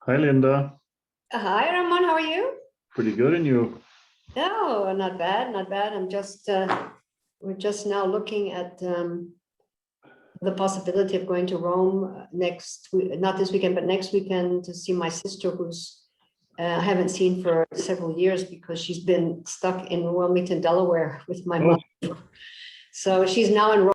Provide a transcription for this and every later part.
Hi, Linda. Hi, Ramon. How are you? Pretty good, and you? No, not bad, not bad. We're just now looking at the possibility of going to Rome next week, not this weekend, but next weekend, to see my sister, who's I haven't seen for several years because she's been stuck in Wilmington, Delaware with my mother. So she's now in Rome.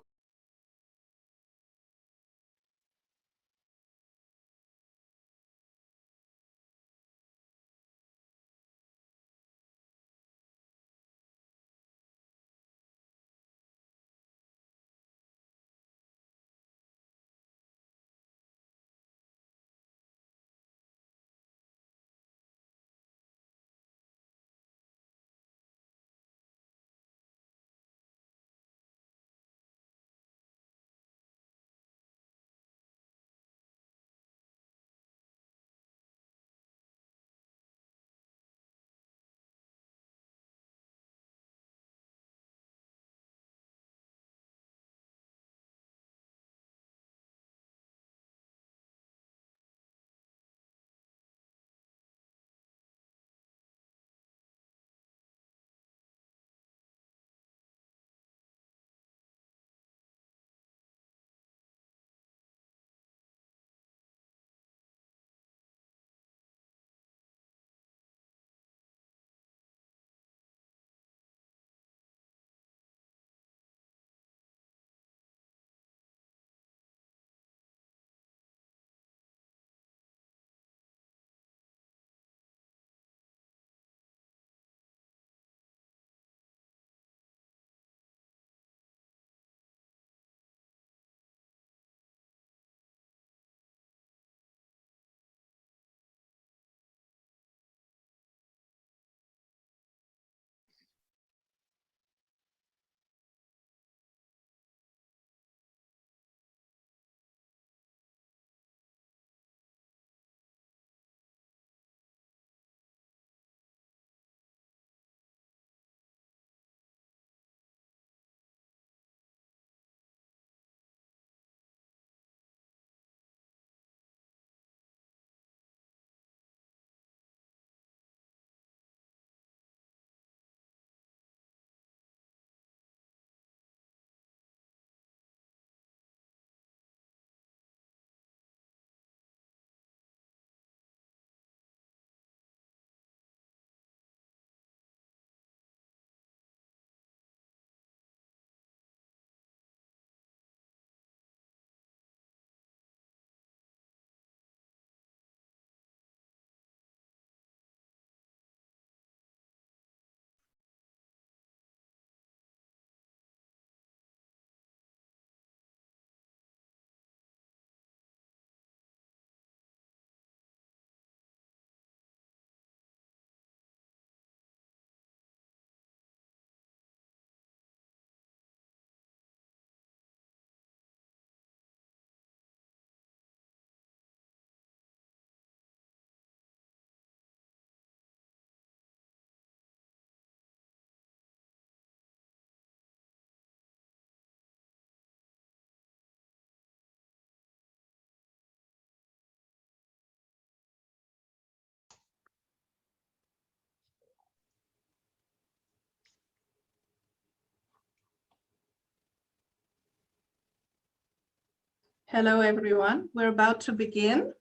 Hello, everyone. We're about to begin.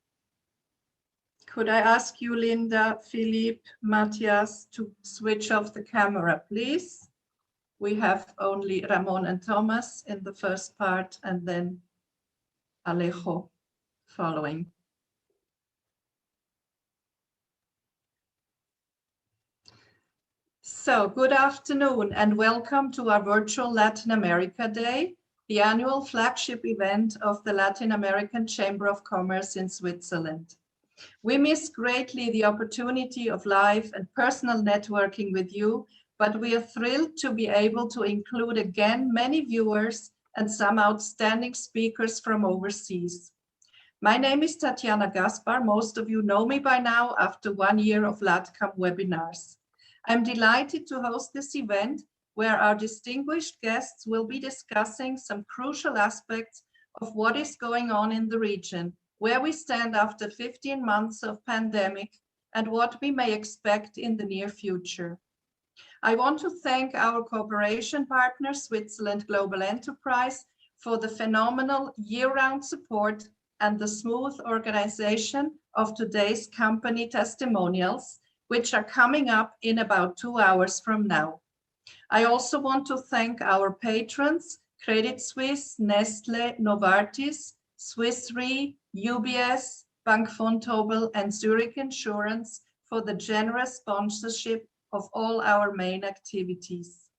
Could I ask you, Linda, Philippe, Matthias, to switch off the camera, please? We have only Ramon and Thomas in the first part, and then Alejo following. So, good afternoon, and welcome to our virtual Latin America Day, the annual flagship event of the Latin American Chamber of Commerce in Switzerland. We miss greatly the opportunity of live and personal networking with you, but we are thrilled to be able to include again many viewers and some outstanding speakers from overseas. My name is Tatiana Gaspar. Most of you know me by now after 1 year of LATCAM webinars. I'm delighted to host this event where our distinguished guests will be discussing some crucial aspects of what is going on in the region, where we stand after 15 months of pandemic, and what we may expect in the near future. I want to thank our cooperation partner, Switzerland Global Enterprise, for the phenomenal year-round support and the smooth organization of today's company testimonials, which are coming up in about 2 hours from now. I also want to thank our patrons, Credit Suisse, Nestle, Novartis, Swiss Re, UBS, Bank Vontobel, and Zurich Insurance for the generous sponsorship of all our main activities.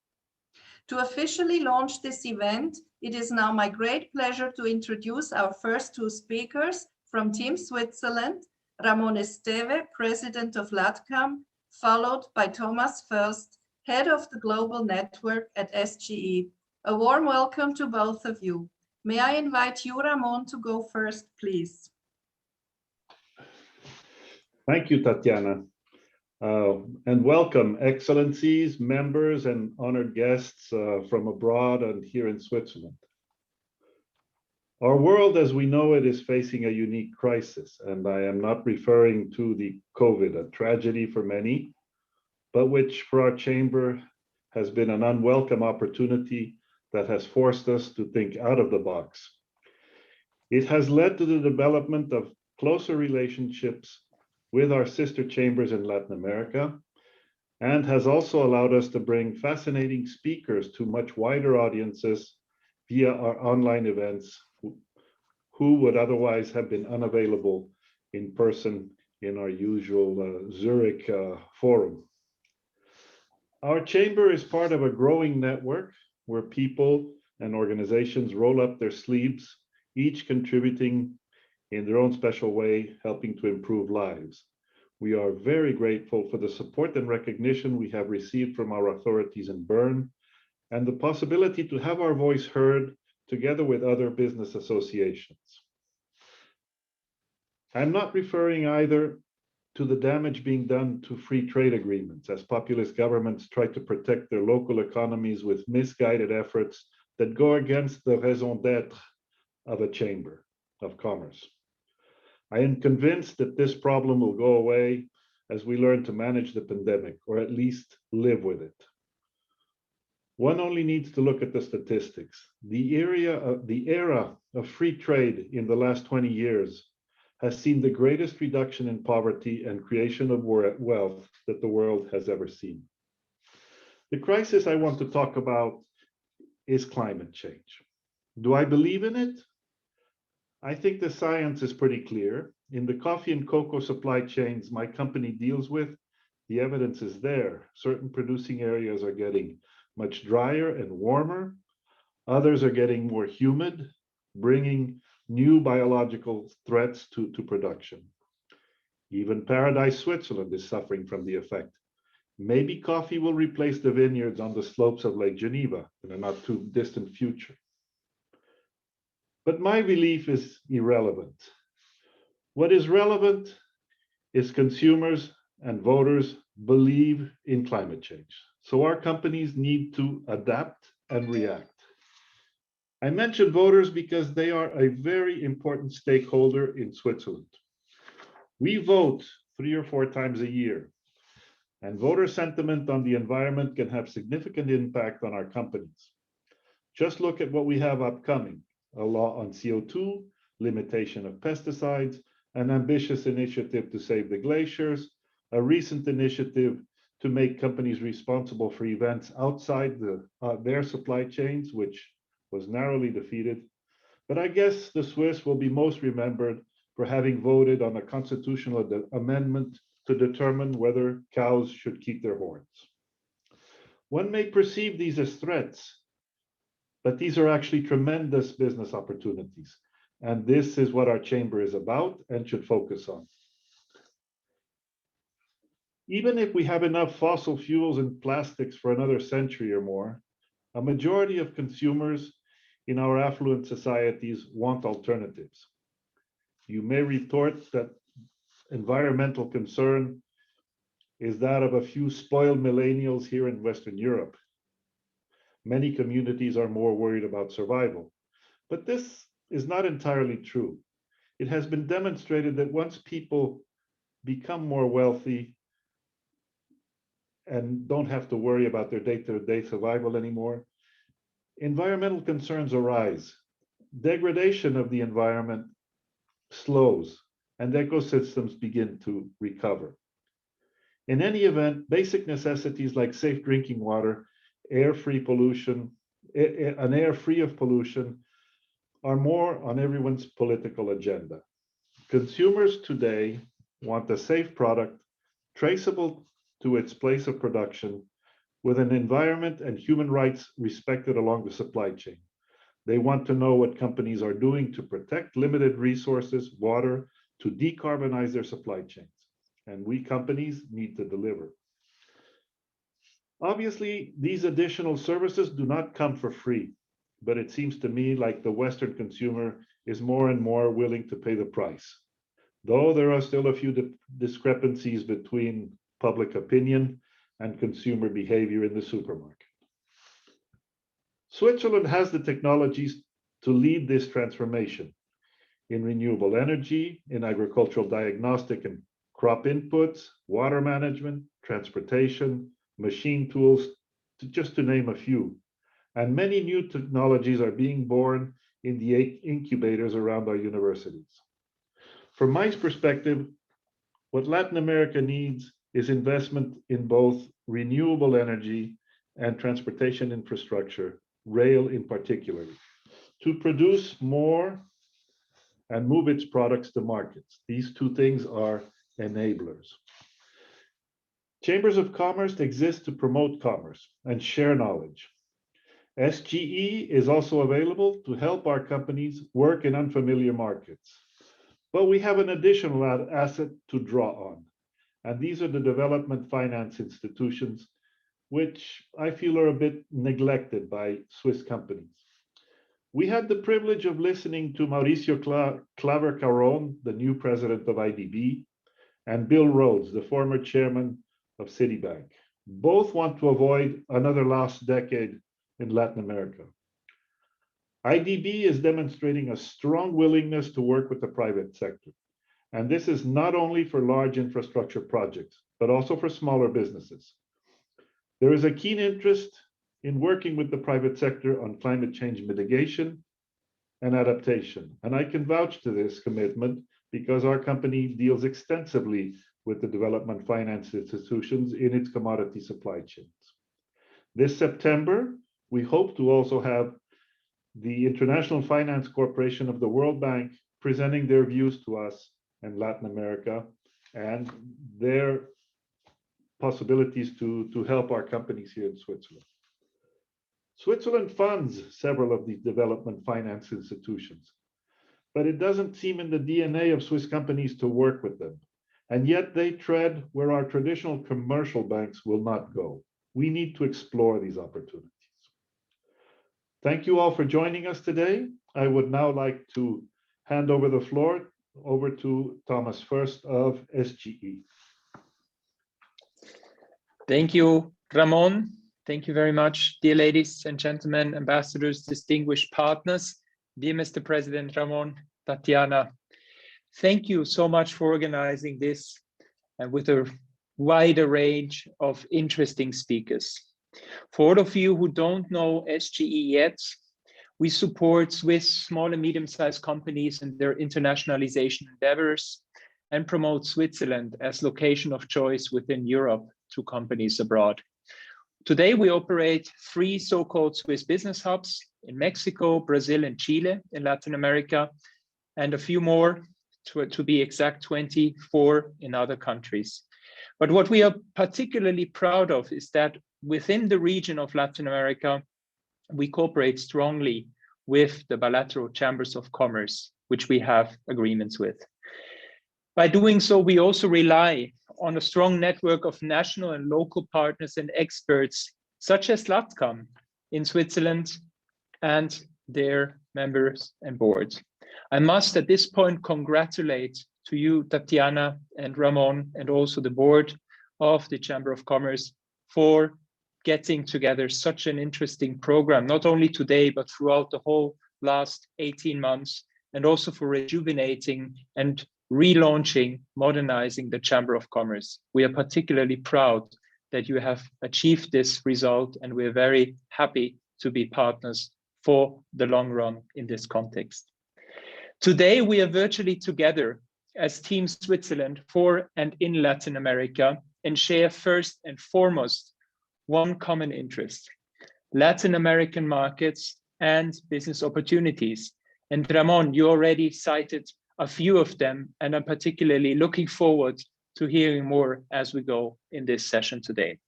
To officially launch this event, it is now my great pleasure to introduce our first two speakers from Team Switzerland, Ramon Esteve, President of LATCAM, followed by Thomas Först, Head of the Global Network at SGE. A warm welcome to both of you. May I invite you, Ramon, to go first, please? Thank you, Tatiana. And welcome, excellencies, members, and honored guests from abroad and here in Switzerland. Our world as we know it is facing a unique crisis, and I am not referring to the COVID, a tragedy for many, but which for our chamber has been an unwelcome opportunity that has forced us to think out of the box. It has led to the development of closer relationships with our sister chambers in Latin America, and has also allowed us to bring fascinating speakers to much wider audiences via our online events who would otherwise have been unavailable in person in our usual Zurich forum. Our chamber is part of a growing network where people and organizations roll up their sleeves, each contributing in their own special way, helping to improve lives. We are very grateful for the support and recognition we have received from our authorities in Bern and the possibility to have our voice heard together with other business associations. I'm not referring either to the damage being done to free trade agreements as populist governments try to protect their local economies with misguided efforts that go against the raison d'etre of a chamber of commerce. I am convinced that this problem will go away as we learn to manage the pandemic, or at least live with it. One only needs to look at the statistics. The era of free trade in the last 20 years has seen the greatest reduction in poverty and creation of wealth that the world has ever seen. The crisis I want to talk about is climate change. Do I believe in it? I think the science is pretty clear. In the coffee and cocoa supply chains my company deals with, the evidence is there. Certain producing areas are getting much drier and warmer. Others are getting more humid, bringing new biological threats to production. Even paradise Switzerland is suffering from the effect. Maybe coffee will replace the vineyards on the slopes of Lake Geneva in a not too distant future. But my belief is irrelevant. What is relevant is consumers and voters believe in climate change. So our companies need to adapt and react. I mention voters because they are a very important stakeholder in Switzerland. We vote 3 or 4 times a year, and voter sentiment on the environment can have significant impact on our companies. Just look at what we have upcoming: a law on CO2, limitation of pesticides, an ambitious initiative to save the glaciers, a recent initiative to make companies responsible for events outside their supply chains, which was narrowly defeated. But I guess the Swiss will be most remembered for having voted on a constitutional amendment to determine whether cows should keep their horns. One may perceive these as threats, but these are actually tremendous business opportunities. And this is what our chamber is about and should focus on. Even if we have enough fossil fuels and plastics for another century or more, a majority of consumers in our affluent societies want alternatives. You may retort that environmental concern is that of a few spoiled millennials here in Western Europe. Many communities are more worried about survival, but this is not entirely true. it has been demonstrated that once people become more wealthy and don't have to worry about their day-to-day survival anymore, environmental concerns arise. Degradation of the environment slows, and ecosystems begin to recover. In any event, basic necessities like safe drinking water, air-free pollution, an air free of pollution, are more on everyone's political agenda. Consumers today want a safe product, traceable to its place of production, with an environment and human rights respected along the supply chain. They want to know what companies are doing to protect limited resources, water, to decarbonize their supply chains. And we companies need to deliver. Obviously, these additional services do not come for free, but it seems to me like the Western consumer is more and more willing to pay the price. Though there are still a few discrepancies between public opinion and consumer behavior in the supermarket. Switzerland has the technologies to lead this transformation in renewable energy, in agricultural diagnostic and crop inputs, water management, transportation, machine tools, just to name a few. And many new technologies are being born in the incubators around our universities. From my perspective, what Latin America needs is investment in both renewable energy and transportation infrastructure, rail in particular, to produce more and move its products to markets. These two things are enablers. Chambers of commerce exist to promote commerce and share knowledge. SGE is also available to help our companies work in unfamiliar markets. But we have an additional asset to draw on, and these are the development finance institutions, which I feel are a bit neglected by Swiss companies. We had the privilege of listening to Mauricio Claver-Caron, the new president of IDB, and Bill Rhodes, the former chairman of Citibank. Both want to avoid another lost decade in Latin America. IDB is demonstrating a strong willingness to work with the private sector. And this is not only for large infrastructure projects, but also for smaller businesses. There is a keen interest in working with the private sector on climate change mitigation and adaptation. And I can vouch to this commitment because our company deals extensively with the development finance institutions in its commodity supply chains. This September, we hope to also have the International Finance Corporation of the World Bank presenting their views to us in Latin America and their possibilities to help our companies here in Switzerland. Switzerland funds several of these development finance institutions, but it doesn't seem in the DNA of Swiss companies to work with them. And yet they tread where our traditional commercial banks will not go. We need to explore these opportunities. Thank you all for joining us today. I would now like to hand over the floor over to Thomas Först of SGE. Thank you, Ramon. Thank you very much, dear ladies and gentlemen, ambassadors, distinguished partners, dear Mr. President Ramon, Tatiana. Thank you so much for organizing this and with a wider range of interesting speakers. For all of you who don't know SGE yet, we support Swiss small and medium-sized companies and their internationalization endeavors and promote Switzerland as location of choice within Europe to companies abroad. Today, we operate 3 so-called Swiss business hubs in Mexico, Brazil, and Chile in Latin America, and a few more, to be exact, 24 in other countries. But what we are particularly proud of is that within the region of Latin America, we cooperate strongly with the bilateral chambers of commerce, which we have agreements with. By doing so, we also rely on a strong network of national and local partners and experts, such as LATCAM in Switzerland and their members and boards. I must at this point congratulate to you, Tatiana and Ramon, and also the board of the Chamber of Commerce for getting together such an interesting program, not only today, but throughout the whole last 18 months, and also for rejuvenating and relaunching, modernizing the Chamber of Commerce. We are particularly proud that you have achieved this result, and we're very happy to be partners for the long run in this context. Today, we are virtually together as Team Switzerland for and in Latin America, and share first and foremost one common interest: Latin American markets and business opportunities. And Ramon, you already cited a few of them, and I'm particularly looking forward to hearing more as we go in this session today.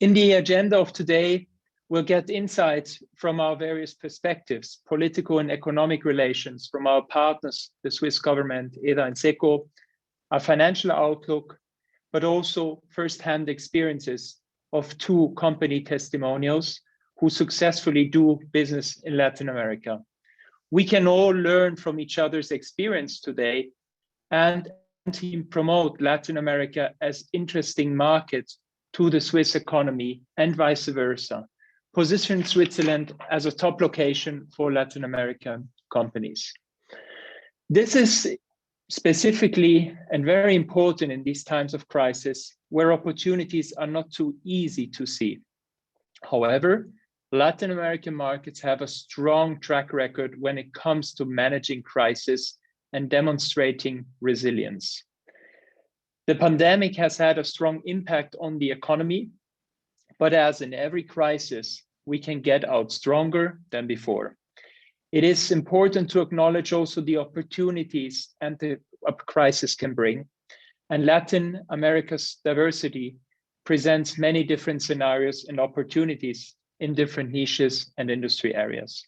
In the agenda of today, we'll get insights from our various perspectives, political and economic relations from our partners, the Swiss government, EDA and SECO, our financial outlook, but also first-hand experiences of two company testimonials who successfully do business in Latin America. We can all learn from each other's experience today and promote Latin America as interesting market to the Swiss economy and vice versa. Position Switzerland as a top location for Latin American companies. This is specifically and very important in these times of crisis, where opportunities are not too easy to see. However, Latin American markets have a strong track record when it comes to managing crisis and demonstrating resilience. The pandemic has had a strong impact on the economy, but as in every crisis, we can get out stronger than before. It is important to acknowledge also the opportunities and the crisis can bring. And Latin America's diversity presents many different scenarios and opportunities in different niches and industry areas.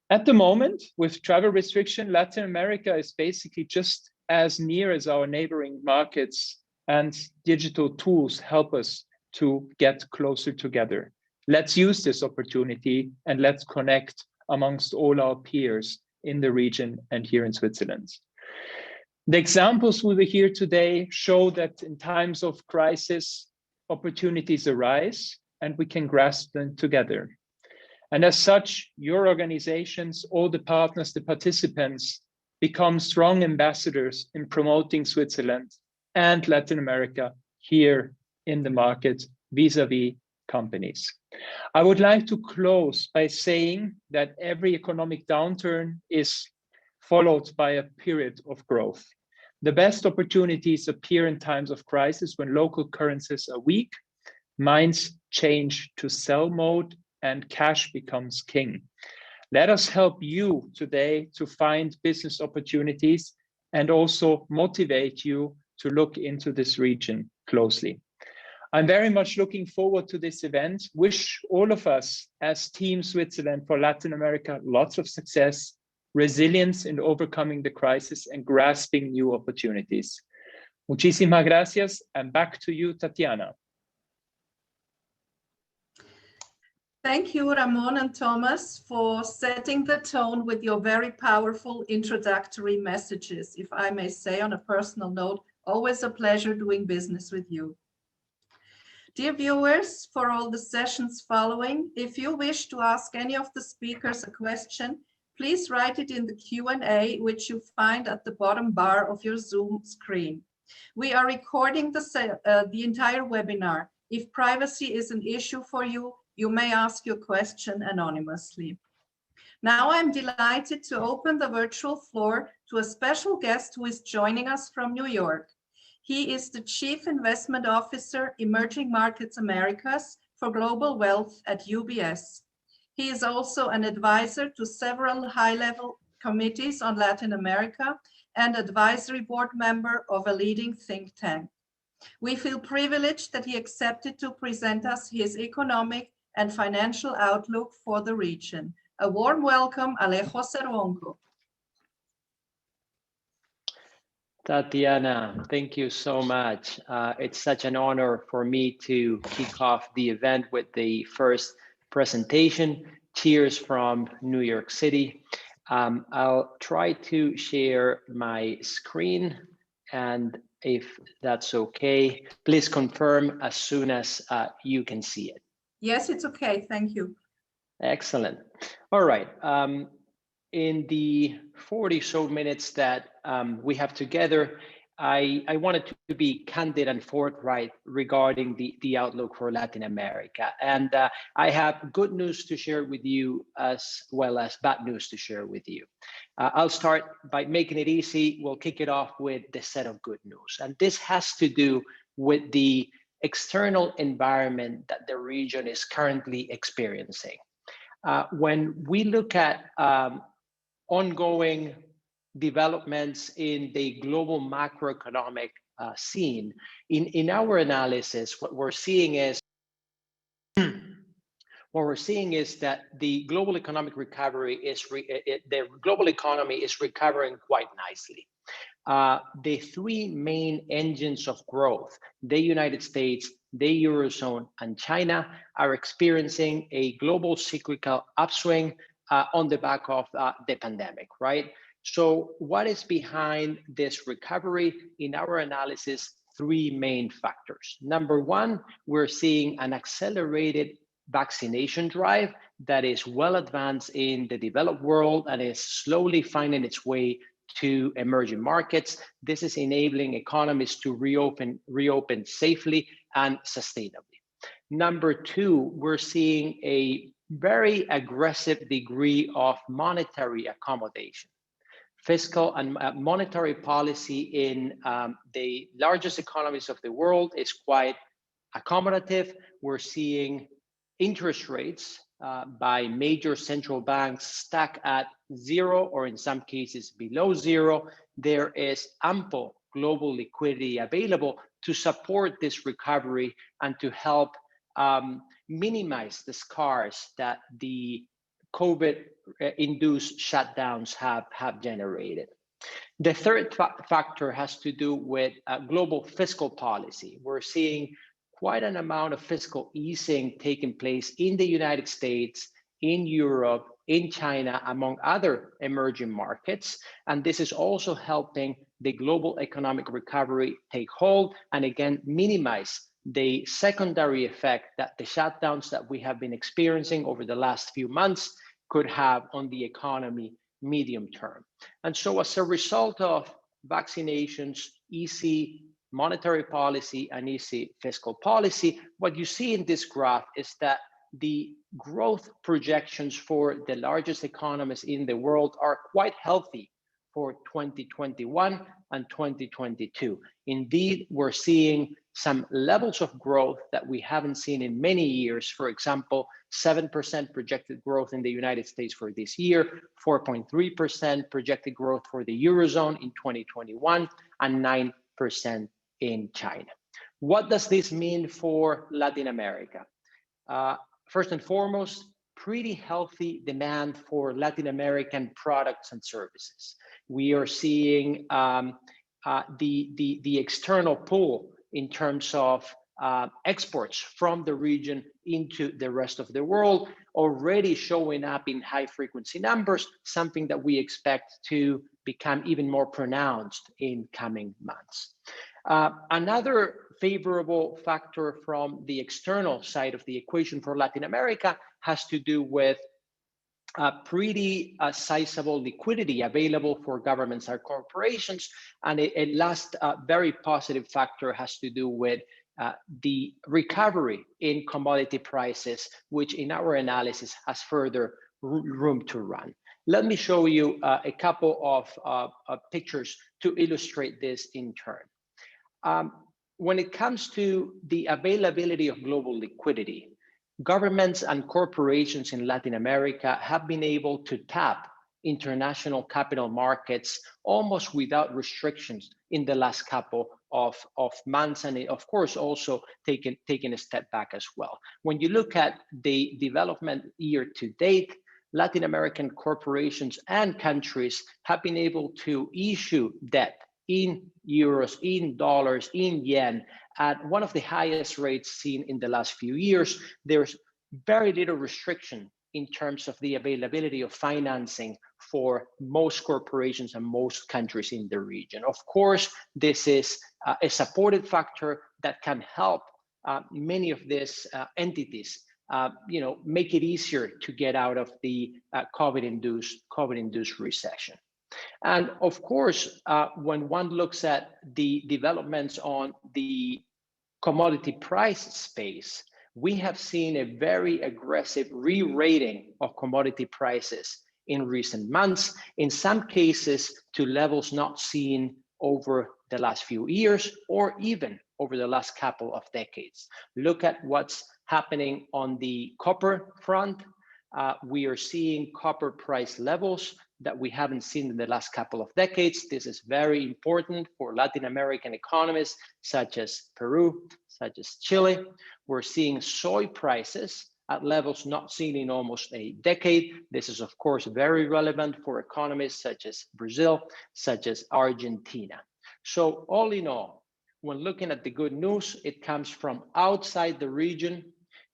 At the moment, with travel restriction, Latin America is basically just as near as our neighboring markets, and digital tools help us to get closer together. Let's use this opportunity and let's connect amongst all our peers in the region and here in Switzerland. The examples we will hear today show that in times of crisis, opportunities arise and we can grasp them together. And as such, your organizations, all the partners, the participants, become strong ambassadors in promoting Switzerland and Latin America here in the market vis-a-vis companies. I would like to close by saying that every economic downturn is followed by a period of growth. The best opportunities appear in times of crisis when local currencies are weak, minds change to sell mode, and cash becomes king. Let us help you today to find business opportunities and also motivate you to look into this region closely. I'm very much looking forward to this event. Wish all of us as Team Switzerland for Latin America lots of success, resilience in overcoming the crisis and grasping new opportunities. Muchísimas gracias, and back to you, Tatiana. Thank you, Ramon and Thomas, for setting the tone with your very powerful introductory messages. If I may say on a personal note, always a pleasure doing business with you. Dear viewers, for all the sessions following, if you wish to ask any of the speakers a question, please write it in the Q&A, which you find at the bottom bar of your Zoom screen. We are recording the entire webinar. If privacy is an issue for you, you may ask your question anonymously. Now I'm delighted to open the virtual floor to a special guest who is joining us from New York. He is the Chief Investment Officer, Emerging Markets Americas for Global Wealth at UBS. He is also an advisor to several high-level committees on Latin America and advisory board member of a leading think tank. We feel privileged that he accepted to present us his economic and financial outlook for the region. A warm welcome, Alejo Czerwonko. Tatiana, thank you so much. It's such an honor for me to kick off the event with the first presentation. Cheers from New York City. I'll try to share my screen, and if that's okay, please confirm as soon as you can see it. Yes, it's okay. Thank you. Excellent. All right. in the 40 so minutes that we have together, I wanted to be candid and forthright regarding the outlook for Latin America. And I have good news to share with you as well as bad news to share with you. I'll start by making it easy. We'll kick it off with the set of good news. And this has to do with the external environment that the region is currently experiencing. When we look at ongoing developments in the global macroeconomic scene, in our analysis, what we're seeing is that the global economic recovery is the global economy is recovering quite nicely. The three main engines of growth, the United States, the Eurozone, and China, are experiencing a global cyclical upswing on the back of the pandemic, right? So what is behind this recovery? In our analysis, three main factors. Number one, we're seeing an accelerated vaccination drive that is well advanced in the developed world and is slowly finding its way to emerging markets. This is enabling economies to reopen safely and sustainably. Number two, we're seeing a very aggressive degree of monetary accommodation. Fiscal and monetary policy in the largest economies of the world is quite accommodative. We're seeing interest rates by major central banks stuck at zero, or in some cases below zero. There is ample global liquidity available to support this recovery and to help minimize the scars that the COVID-induced shutdowns have generated. The third factor has to do with global fiscal policy. We're seeing quite an amount of fiscal easing taking place in the United States, in Europe, in China, among other emerging markets. And this is also helping the global economic recovery take hold and again, minimize the secondary effect that the shutdowns that we have been experiencing over the last few months could have on the economy medium term. And so as a result of vaccinations, easy monetary policy, and easy fiscal policy, what you see in this graph is that the growth projections for the largest economies in the world are quite healthy for 2021 and 2022. Indeed, we're seeing some levels of growth that we haven't seen in many years. For example, 7% projected growth in the United States for this year, 4.3% projected growth for the Eurozone in 2021, and 9% in China. What does this mean for Latin America? First and foremost, pretty healthy demand for Latin American products and services. We are seeing the external pull in terms of exports from the region into the rest of the world already showing up in high frequency numbers, something that we expect to become even more pronounced in coming months. Another favorable factor from the external side of the equation for Latin America has to do with pretty sizable liquidity available for governments and corporations. And a last very positive factor has to do with the recovery in commodity prices, which in our analysis has further room to run. Let me show you a couple of pictures to illustrate this in turn. When it comes to the availability of global liquidity, governments and corporations in Latin America have been able to tap international capital markets almost without restrictions in the last couple of months, and of course also taking a step back as well. When you look at the development year to date, Latin American corporations and countries have been able to issue debt in euros, in dollars, in yen, at one of the highest rates seen in the last few years. There's very little restriction in terms of the availability of financing for most corporations and most countries in the region. Of course, this is a supportive factor that can help many of these entities make it easier to get out of the COVID-induced recession. And of course, when one looks at the developments on the commodity price space, we have seen a very aggressive re-rating of commodity prices in recent months, in some cases to levels not seen over the last few years or even over the last couple of decades. Look at what's happening on the copper front. We are seeing copper price levels that we haven't seen in the last couple of decades. This is very important for Latin American economies such as Peru, such as Chile. We're seeing soy prices at levels not seen in almost a decade. This is, of course, very relevant for economies such as Brazil, such as Argentina. So all in all, when looking at the good news, it comes from outside the region.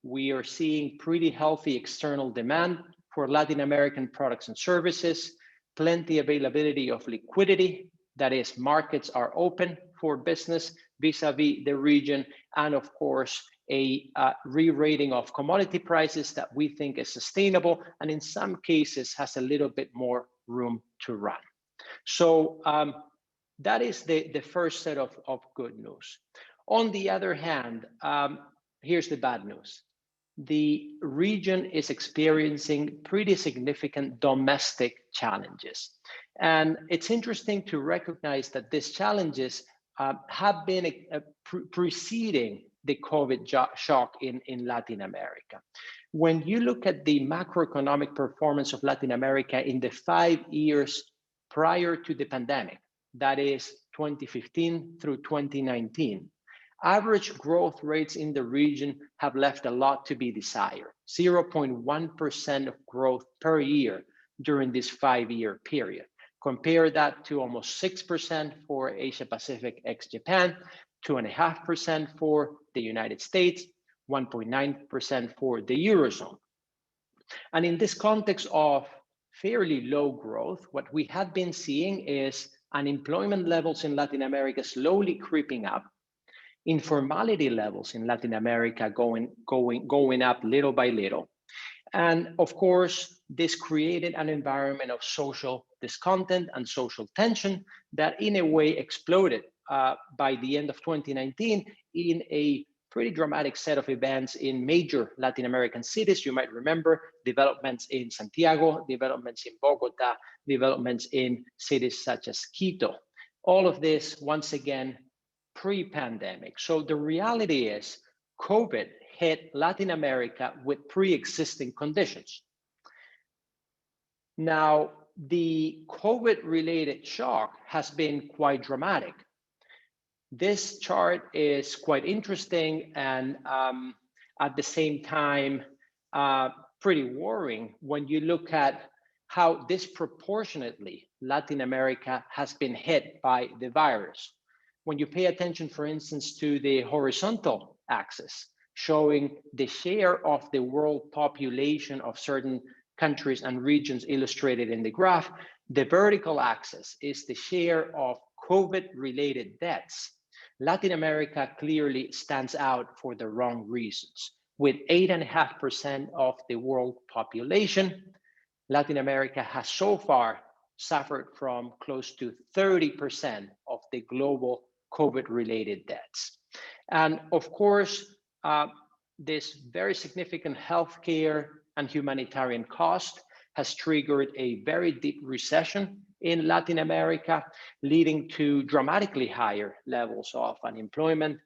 We are seeing pretty healthy external demand for Latin American products and services, plenty availability of liquidity, that is, markets are open for business vis-a-vis the region, and of course, a re-rating of commodity prices that we think is sustainable and in some cases has a little bit more room to run. So that is the first set of good news. On the other hand, here's the bad news. The region is experiencing pretty significant domestic challenges. And it's interesting to recognize that these challenges have been preceding the COVID shock in Latin America. When you look at the macroeconomic performance of Latin America in the 5 years prior to the pandemic, that is 2015 through 2019, average growth rates in the region have left a lot to be desired, 0.1% of growth per year during this 5-year period. Compare that to almost 6% for Asia Pacific ex-Japan, 2.5% for the United States, 1.9% for the Eurozone. And in this context of fairly low growth, what we have been seeing is unemployment levels in Latin America slowly creeping up, informality levels in Latin America going up little by little. And of course, this created an environment of social discontent and social tension that in a way exploded by the end of 2019 in a pretty dramatic set of events in major Latin American cities. You might remember developments in Santiago, developments in Bogota, developments in cities such as Quito. All of this, once again, pre-pandemic. So the reality is COVID hit Latin America with pre-existing conditions. Now, the COVID-related shock has been quite dramatic. This chart is quite interesting and at the same time, pretty worrying when you look at how disproportionately Latin America has been hit by the virus. When you pay attention, for instance, to the horizontal axis, showing the share of the world population of certain countries and regions illustrated in the graph, the vertical axis is the share of COVID-related deaths. Latin America clearly stands out for the wrong reasons. With 8.5% of the world population, Latin America has so far suffered from close to 30% of the global COVID-related deaths. And of course, this very significant healthcare and humanitarian cost has triggered a very deep recession in Latin America, leading to dramatically higher levels of unemployment,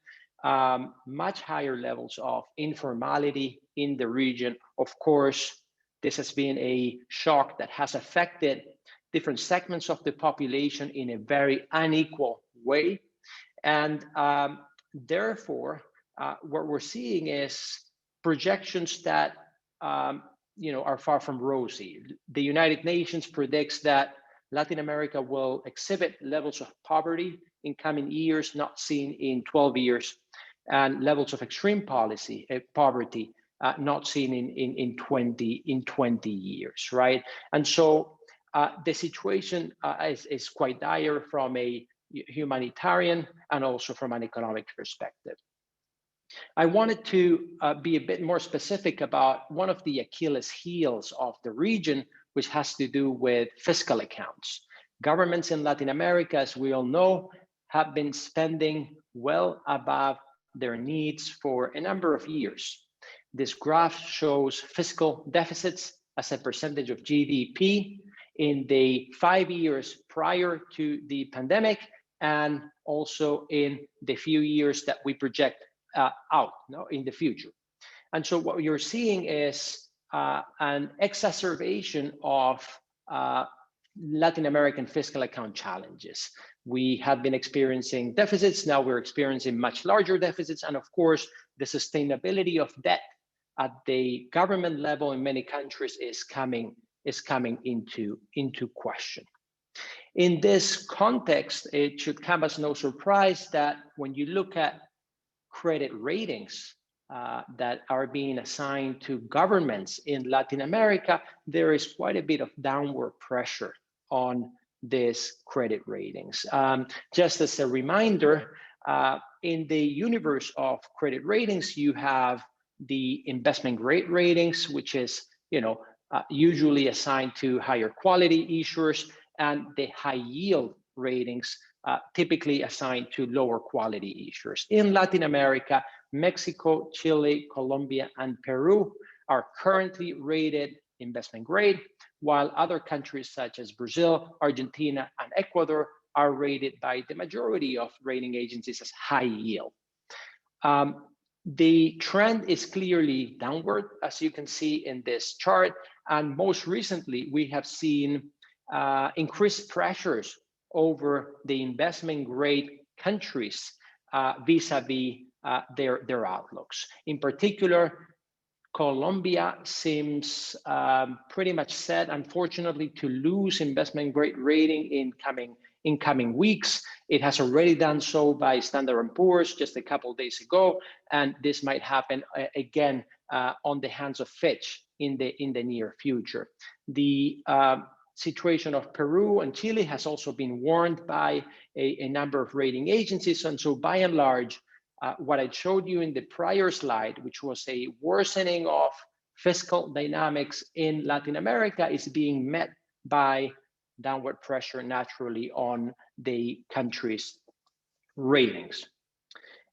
much higher levels of informality in the region. Of course, this has been a shock that has affected different segments of the population in a very unequal way. And therefore, what we're seeing is projections that are far from rosy. The United Nations predicts that Latin America will exhibit levels of poverty in coming years not seen in 12 years, and levels of extreme poverty not seen in 20 years, right? And so the situation is quite dire from a humanitarian and also from an economic perspective. I wanted to be a bit more specific about one of the Achilles heels of the region, which has to do with fiscal accounts. Governments in Latin America, as we all know, have been spending well above their needs for a number of years. This graph shows fiscal deficits as a percentage of GDP in the 5 years prior to the pandemic, and also in the few years that we project out in the future. And so what you're seeing is an exacerbation of Latin American fiscal account challenges. We have been experiencing deficits, now we're experiencing much larger deficits, and of course, the sustainability of debt at the government level in many countries is coming into question. In this context, it should come as no surprise that when you look at credit ratings that are being assigned to governments in Latin America, there is quite a bit of downward pressure on these credit ratings. Just as a reminder, in the universe of credit ratings, you have the investment grade ratings, which is usually assigned to higher quality issuers, and the high yield ratings typically assigned to lower quality issuers. In Latin America, Mexico, Chile, Colombia, and Peru are currently rated investment grade, while other countries such as Brazil, Argentina, and Ecuador are rated by the majority of rating agencies as high yield. The trend is clearly downward, as you can see in this chart, and most recently we have seen increased pressures over the investment grade countries vis-a-vis their outlooks. In particular, Colombia seems pretty much set, unfortunately, to lose investment grade rating in coming weeks. It has already done so by Standard & Poor's just a couple of days ago, and this might happen again on the hands of Fitch in the near future. The situation of Peru and Chile has also been warned by a number of rating agencies, and so by and large, what I showed you in the prior slide, which was a worsening of fiscal dynamics in Latin America, is being met by downward pressure naturally on the country's ratings.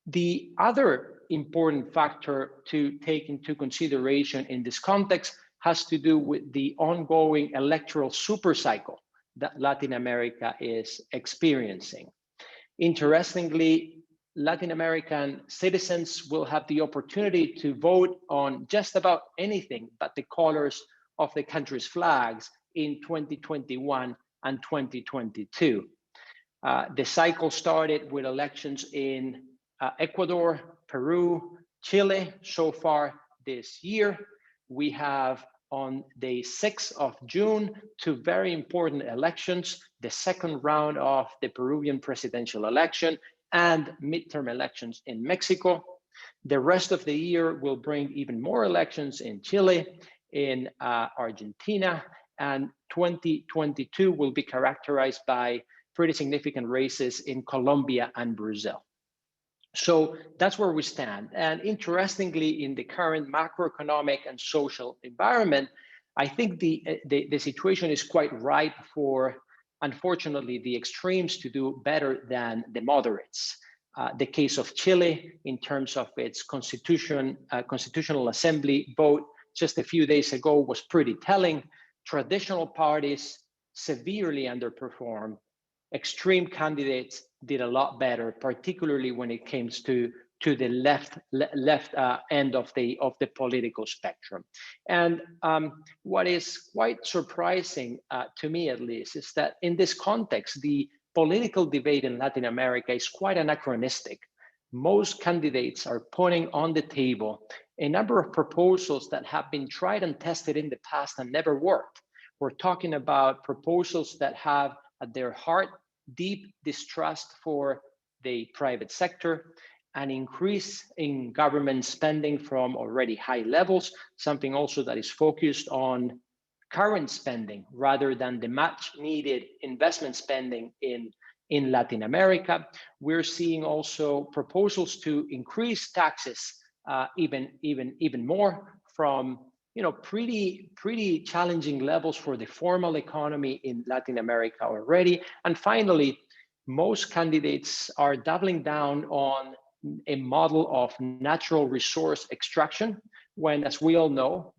The other important factor to take into consideration in this context has to do with the ongoing electoral supercycle that Latin America is experiencing. Interestingly, Latin American citizens will have the opportunity to vote on just about anything but the colors of the country's flags in 2021 and 2022. The cycle started with elections in Ecuador, Peru, Chile so far this year. We have on the 6th of June, 2 very important elections, the second round of the Peruvian presidential election and midterm elections in Mexico. The rest of the year will bring even more elections in Chile, in Argentina, and 2022 will be characterized by pretty significant races in Colombia and Brazil. So that's where we stand. And interestingly, in the current macroeconomic and social environment, I think the situation is quite ripe for, unfortunately, the extremes to do better than the moderates. The case of Chile, in terms of its constitutional assembly vote just a few days ago, was pretty telling. Traditional parties severely underperformed. Extreme candidates did a lot better, particularly when it comes to the left end of the political spectrum. And what is quite surprising to me, at least, is that in this context, the political debate in Latin America is quite anachronistic. Most candidates are putting on the table a number of proposals that have been tried and tested in the past and never worked. We're talking about proposals that have at their heart deep distrust for the private sector, an increase in government spending from already high levels, something also that is focused on current spending rather than the much needed investment spending in in Latin America. We're seeing also proposals to increase taxes even more from pretty challenging levels for the formal economy in Latin America already. And finally, most candidates are doubling down on a model of natural resource extraction, when, as we all know,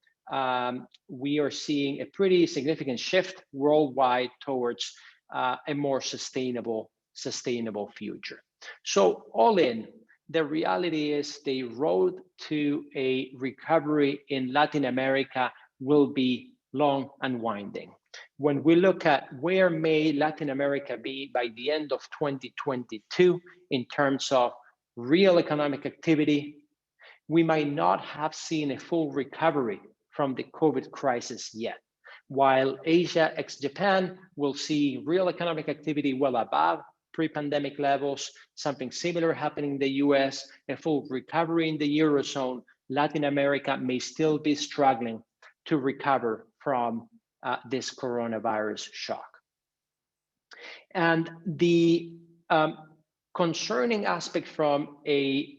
we are seeing a pretty significant shift worldwide towards a more sustainable future. So all in, the reality is the road to a recovery in Latin America will be long and winding. When we look at where may Latin America be by the end of 2022 in terms of real economic activity, we might not have seen a full recovery from the COVID crisis yet. While Asia ex-Japan will see real economic activity well above pre-pandemic levels, something similar happening in the US, a full recovery in the Eurozone, Latin America may still be struggling to recover from this coronavirus shock. And the concerning aspect from a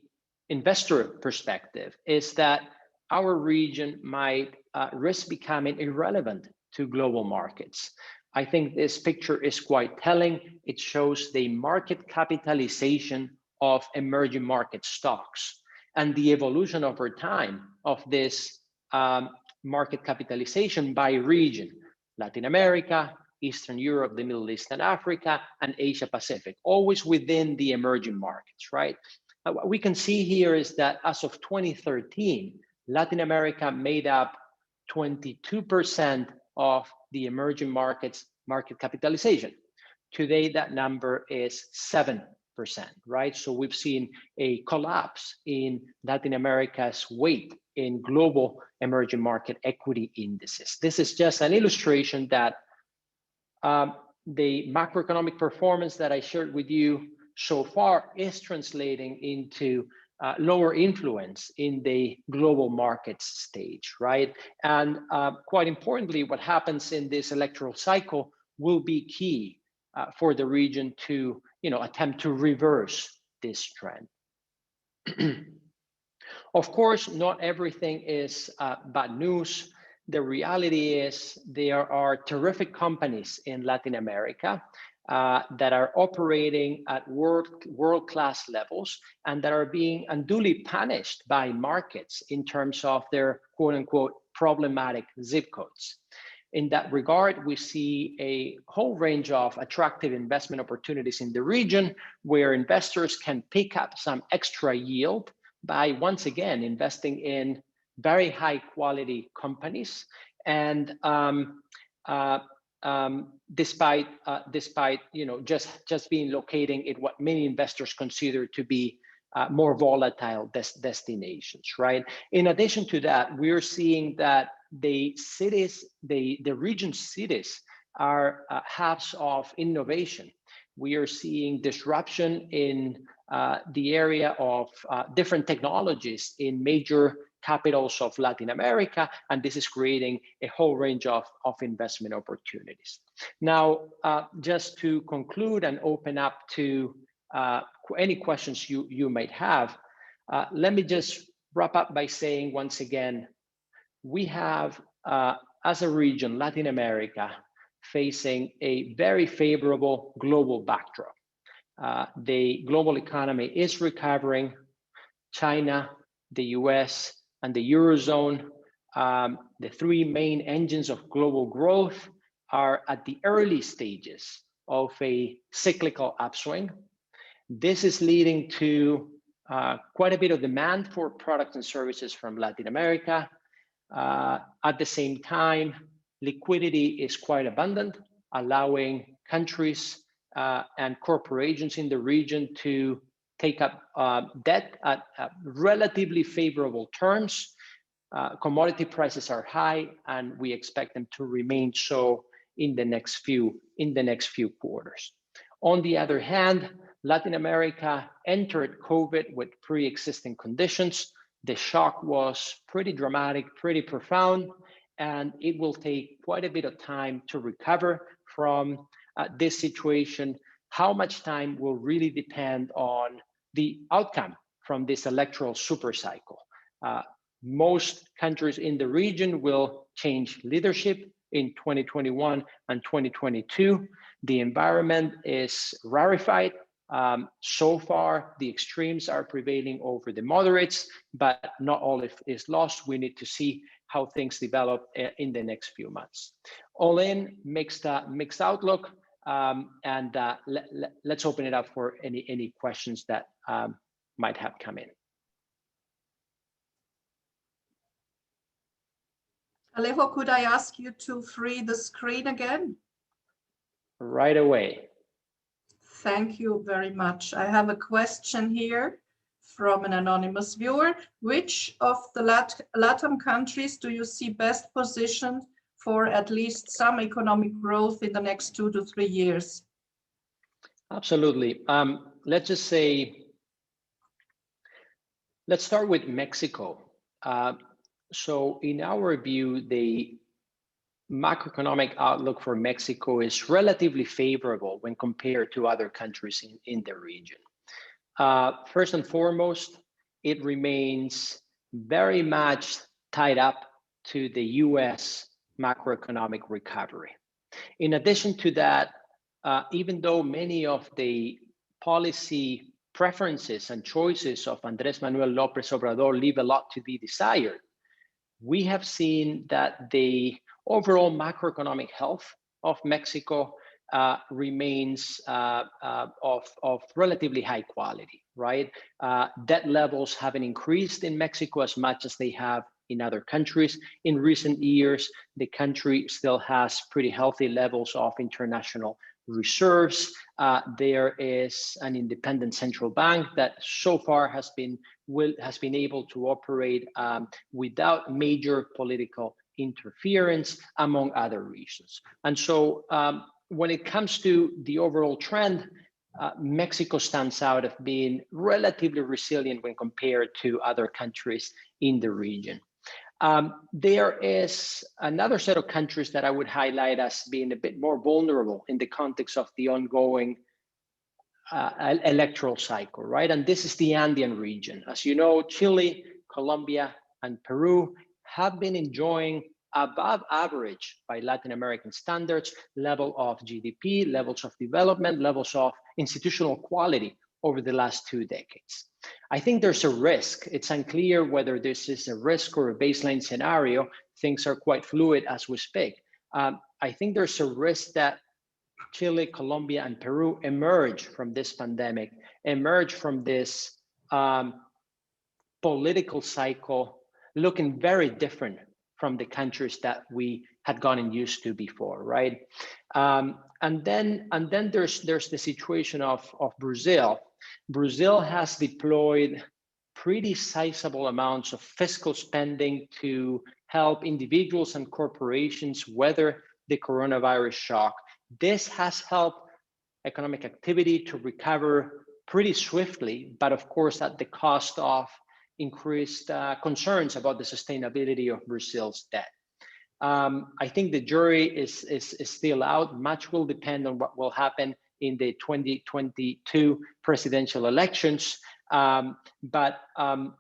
investor perspective is that our region might risk becoming irrelevant to global markets. I think this picture is quite telling. It shows the market capitalization of emerging market stocks and the evolution over time of this market capitalization by region: Latin America, Eastern Europe, the Middle East and Africa, and Asia Pacific, always within the emerging markets, right? What we can see here is that as of 2013, Latin America made up 22% of the emerging markets market capitalization. Today, that number is 7%, right? So we've seen a collapse in Latin America's weight in global emerging market equity indices. This is just an illustration that the macroeconomic performance that I shared with you so far is translating into lower influence in the global markets stage, right? And quite importantly, what happens in this electoral cycle will be key for the region to, attempt to reverse this trend. Of course, not everything is bad news. The reality is there are terrific companies in Latin America that are operating at world-class levels and that are being unduly punished by markets in terms of their quote-unquote problematic zip codes. In that regard, we see a whole range of attractive investment opportunities in the region where investors can pick up some extra yield by, once again, investing in very high quality companies. And despite just being located in what many investors consider to be more volatile destinations, right? In addition to that, we're seeing that the cities, the region cities are hubs of innovation. We are seeing disruption in the area of different technologies in major capitals of Latin America, and this is creating a whole range of investment opportunities. Now, just to conclude and open up to any questions you might have, let me just wrap up by saying once again, we have, as a region, Latin America, facing a very favorable global backdrop. The global economy is recovering. China, the US, and the Eurozone, the three main engines of global growth, are at the early stages of a cyclical upswing. This is leading to quite a bit of demand for products and services from Latin America. At the same time, liquidity is quite abundant, allowing countries and corporations in the region to take up debt at relatively favorable terms. Commodity prices are high, and we expect them to remain so in the next few quarters. On the other hand, Latin America entered COVID with pre-existing conditions. The shock was pretty dramatic, pretty profound, and it will take quite a bit of time to recover from this situation. how much time will really depend on the outcome from this electoral super cycle. Most countries in the region will change leadership in 2021 and 2022. The environment is rarefied. So far, the extremes are prevailing over the moderates, but not all is lost. We need to see how things develop in the next few months. All in, mixed outlook, and let's open it up for any questions that might have come in. Alejo, could I ask you to free the screen again? Right away. Thank you very much. I have a question here from an anonymous viewer. Which of the LATAM countries do you see best positioned for at least some economic growth in the next 2 to 3 years? Absolutely. Let's just say, let's start with Mexico. So in our view, the macroeconomic outlook for Mexico is relatively favorable when compared to other countries in the region. First and foremost, it remains very much tied up to the US macroeconomic recovery. In addition to that, even though many of the policy preferences and choices of Andrés Manuel López Obrador leave a lot to be desired, we have seen that the overall macroeconomic health of Mexico remains of relatively high quality, right? Debt levels haven't increased in Mexico as much as they have in other countries in recent years. The country still has pretty healthy levels of international reserves. There is an independent central bank that so far has been able to operate without major political interference, among other reasons. And so when it comes to the overall trend, Mexico stands out as being relatively resilient when compared to other countries in the region. There is another set of countries that I would highlight as being a bit more vulnerable in the context of the ongoing electoral cycle, right? And this is the Andean region. As you know, Chile, Colombia, and Peru have been enjoying above average by Latin American standards level of GDP, levels of development, levels of institutional quality over the last 2 decades. I think there's a risk. It's unclear whether this is a risk or a baseline scenario. Things are quite fluid as we speak. I think there's a risk that Chile, Colombia, and Peru emerge from this pandemic, emerge from this political cycle looking very different from the countries that we had gotten used to before, right? And then there's the situation of Brazil. Brazil has deployed pretty sizable amounts of fiscal spending to help individuals and corporations weather the coronavirus shock. This has helped economic activity to recover pretty swiftly, but of course at the cost of increased concerns about the sustainability of Brazil's debt. I think the jury is still out. Much will depend on what will happen in the 2022 presidential elections. But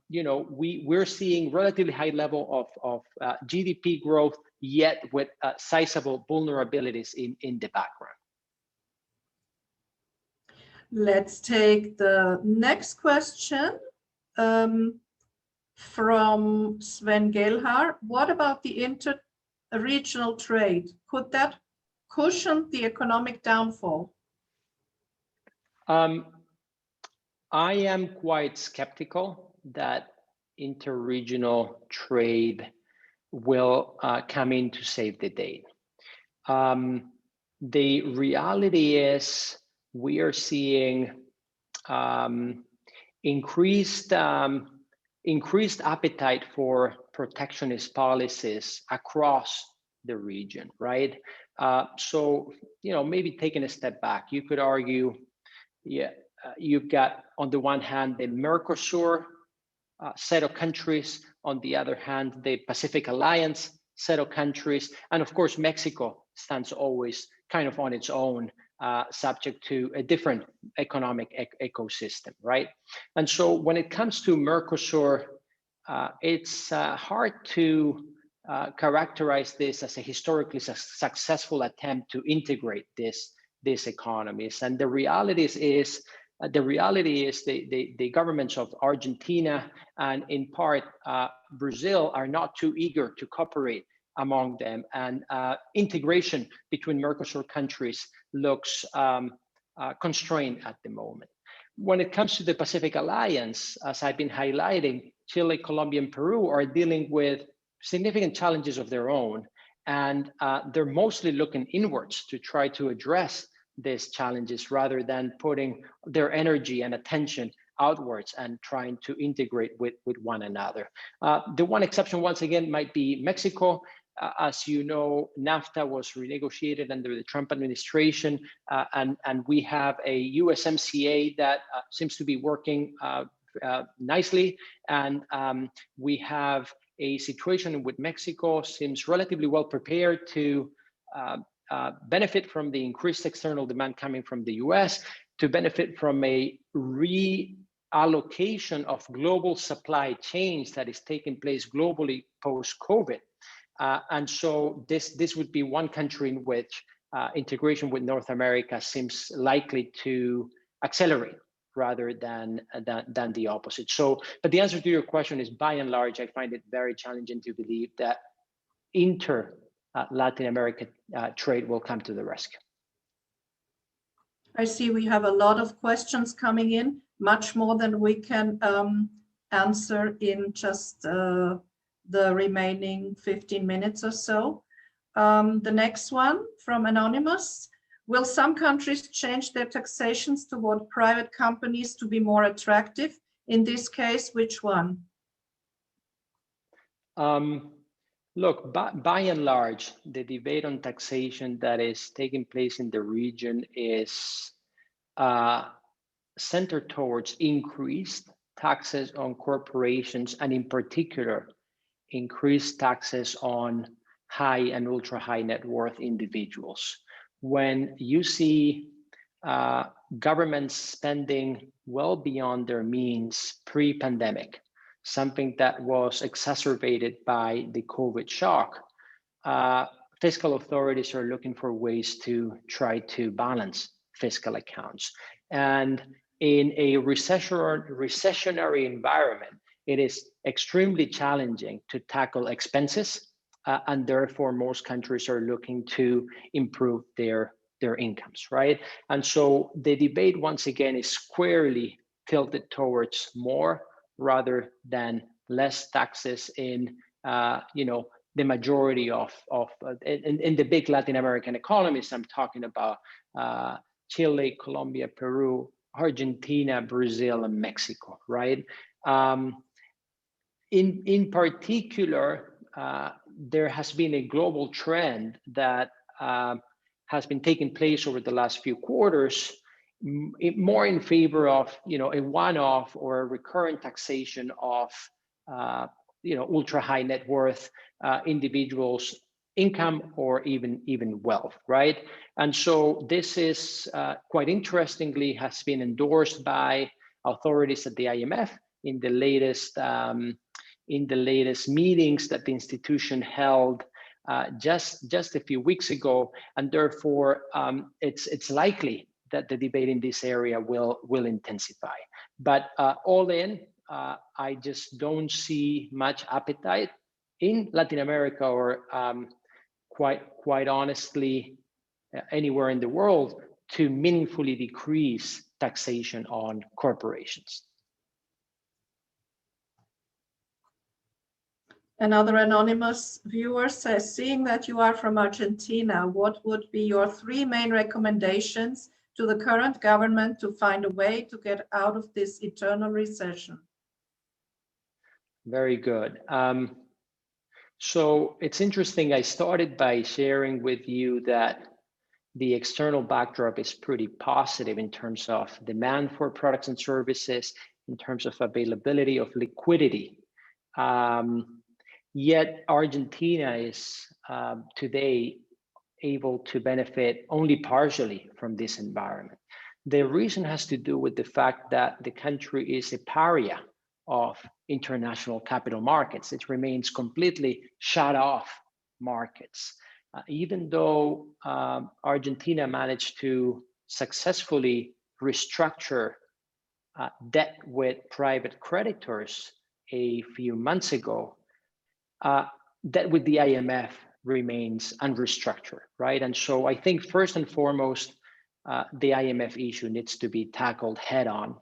you know, we're seeing relatively high level of GDP growth, yet with sizable vulnerabilities in the background. Let's take the next question from Sven Gelhar. What about the inter-regional trade? Could that cushion the economic downfall? I am quite skeptical that inter-regional trade will come in to save the day. The reality is we are seeing increased appetite for protectionist policies across the region, right? So, you know, maybe taking a step back, you could argue, yeah, you've got on the one hand the Mercosur set of countries, on the other hand the Pacific Alliance set of countries, and of course Mexico stands always kind of on its own subject to a different economic ecosystem, right? And so when it comes to Mercosur, it's hard to characterize this as a historically successful attempt to integrate these economies. And the reality is the governments of Argentina and in part Brazil are not too eager to cooperate among them, and integration between Mercosur countries looks constrained at the moment. When it comes to the Pacific Alliance, as I've been highlighting, Chile, Colombia, and Peru are dealing with significant challenges of their own, and they're mostly looking inwards to try to address these challenges rather than putting their energy and attention outwards and trying to integrate with one another. The one exception, once again, might be Mexico. As you know, NAFTA was renegotiated under the Trump administration, and we have a USMCA that seems to be working nicely, and we have a situation with Mexico seems relatively well prepared to benefit from the increased external demand coming from the US, to benefit from a reallocation of global supply chains that is taking place globally post-COVID. And so this would be one country in which integration with North America seems likely to accelerate rather than the opposite. So, but the answer to your question is, by and large, I find it very challenging to believe that Latin American trade will come to the rescue. I see we have a lot of questions coming in, much more than we can answer in just the remaining 15 minutes or so. The next one from Anonymous: will some countries change their taxations toward private companies to be more attractive? In this case, which one? Look, by and large, the debate on taxation that is taking place in the region is centered towards increased taxes on corporations, and in particular, increased taxes on high and ultra high net worth individuals. When you see governments spending well beyond their means pre-pandemic, something that was exacerbated by the COVID shock, fiscal authorities are looking for ways to try to balance fiscal accounts. And in a recessionary environment, it is extremely challenging to tackle expenses, and therefore most countries are looking to improve their incomes, right? And so the debate, once again, is squarely tilted towards more rather than less taxes in the majority of in the big Latin American economies. I'm talking about Chile, Colombia, Peru, Argentina, Brazil, and Mexico, right? In particular, there has been a global trend that has been taking place over the last few quarters, more in favor of a one-off or a recurrent taxation of ultra high net worth individuals' income or even wealth, right? And so this is quite interestingly has been endorsed by authorities at the IMF in the latest meetings that the institution held just a few weeks ago, and therefore it's likely that the debate in this area will intensify. But all in, I just don't see much appetite in Latin America or quite honestly anywhere in the world to meaningfully decrease taxation on corporations. Another anonymous viewer says, seeing that you are from Argentina, what would be your 3 main recommendations to the current government to find a way to get out of this eternal recession? Very good. So it's interesting. I started by sharing with you that the external backdrop is pretty positive in terms of demand for products and services, in terms of availability of liquidity. Yet Argentina is today able to benefit only partially from this environment. The reason has to do with the fact that the country is a pariah of international capital markets. It remains completely shut off markets. Even though Argentina managed to successfully restructure debt with private creditors a few months ago, debt with the IMF remains unrestructured, right? And so I think first and foremost, the IMF issue needs to be tackled head on.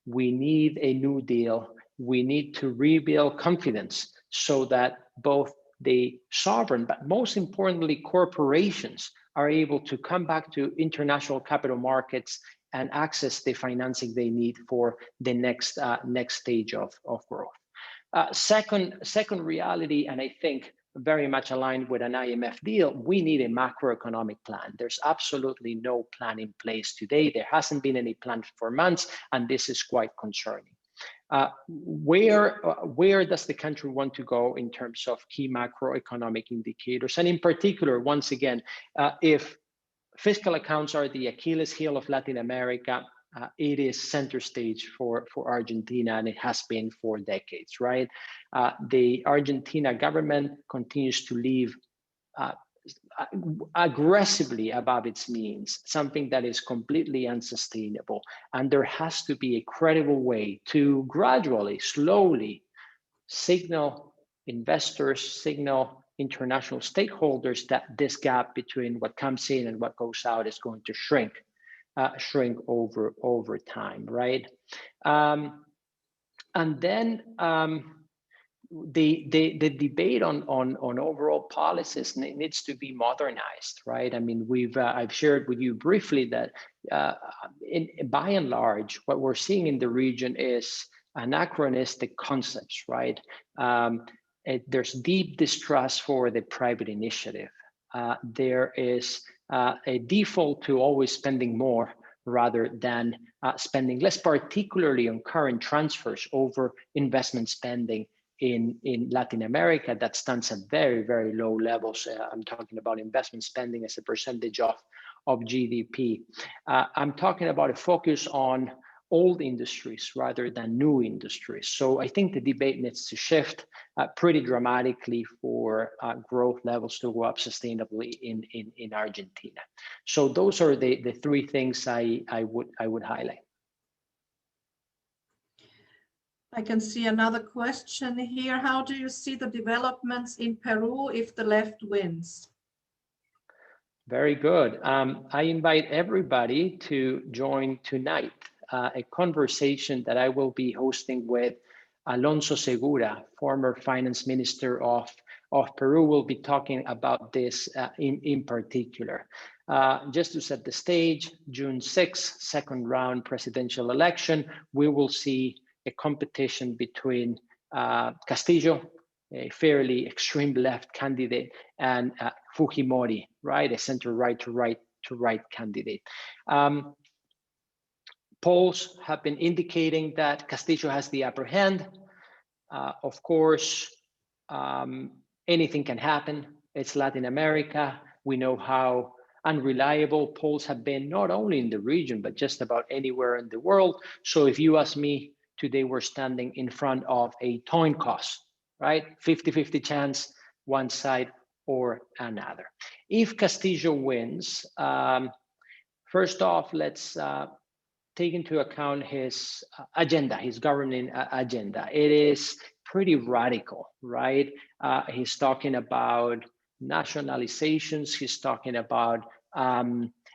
We need a new deal. We need to rebuild confidence so that both the sovereign, but most importantly, corporations are able to come back to international capital markets and access the financing they need for the next stage of growth. Second reality, and I think very much aligned with an IMF deal, we need a macroeconomic plan. There's absolutely no plan in place today. There hasn't been any plan for months, and this is quite concerning. Where does the country want to go in terms of key macroeconomic indicators? And in particular, once again, if fiscal accounts are the Achilles heel of Latin America, it is center stage for Argentina, and it has been for decades, right? The Argentina government continues to live aggressively above its means, something that is completely unsustainable. And there has to be a credible way to gradually, slowly signal investors, signal international stakeholders that this gap between what comes in and what goes out is going to shrink over time, right? And then the debate on overall policies needs to be modernized, right? I mean, I've shared with you briefly that by and large, what we're seeing in the region is anachronistic concepts, right? There's deep distrust for the private initiative. There is a default to always spending more rather than spending less, particularly on current transfers over investment spending in Latin America that stands at very, very low levels. I'm talking about investment spending as a percentage of GDP. I'm talking about a focus on old industries rather than new industries. So I think the debate needs to shift pretty dramatically for growth levels to go up sustainably in Argentina. So those are the three things I would highlight. I can see another question here. How do you see the developments in Peru if the left wins? Very good. I invite everybody to join tonight a conversation that I will be hosting with Alonso Segura, former finance minister of Peru. Will be talking about this in particular. Just to set the stage, June 6th, second round presidential election, we will see a competition between Castillo, a fairly extreme left candidate, and Fujimori, right, a center right to right candidate. Polls have been indicating that Castillo has the upper hand. Of course, anything can happen. It's Latin America. We know how unreliable polls have been, not only in the region, but just about anywhere in the world. So if you ask me, today we're standing in front of a coin toss, right? 50-50 chance, one side or another. If Castillo wins, first off, let's take into account his agenda, his governing agenda. It is pretty radical, right? He's talking about nationalizations, he's talking about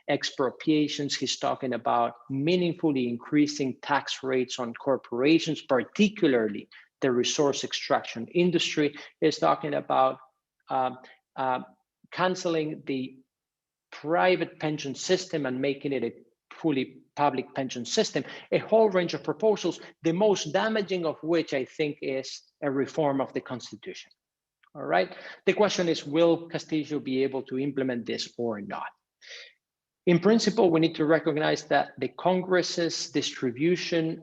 expropriations, he's talking about meaningfully increasing tax rates on corporations, particularly the resource extraction industry. He's talking about canceling the private pension system and making it a fully public pension system, a whole range of proposals, the most damaging of which I think is a reform of the Constitution. All right. The question is, will Castillo be able to implement this or not? In principle, we need to recognize that the Congress's distribution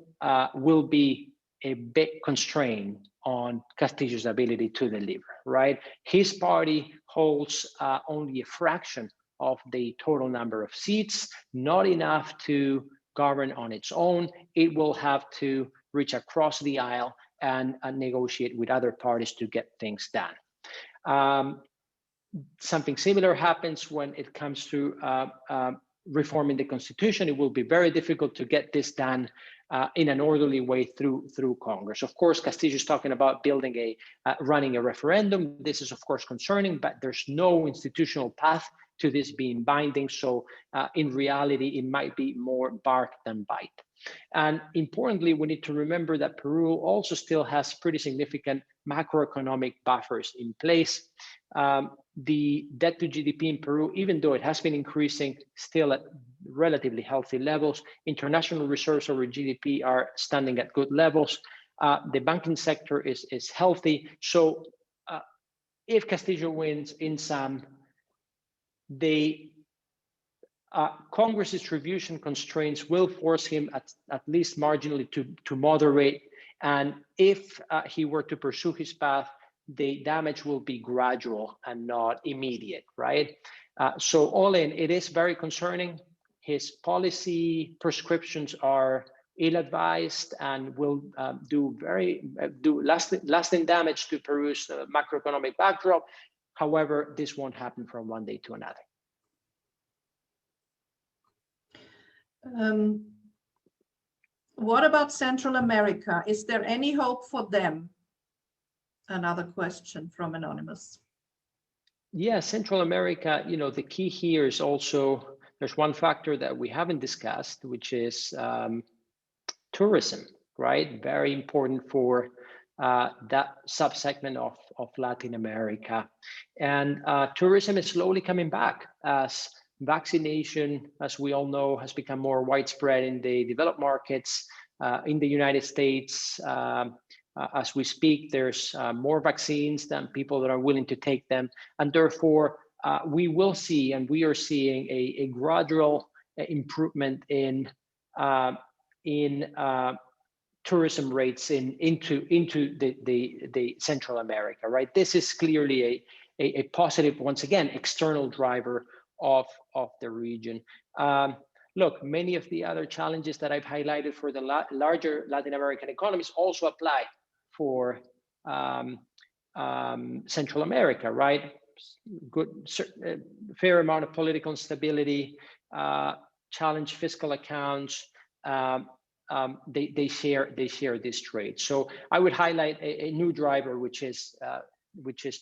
will be a big constraint on Castillo's ability to deliver, right? His party holds only a fraction of the total number of seats, not enough to govern on its own. It will have to reach across the aisle and negotiate with other parties to get things done. Something similar happens when it comes to reforming the Constitution. It will be very difficult to get this done in an orderly way through Congress. Of course, Castillo is talking about running a referendum. This is of course concerning, but there's no institutional path to this being binding. So in reality, it might be more bark than bite. And importantly, we need to remember that Peru also still has pretty significant macroeconomic buffers in place. The debt to GDP in Peru, even though it has been increasing, still at relatively healthy levels. International reserves over GDP are standing at good levels. The banking sector is healthy. So if Castillo wins in some, Congress distribution constraints will force him at least marginally to moderate. And if he were to pursue his path, the damage will be gradual and not immediate, right? So all in, it is very concerning. His policy prescriptions are ill-advised and will do lasting damage to Peru's macroeconomic backdrop. However, this won't happen from one day to another. What about Central America? Is there any hope for them? Another question from Anonymous. Yeah, Central America, the key here is also, there's one factor that we haven't discussed, which is tourism, right? Very important for that subsegment of Latin America. And tourism is slowly coming back as vaccination, as we all know, has become more widespread in the developed markets. In the United States, as we speak, there's more vaccines than people that are willing to take them. And therefore, we will see, and we are seeing a gradual improvement in tourism rates into the Central America, right? This is clearly a positive, once again, external driver of the region. Look, many of the other challenges that I've highlighted for the larger Latin American economies also apply for Central America, right? Fair amount of political instability, challenge fiscal accounts. They share this trait. So I would highlight a new driver, which is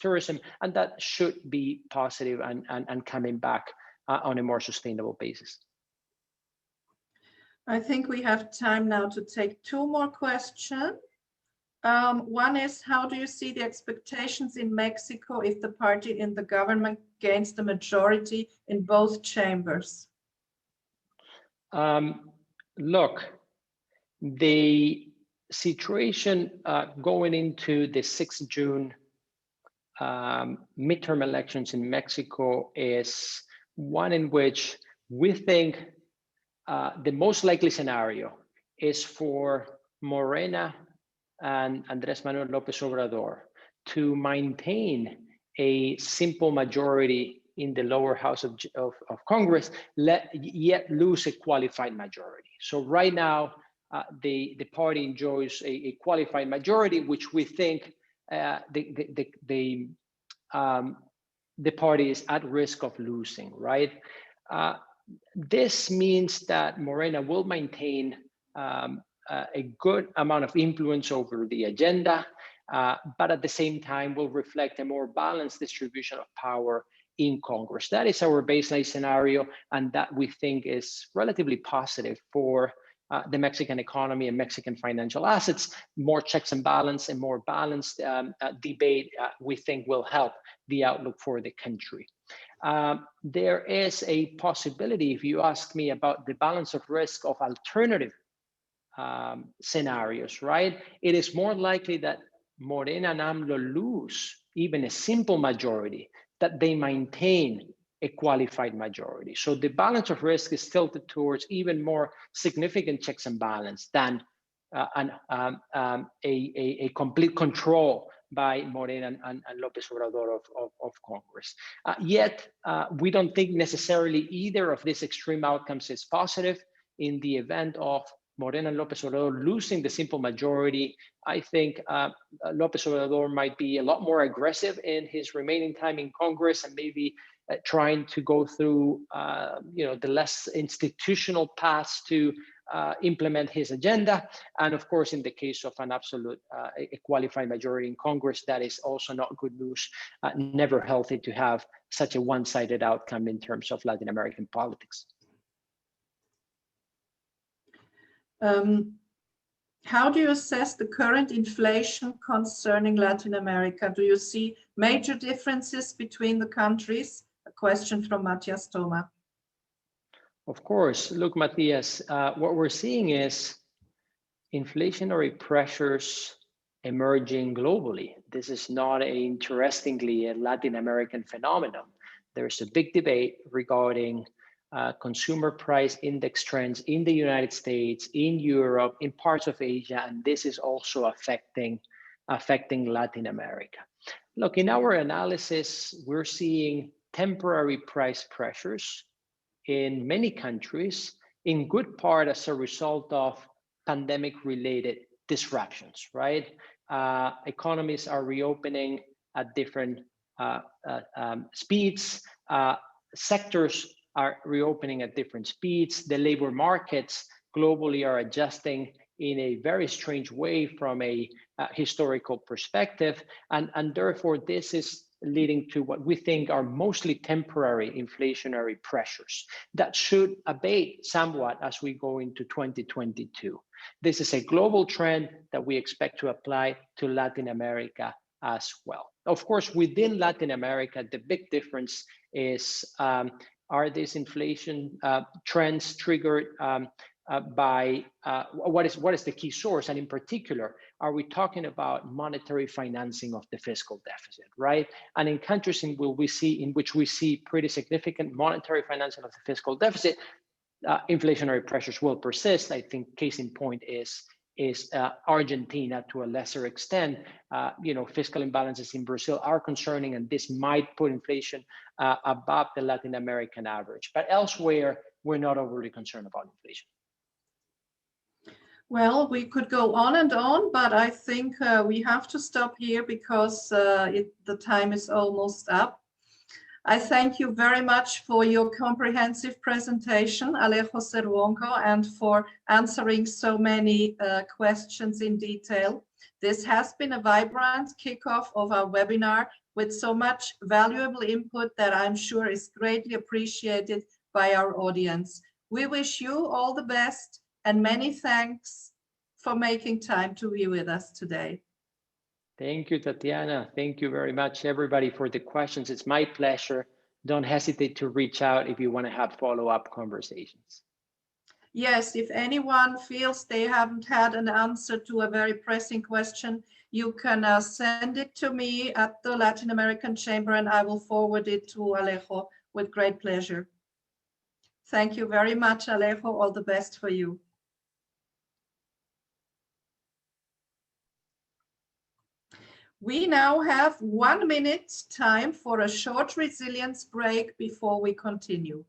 tourism, and that should be positive and coming back on a more sustainable basis. I think we have time now to take two more questions. One is, how do you see the expectations in Mexico if the party in the government gains the majority in both chambers? Look, the situation going into the 6th June midterm elections in Mexico is one in which we think the most likely scenario is for Morena and Andrés Manuel López Obrador to maintain a simple majority in the lower house of Congress, yet lose a qualified majority. So right now, the party enjoys a qualified majority, which we think the party is at risk of losing, right? This means that Morena will maintain a good amount of influence over the agenda, but at the same time will reflect a more balanced distribution of power in Congress. That is our baseline scenario, and that we think is relatively positive for the Mexican economy and Mexican financial assets. More checks and balance and more balanced debate, we think will help the outlook for the country. There is a possibility, if you ask me about the balance of risk of alternative scenarios, right? It is more likely that Morena and AMLO lose even a simple majority, that they maintain a qualified majority. So the balance of risk is tilted towards even more significant checks and balance than a complete control by Morena and López Obrador of Congress. Yet, we don't think necessarily either of these extreme outcomes is positive. In the event of Morena and López Obrador losing the simple majority, I think López Obrador might be a lot more aggressive in his remaining time in Congress and maybe trying to go through the less institutional paths to implement his agenda. And of course, in the case of an absolute a qualified majority in Congress, that is also not good news. Never healthy to have such a one-sided outcome in terms of Latin American politics. How do you assess the current inflation concerning Latin America? Do you see major differences between the countries? A question from Matthias Thoma. Of course. Look, Matthias, what we're seeing is inflationary pressures emerging globally. This is not, interestingly, a Latin American phenomenon. There's a big debate regarding consumer price index trends in the United States, in Europe, in parts of Asia, and this is also affecting Latin America. Look, in our analysis, we're seeing temporary price pressures in many countries, in good part as a result of pandemic-related disruptions, right? Economies are reopening at different speeds. Sectors are reopening at different speeds. The labor markets globally are adjusting in a very strange way from a historical perspective. And therefore, this is leading to what we think are mostly temporary inflationary pressures that should abate somewhat as we go into 2022. This is a global trend that we expect to apply to Latin America as well. Of course, within Latin America, the big difference is are these inflation trends triggered by what is the key source? And in particular, are we talking about monetary financing of the fiscal deficit, right? And in countries in which we see pretty significant monetary financing of the fiscal deficit, inflationary pressures will persist. I think case in point is Argentina to a lesser extent. Fiscal imbalances in Brazil are concerning, and this might put inflation above the Latin American average. But elsewhere, we're not overly concerned about inflation. Well, we could go on and on, but I think we have to stop here because the time is almost up. I thank you very much for your comprehensive presentation, Alejo Czerwonko, and for answering so many questions in detail. This has been a vibrant kickoff of our webinar with so much valuable input that I'm sure is greatly appreciated by our audience. We wish you all the best and many thanks for making time to be with us today. Thank you, Tatiana. Thank you very much, everybody, for the questions. It's my pleasure. Don't hesitate to reach out if you want to have follow-up conversations. Yes, if anyone feels they haven't had an answer to a very pressing question, you can send it to me at the Latin American Chamber and I will forward it to Alejo with great pleasure. Thank you very much, Alejo. All the best for you. We now have 1 minute time for a short resilience break before we continue.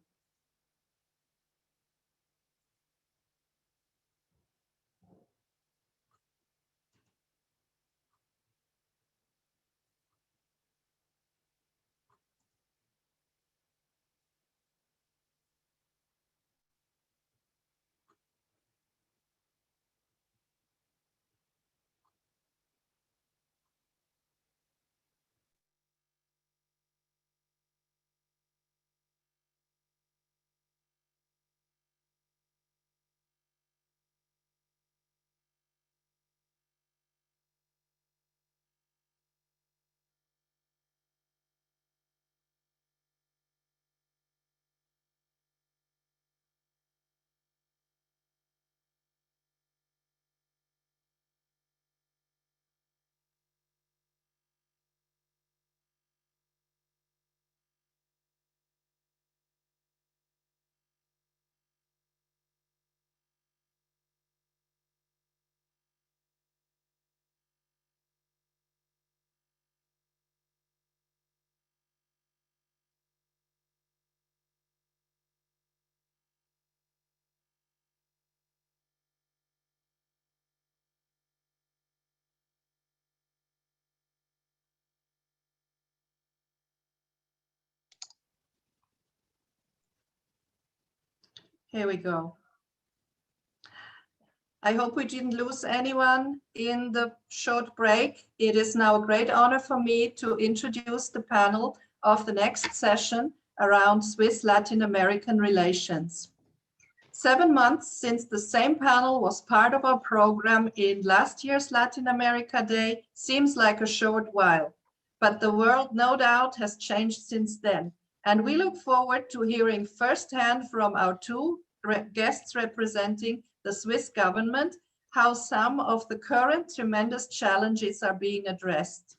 Here we go. I hope we didn't lose anyone in the short break. It is now a great honor for me to introduce the panel of the next session around Swiss-Latin American relations. 7 months since the same panel was part of our program in last year's Latin America Day seems like a short while, but the world no doubt has changed since then. And we look forward to hearing firsthand from our two guests representing the Swiss government how some of the current tremendous challenges are being addressed.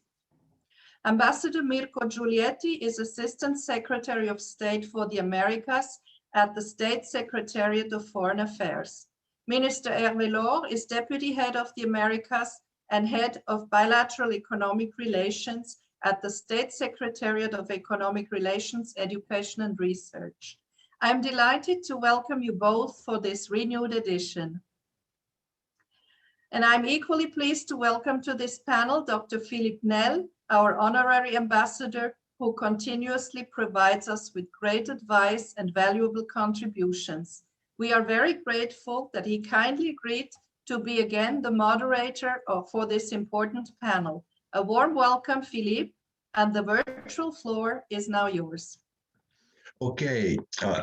Ambassador Mirko Giulietti is Assistant Secretary of State for the Americas at the State Secretariat of Foreign Affairs. Minister Alejo is Deputy Head of the Americas and Head of Bilateral Economic Relations at the State Secretariat of Economic Relations, Education and Research. I'm delighted to welcome you both for this renewed edition. And I'm equally pleased to welcome to this panel Dr. Philippe Nel, our honorary ambassador, who continuously provides us with great advice and valuable contributions. We are very grateful that he kindly agreed to be again the moderator for this important panel. A warm welcome, Philippe, and the virtual floor is now yours. Okay,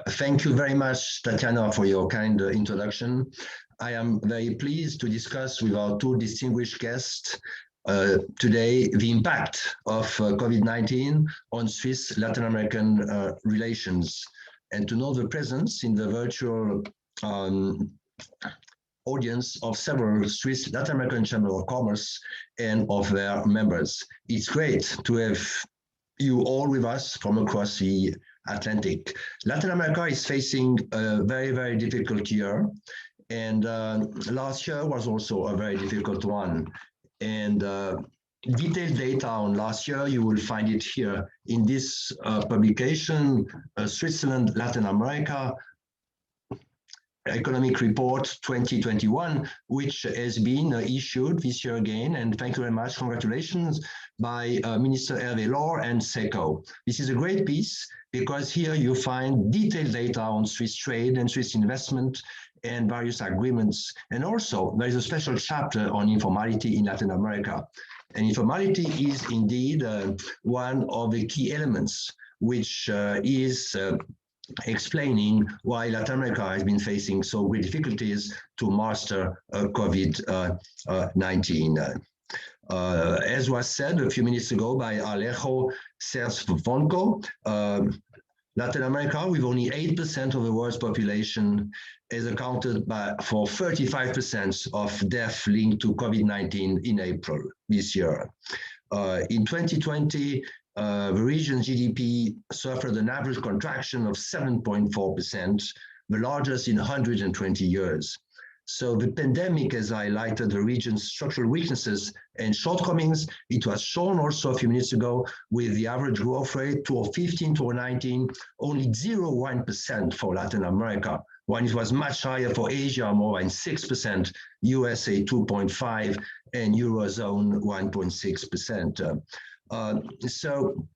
thank you very much, Tatiana, for your kind introduction. I am very pleased to discuss with our two distinguished guests today the impact of COVID-19 on Swiss-Latin American relations, and to know the presence in the virtual audience of several Swiss Latin American Chamber of Commerce and of their members. It's great to have you all with us from across the Atlantic. Latin America is facing a very, very difficult year. And last year was also a very difficult one. And detailed data on last year, you will find it here in this publication, Switzerland, Latin America, Economic Report 2021, which has been issued this year again, and thank you very much, congratulations, by Minister Hervé Laure and SECO. This is a great piece because here you find detailed data on Swiss trade and Swiss investment and various agreements. And also there is a special chapter on informality in Latin America. And informality is indeed one of the key elements which is explaining why Latin America has been facing so great difficulties to master COVID-19. As was said a few minutes ago by Alejo Czerwonko, Latin America, with only 8% of the world's population, is accounted for 35% of deaths linked to COVID-19 in April this year. In 2020, the region's GDP suffered an average contraction of 7.4%, the largest in 120 years. So the pandemic has highlighted the region's structural weaknesses and shortcomings. It was shown also a few minutes ago with the average growth rate 2015 to 2019, only 0.1% for Latin America, when it was much higher for Asia, more than 6%, USA 2.5%, and Eurozone 1.6%. So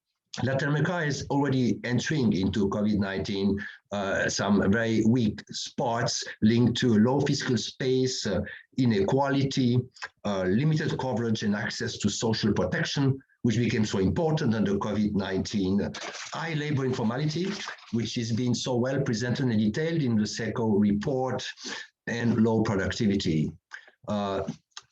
Latin America is already entering into COVID-19 some very weak spots linked to low fiscal space, inequality, limited coverage and access to social protection, which became so important under COVID-19, high labor informality, which is being so well presented and detailed in the SECO report, and low productivity.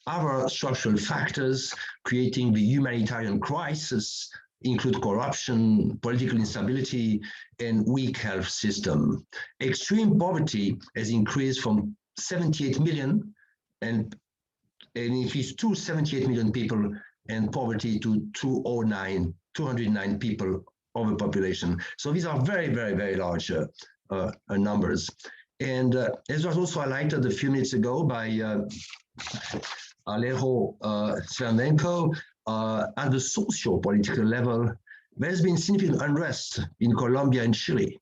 Other structural factors creating the humanitarian crisis include corruption, political instability, and weak health system. Extreme poverty has increased from 78 million and increased to 78 million people, and poverty to 209 people of the population. So these are very, very, very large numbers. And as was also highlighted a few minutes ago by Alejo Czerwonko, at the socio-political level, there's been significant unrest in Colombia and Chile.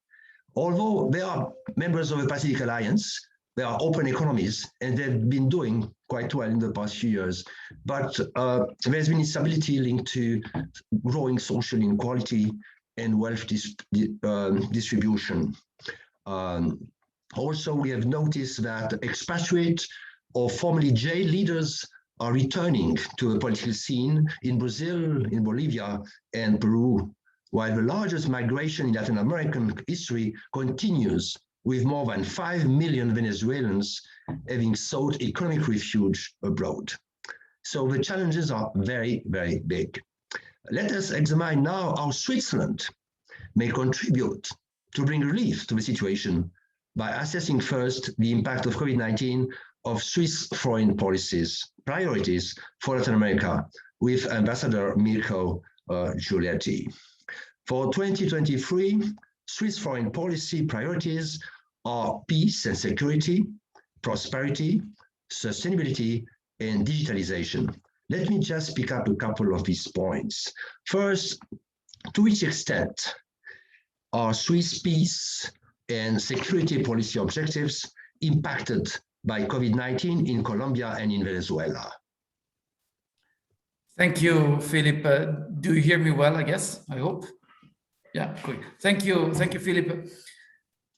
Although they are members of the Pacific Alliance, they are open economies, and they've been doing quite well in the past few years. But there's been instability linked to growing social inequality and wealth distribution. Also, we have noticed that expatriate or formerly jail leaders are returning to the political scene in Brazil, in Bolivia, and Peru, while the largest migration in Latin American history continues, with more than 5 million Venezuelans having sought economic refuge abroad. So the challenges are very, very big. Let us examine now how Switzerland may contribute to bring relief to the situation by assessing first the impact of COVID-19 of Swiss foreign policies priorities for Latin America with Ambassador Mirko Giulietti. For 2023, Swiss foreign policy priorities are peace and security, prosperity, sustainability, and digitalization. Let me just pick up a couple of these points. First, to which extent are Swiss peace and security policy objectives impacted by COVID-19 in Colombia and in Venezuela? Thank you, Philip. Do you hear me well, I guess? I hope. Yeah, good. Thank you, Philip.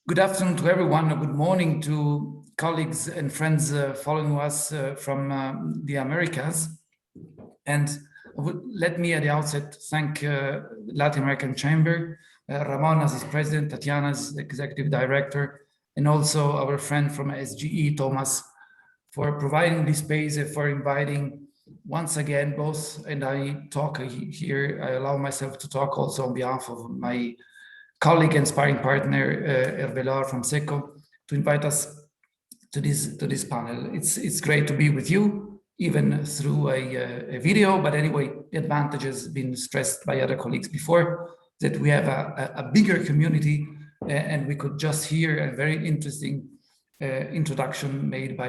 Good afternoon to everyone. Good morning to colleagues and friends following us from the Americas. And let me at the outset thank Latin American Chamber, Ramon as its president, Tatiana as executive director, and also our friend from SGE, Thomas, for providing this space and for inviting once again both, and I talk here, I allow myself to talk also on behalf of my colleague and sparring partner, Hervé from SECO, to invite us to this panel. It's great to be with you, even through a video, but anyway, the advantage has been stressed by other colleagues before, that we have a bigger community, and we could just hear a very interesting introduction made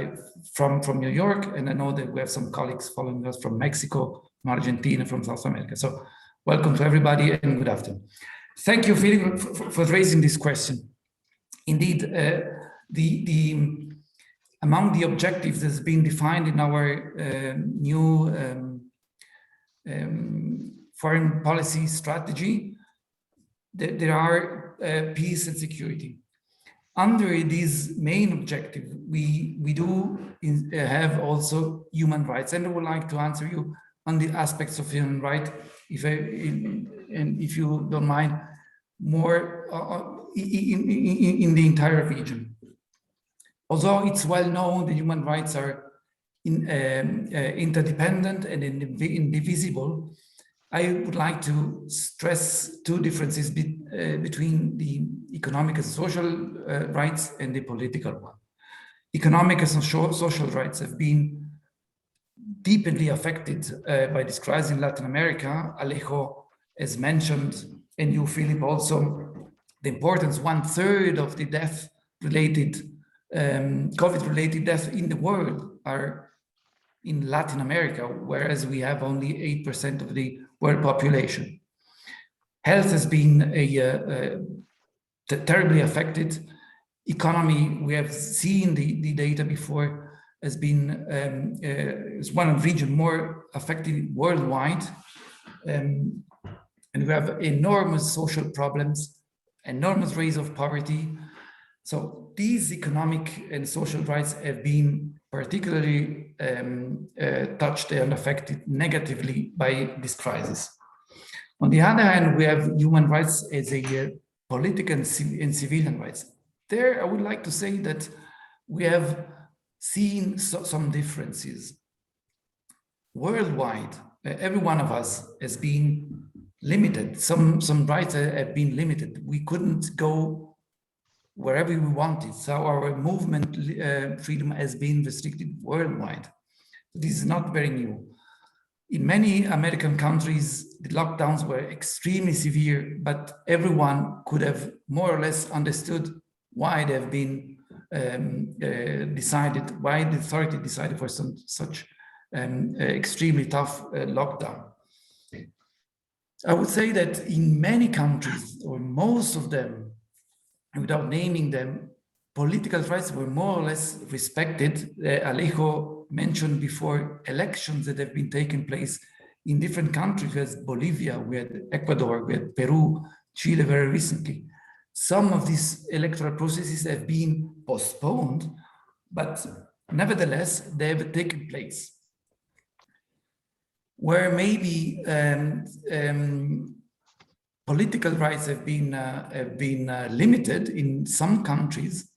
from New York, and I know that we have some colleagues following us from Mexico, from Argentina, from South America. So welcome to everybody and good afternoon. Thank you, Philip, for raising this question. Indeed, among the objectives that's been defined in our new foreign policy strategy, there are peace and security. Under this main objective, we do have also human rights, and I would like to answer you on the aspects of human rights, if you don't mind, more in the entire region. Although it's well known that human rights are interdependent and indivisible, I would like to stress two differences between the economic and social rights and the political one. Economic and social rights have been deeply affected by this crisis in Latin America. Alejo has mentioned, and you, Philip, also, the importance, 1/3 of the COVID-related deaths in the world are in Latin America, whereas we have only 8% of the world population. Health has been terribly affected. Economy, we have seen the data before, has been is one of the regions more affected worldwide. And we have enormous social problems, enormous rates of poverty. So these economic and social rights have been particularly touched and affected negatively by this crisis. On the other hand, we have human rights as a political and civilian rights. There, I would like to say that we have seen some differences. Worldwide, every one of us has been limited. Some rights have been limited. We couldn't go wherever we wanted. So our movement freedom has been restricted worldwide. This is not very new. In many American countries, the lockdowns were extremely severe, but everyone could have more or less understood why they have been decided, why the authority decided for such extremely tough lockdown. I would say that in many countries, or most of them, without naming them, political rights were more or less respected. Alejo mentioned before elections that have been taking place in different countries, as Bolivia, we had Ecuador, we had Peru, Chile very recently. some of these electoral processes have been postponed, but nevertheless, they have taken place. Where maybe political rights have been limited in some countries,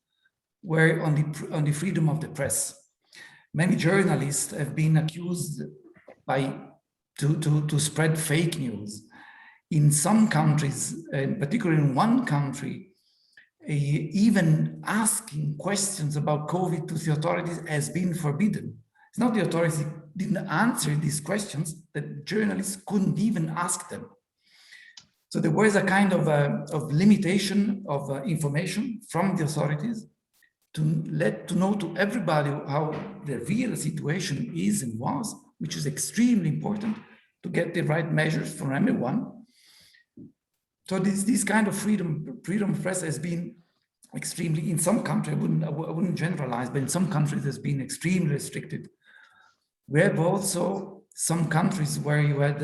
where on the freedom of the press. Many journalists have been accused to spread fake news. In some countries, particularly in one country, even asking questions about COVID to the authorities has been forbidden. It's not the authorities didn't answer these questions, that journalists couldn't even ask them. So there was a kind of limitation of information from the authorities to know to everybody how the real situation is and was, which is extremely important to get the right measures from everyone. So this kind of freedom of press has been extremely, in some countries, I wouldn't generalize, but in some countries has been extremely restricted. We have also some countries where you had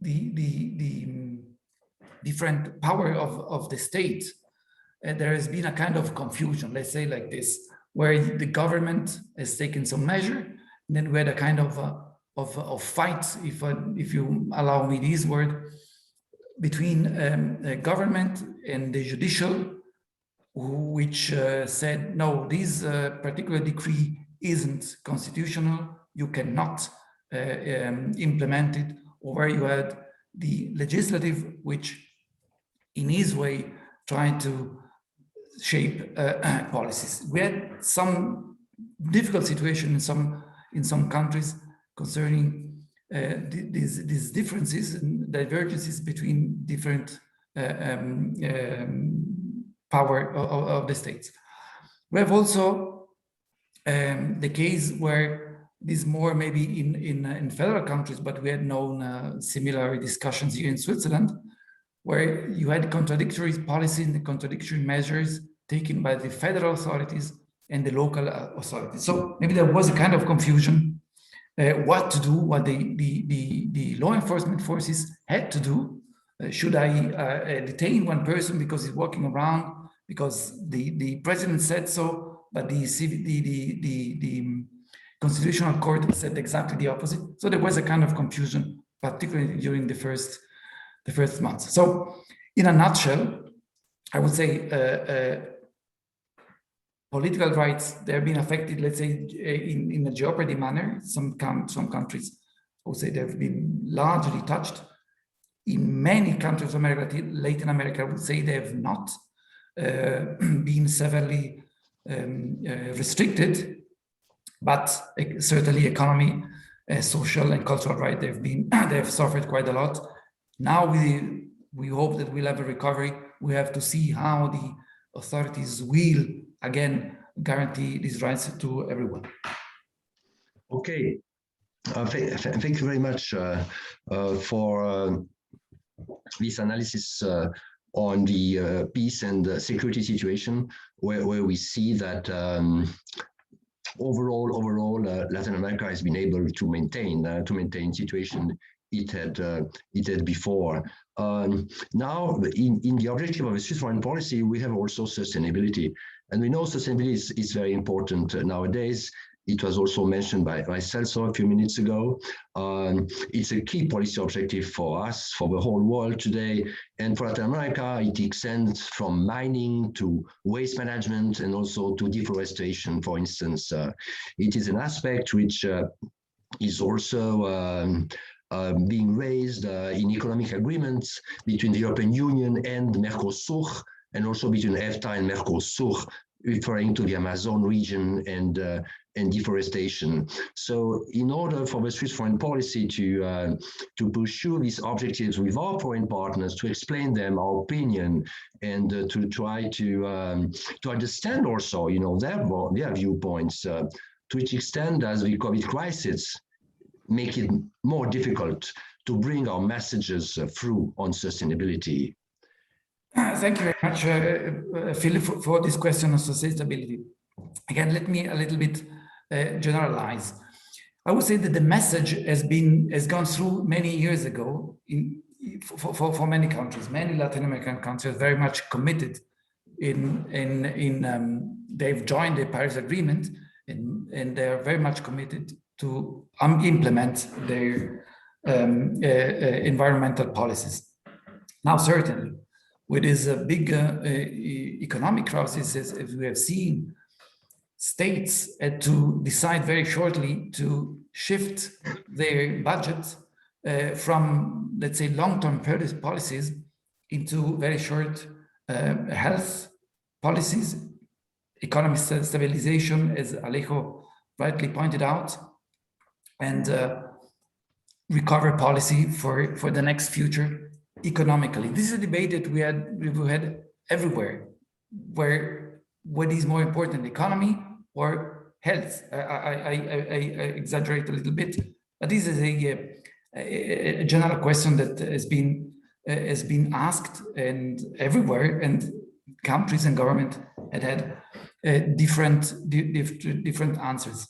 the different power of the state. And there has been a kind of confusion, let's say like this, where the government has taken some measure, and then we had a kind of fight, if you allow me this word, between government and the judicial, which said, no, this particular decree isn't constitutional, you cannot implement it, or where you had the legislative, which in his way tried to shape policies. We had some difficult situation in some countries concerning these differences and divergences between different power of the states. We have also the case where this more maybe in federal countries, but we had known similar discussions here in Switzerland, where you had contradictory policies and contradictory measures taken by the federal authorities and the local authorities. So maybe there was a kind of confusion what to do, what the law enforcement forces had to do. Should I detain one person because he's walking around because the president said so, but the Constitutional Court said exactly the opposite. So there was a kind of confusion, particularly during the first months. So in a nutshell, I would say political rights, they have been affected, let's say, in a jeopardy manner. Some countries, I would say, they've been largely touched. In many countries of America, Latin America, I would say they have not been severely restricted, but certainly economy, social and cultural right, they have suffered quite a lot. Now we hope that we'll have a recovery. We have to see how the authorities will again guarantee these rights to everyone. Okay, thank you very much for this analysis on the peace and security situation, where we see that overall Latin America has been able to maintain situation it had before. Now, in the objective of a Swiss foreign policy, we have also sustainability, and we know sustainability is very important nowadays. It was also mentioned by myself a few minutes ago. It's a key policy objective for us, for the whole world today. And for Latin America, it extends from mining to waste management and also to deforestation, for instance. It is an aspect which is also being raised in economic agreements between the European Union and Mercosur, and also between EFTA and Mercosur, referring to the Amazon region and deforestation. So in order for the Swiss foreign policy to pursue these objectives with our foreign partners, to explain them our opinion, and to try to understand also, their viewpoints, to which extent does the COVID crisis make it more difficult to bring our messages through on sustainability? Thank you very much, Philip, for this question on sustainability. Again, let me a little bit generalize. I would say that the message has gone through many years ago for many countries, many Latin American countries are very much committed they've joined the Paris Agreement and they are very much committed to implement their environmental policies. Now, certainly, with this big economic crisis, as we have seen, states had to decide very shortly to shift their budget from, let's say, long-term policies into very short health policies, economic stabilization, as Alejo rightly pointed out, and recovery policy for the next future economically. This is a debate that we've had everywhere, where what is more important, economy or health? I exaggerate a little bit, but this is a general question that has been asked and everywhere, and countries and government had different answers.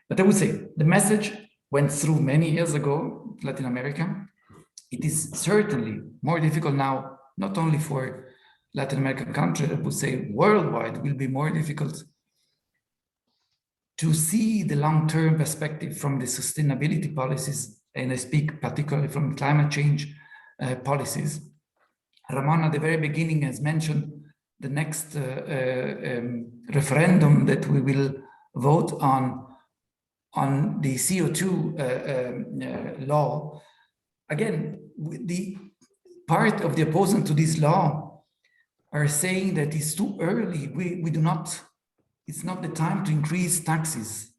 But I would say the message went through many years ago, Latin America. It is certainly more difficult now, not only for Latin American countries, I would say worldwide will be more difficult to see the long-term perspective from the sustainability policies, and I speak particularly from climate change policies. Ramon at the very beginning has mentioned the next referendum that we will vote on the CO2 law. Again, the part of the opposing to this law are saying that it's too early. We do not, it's not the time to increase taxes.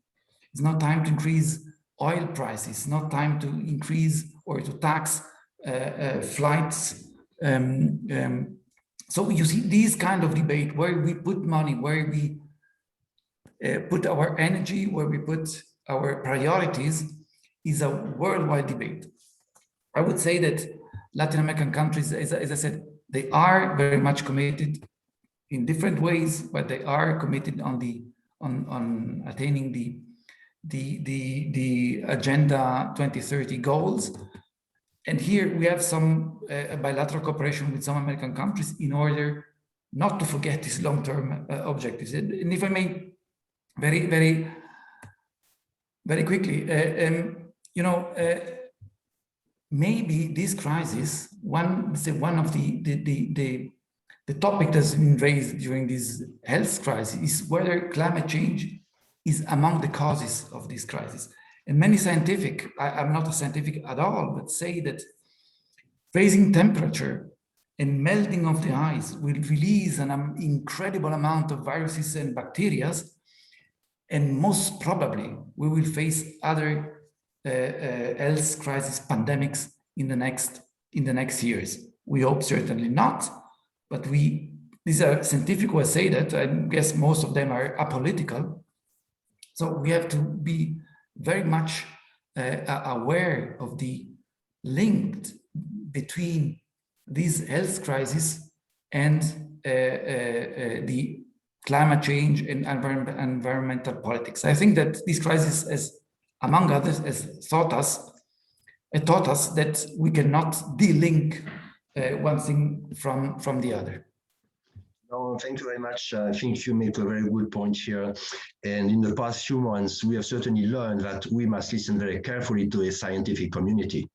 It's not time to increase oil prices. It's not time to increase or to tax flights. So you see these kind of debate where we put money, where we put our energy, where we put our priorities is a worldwide debate. I would say that Latin American countries, as I said, they are very much committed in different ways, but they are committed on attaining the Agenda 2030 goals. And here we have some bilateral cooperation with some American countries in order not to forget these long-term objectives. And if I may, very quickly, maybe this crisis, one of the topic that's been raised during this health crisis is whether climate change is among the causes of this crisis. And many scientific, I'm not a scientific at all, but say that raising temperature and melting of the ice will release an incredible amount of viruses and bacteria, and most probably we will face other health crisis pandemics in the next years. We hope certainly not, but these are scientific who say that. I guess most of them are apolitical. So we have to be very much aware of the link between these health crises and the climate change and environmental politics. I think that this crisis, has, among others, has taught us that we cannot de-link one thing from the other. No, thank you very much. I think you make a very good point here. And in the past few months, we have certainly learned that we must listen very carefully to a scientific community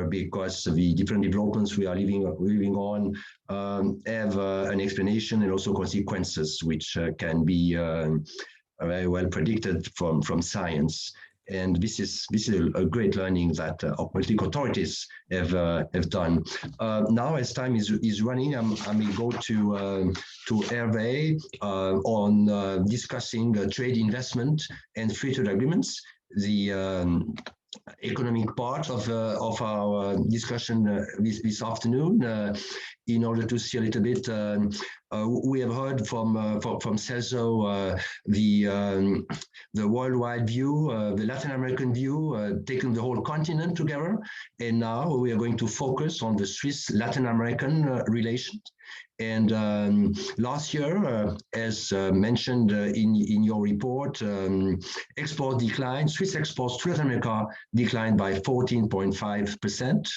because the different developments we are living on have an explanation and also consequences which can be very well predicted from science. And this is a great learning that our political authorities have done. Now, as time is running, I may go to Hervé on discussing trade investment and free trade agreements, the economic part of our discussion this afternoon. In order to see a little bit, we have heard from Celso the worldwide view, the Latin American view, taking the whole continent together. And now we are going to focus on the Swiss-Latin American relations. And last year, as mentioned in your report, export declined. Swiss exports to Latin America declined by 14.5%.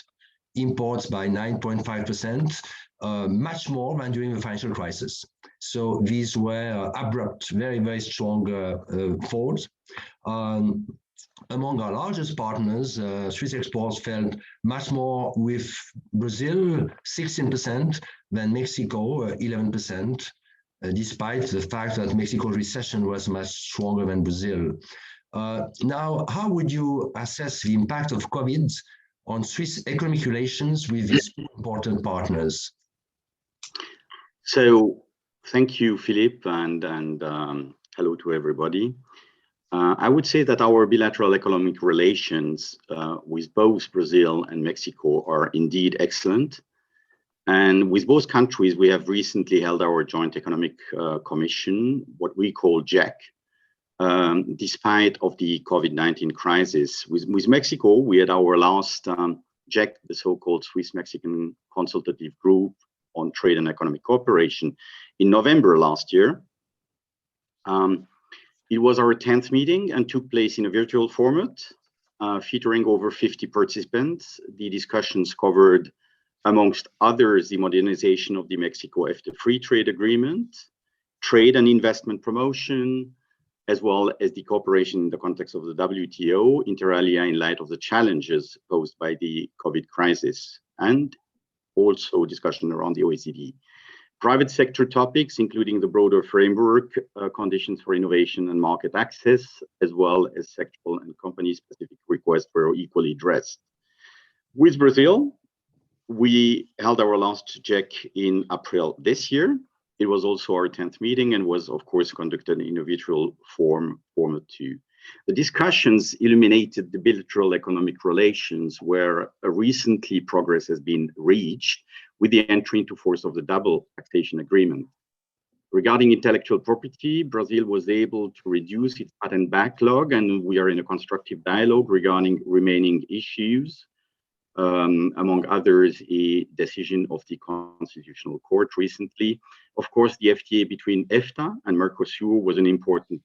imports by 9.5%, much more than during the financial crisis. So these were abrupt, very, very strong falls. Among our largest partners, Swiss exports fell much more, with Brazil 16% than Mexico 11%, despite the fact that Mexico's recession was much stronger than Brazil. Now, how would you assess the impact of COVID on Swiss economic relations with these important partners? So, thank you, Philippe, and hello to everybody. I would say that our bilateral economic relations with both Brazil and Mexico are indeed excellent. And with both countries, we have recently held our Joint Economic Commission, what we call JEC, despite of the COVID-19 crisis. With Mexico, we had our last JEC, the so-called Swiss-Mexican Consultative Group on Trade and Economic Cooperation, in November last year. It was our 10th meeting and took place in a virtual format, featuring over 50 participants. The discussions covered, amongst others, the modernization of the Mexico-FTA free trade agreement, trade and investment promotion, as well as the cooperation in the context of the WTO, inter alia, in light of the challenges posed by the COVID crisis, and also discussion around the OECD. Private sector topics, including the broader framework, conditions for innovation and market access, as well as sectoral and company-specific requests were equally addressed. With Brazil, we held our last JEC in April this year. It was also our 10th meeting and was, of course, conducted in a virtual format too. The discussions illuminated the bilateral economic relations where recently progress has been reached with the entry into force of the double taxation agreement. Regarding intellectual property, Brazil was able to reduce its patent backlog, and we are in a constructive dialogue regarding remaining issues. Among others, a decision of the Constitutional Court recently. Of course, the FTA between EFTA and Mercosur was an important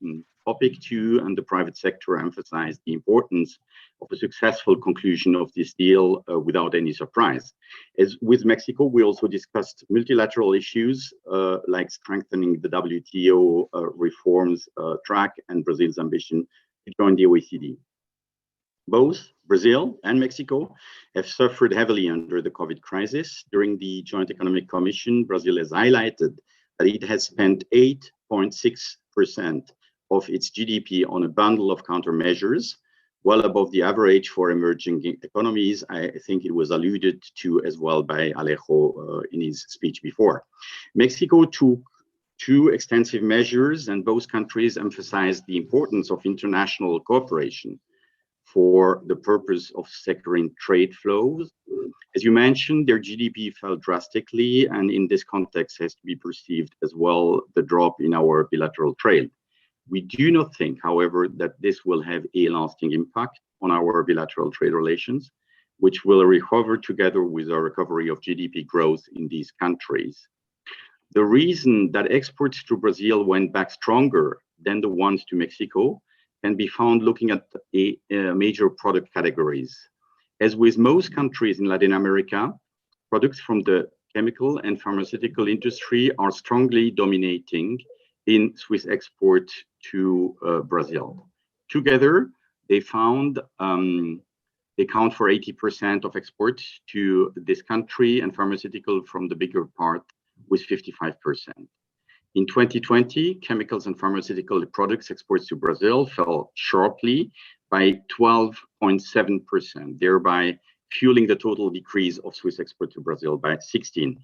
topic too, and the private sector emphasized the importance of a successful conclusion of this deal without any surprise. As with Mexico, we also discussed multilateral issues like strengthening the WTO reforms track and Brazil's ambition to join the OECD. Both Brazil and Mexico have suffered heavily under the COVID crisis. During the Joint Economic Commission, Brazil has highlighted that it has spent 8.6% of its GDP on a bundle of countermeasures, well above the average for emerging economies. I think it was alluded to as well by Alejo in his speech before. Mexico took two extensive measures, and both countries emphasized the importance of international cooperation for the purpose of securing trade flows. As you mentioned, their GDP fell drastically, and in this context has to be perceived as well the drop in our bilateral trade. We do not think, however, that this will have a lasting impact on our bilateral trade relations, which will recover together with our recovery of GDP growth in these countries. The reason that exports to Brazil went back stronger than the ones to Mexico can be found looking at major product categories. As with most countries in Latin America, products from the chemical and pharmaceutical industry are strongly dominating in Swiss export to Brazil. Together, they count for 80% of exports to this country, and pharmaceutical from the bigger part with 55%. In 2020, chemicals and pharmaceutical products exports to Brazil fell sharply by 12.7%, thereby fueling the total decrease of Swiss export to Brazil by 16%.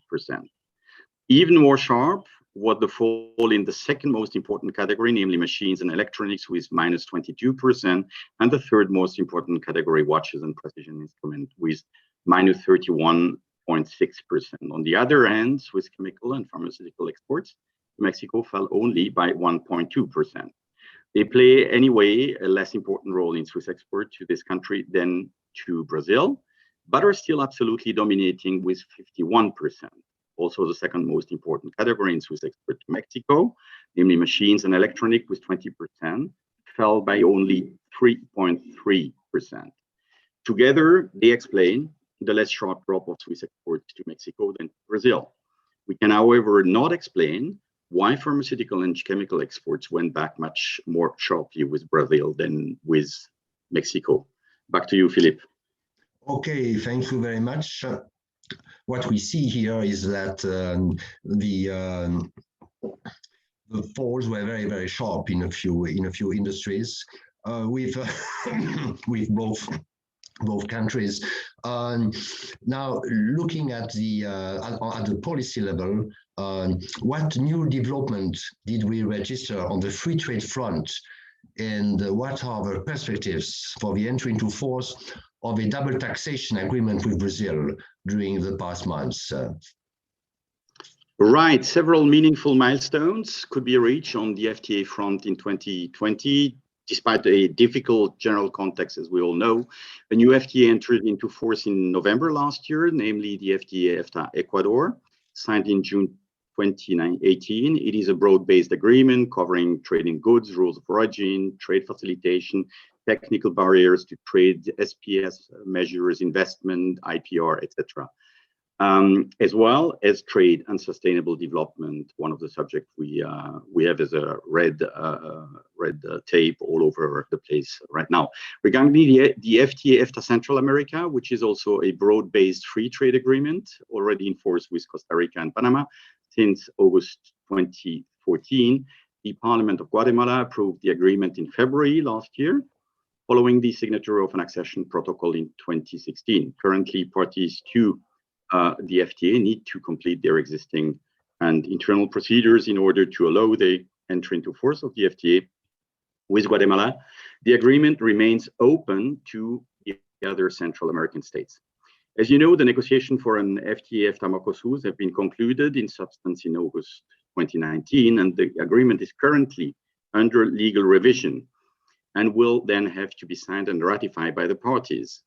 Even more sharp was the fall in the second most important category, namely machines and electronics, with minus 22%, and the third most important category, watches and precision instrument, with minus 31.6%. On the other hand, Swiss chemical and pharmaceutical exports to Mexico fell only by 1.2%. They play anyway a less important role in Swiss export to this country than to Brazil, but are still absolutely dominating with 51%. Also the second most important category in Swiss export to Mexico, namely machines and electronic with 20%, fell by only 3.3%. Together, they explain the less sharp drop of Swiss exports to Mexico than Brazil. We can, however, not explain why pharmaceutical and chemical exports went back much more sharply with Brazil than with Mexico. Back to you, Philippe. Okay, thank you very much. What we see here is that the falls were very, very sharp in a few industries with with both countries. Now, looking at the policy level, what new development did we register on the free trade front, and what are the perspectives for the entry into force of a double taxation agreement with Brazil during the past months? Right, several meaningful milestones could be reached on the FTA front in 2020. Despite a difficult general context, as we all know, a new FTA entered into force in November last year, namely the FTA-EFTA Ecuador, signed in June 2018. It is a broad-based agreement covering trade in goods, rules of origin, trade facilitation, technical barriers to trade, SPS measures, investment, IPR, etc. As well as trade and sustainable development, one of the subjects we have as a red tape all over the place right now. Regarding the FTA-EFTA Central America, which is also a broad-based free trade agreement already in force with Costa Rica and Panama since August 2014, the Parliament of Guatemala approved the agreement in February last year, following the signature of an accession protocol in 2016. Currently, parties to the FTA need to complete their existing and internal procedures in order to allow the entry into force of the FTA with Guatemala. The agreement remains open to the other Central American states. As you know, the negotiation for an FTA-EFTA Mercosur have been concluded in substance in August 2019, and the agreement is currently under legal revision and will then have to be signed and ratified by the parties.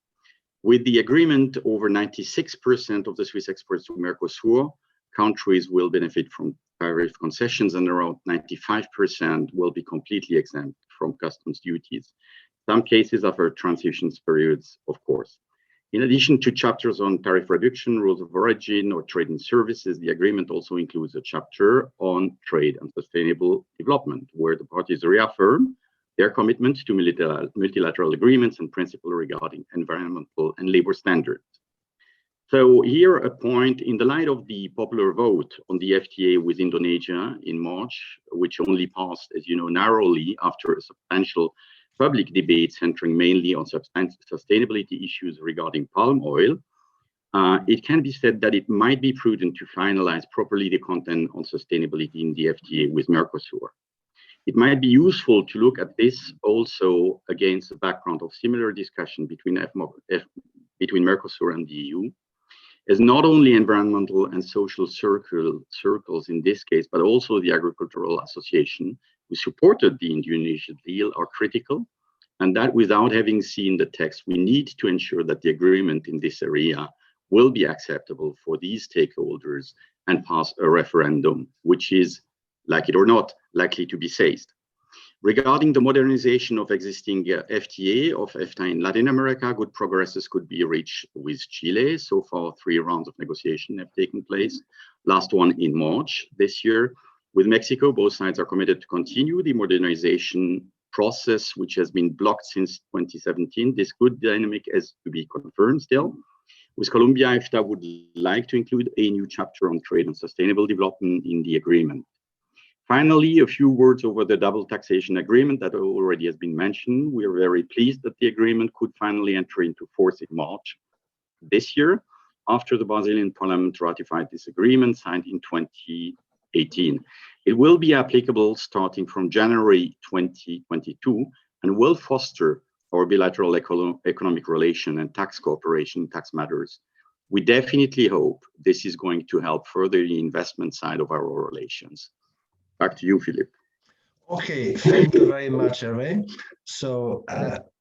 With the agreement, over 96% of the Swiss exports to Mercosur countries will benefit from tariff concessions, and around 95% will be completely exempt from customs duties. Some cases offer transition periods, of course. In addition to chapters on tariff reduction, rules of origin, or trade in services, the agreement also includes a chapter on trade and sustainable development, where the parties reaffirm their commitment to multilateral agreements and principles regarding environmental and labor standards. So here a point: in the light of the popular vote on the FTA with Indonesia in March, which only passed, as you know, narrowly after a substantial public debate centering mainly on sustainability issues regarding palm oil, it can be said that it might be prudent to finalize properly the content on sustainability in the FTA with Mercosur. It might be useful to look at this also against the background of similar discussion between Mercosur and the EU, as not only environmental and social circles in this case, but also the Agricultural Association, who supported the Indonesian deal, are critical, and that without having seen the text, we need to ensure that the agreement in this area will be acceptable for these stakeholders and pass a referendum, which is, like it or not, likely to be seized. Regarding the modernization of existing FTA of EFTA in Latin America, good progresses could be reached with Chile. So far, 3 rounds of negotiation have taken place, last one in March this year. With Mexico, both sides are committed to continue the modernization process, which has been blocked since 2017. This good dynamic is to be confirmed still. With Colombia, EFTA would like to include a new chapter on trade and sustainable development in the agreement. Finally, a few words over the double taxation agreement that already has been mentioned. We are very pleased that the agreement could finally enter into force in March this year, after the Brazilian parliament ratified this agreement signed in 2018. It will be applicable starting from January 2022 and will foster our bilateral economic relation and tax cooperation in tax matters. We definitely hope this is going to help further the investment side of our relations. Back to you, Philippe. Okay, thank you very much, Hervé. So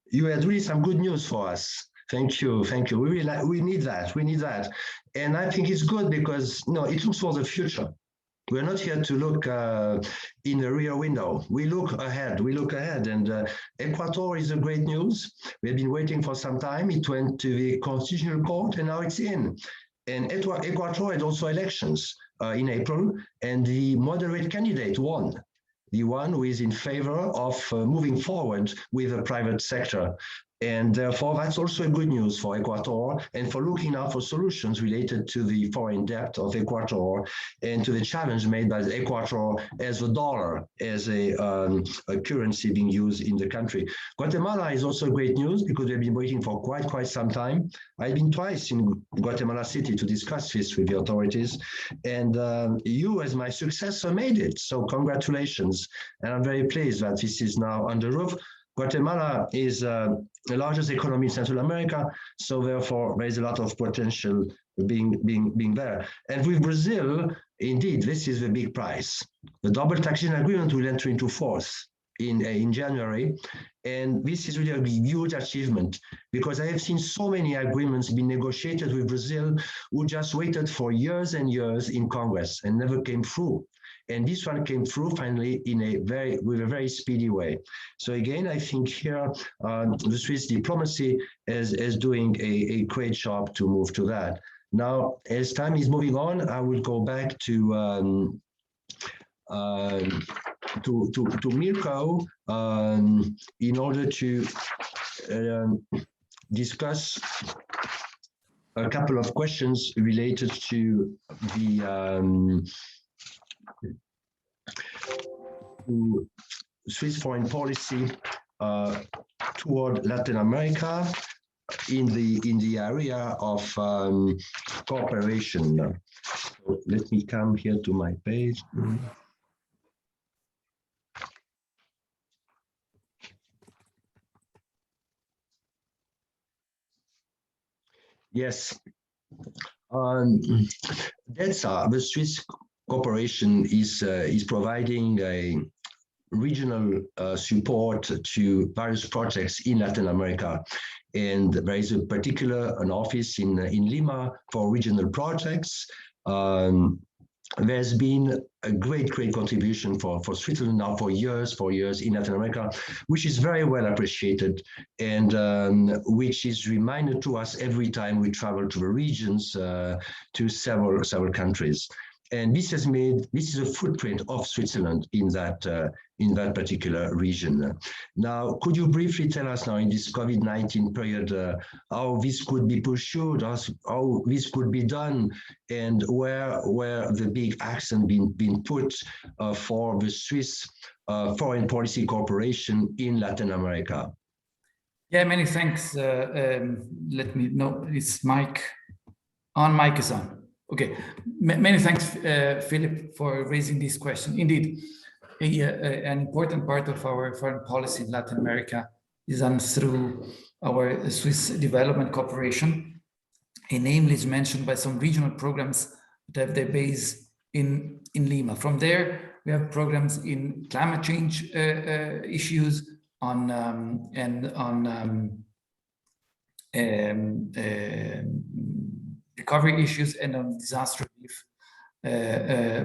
you had really some good news for us. Thank you, thank you. We need that, and I think it's good because it looks for the future. We're not here to look in the rear window. We look ahead. And Ecuador is a great news. We've been waiting for some time. It went to the Constitutional Court, and now it's in. And Ecuador had also elections in April, and the moderate candidate won. The one who is in favor of moving forward with the private sector. And therefore, that's also good news for Ecuador and for looking out for solutions related to the foreign debt of Ecuador and to the challenge made by Ecuador as the dollar, as a currency being used in the country. Guatemala is also great news because we've been waiting for quite some time. I've been twice in Guatemala City to discuss this with the authorities, and you, as my successor, made it. So congratulations. And I'm very pleased that this is now on the roof. Guatemala is the largest economy in Central America, so therefore there is a lot of potential being there. And with Brazil, indeed, this is the big prize. The double taxation agreement will enter into force in January, and this is really a huge achievement because I have seen so many agreements being negotiated with Brazil who just waited for years and years in Congress and never came through. And this one came through finally with a very speedy way. So again, I think here the Swiss diplomacy is doing a great job to move to that. Now, as time is moving on, I will go back to Mirko in order to discuss a couple of questions related to the Swiss foreign policy toward Latin America in the area of cooperation. So let me come here to my page. Yes, that's the Swiss cooperation is providing a regional support to various projects in Latin America. And there is an office in Lima for regional projects. There's been a great contribution for Switzerland now for years in Latin America, which is very well appreciated and which is reminded to us every time we travel to the regions, to several countries. And this is a footprint of Switzerland in that particular region. Now, could you briefly tell us now in this COVID-19 period how this could be pursued, how this could be done, and where the big accent been put for the Swiss foreign policy cooperation in Latin America? Yeah, many thanks. Let me know, is mic on? Mic is on. Okay, many thanks, Philip, for raising this question. Indeed, an important part of our foreign policy in Latin America is done through our Swiss development cooperation, and namely is mentioned by some regional programs that have their base in Lima. From there, we have programs in climate change issues, recovery issues, and on disaster relief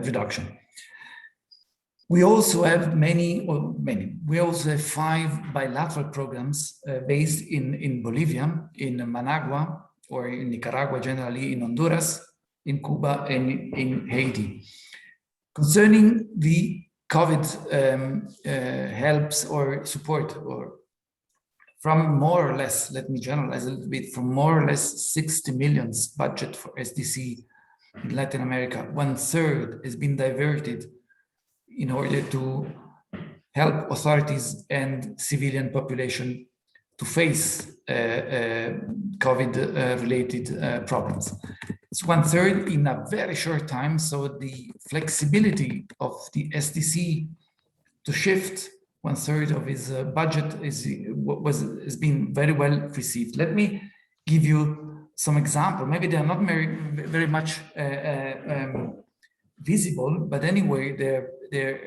reduction. We also have we also have 5 bilateral programs based in Bolivia, in Managua, or in Nicaragua, generally in Honduras, in Cuba, and in Haiti. Concerning the COVID helps or support, or from more or less, let me generalize a little bit, from more or less 60 million budget for SDC in Latin America, 1/3 has been diverted in order to help authorities and civilian population to face COVID-related problems. It's 1/3 in a very short time, so the flexibility of the SDC to shift 1/3 of his budget has been very well received. Let me give you some example. Maybe they're not very much visible, but anyway, they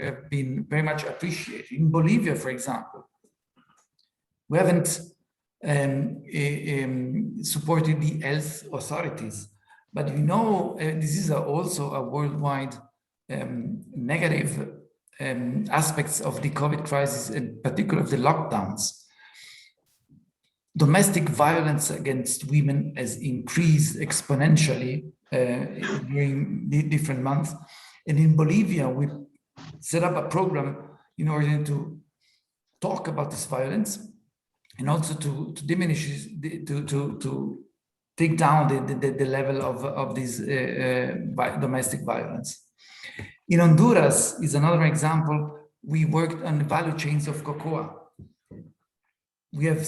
have been very much appreciated. In Bolivia, for example, we haven't supported the health authorities, but we know this is also a worldwide negative aspects of the COVID crisis, in particular of the lockdowns. Domestic violence against women has increased exponentially during the different months. And in Bolivia, we set up a program in order to talk about this violence and also to diminish, to take down the level of this domestic violence. In Honduras is another example. We worked on the value chains of cocoa. We have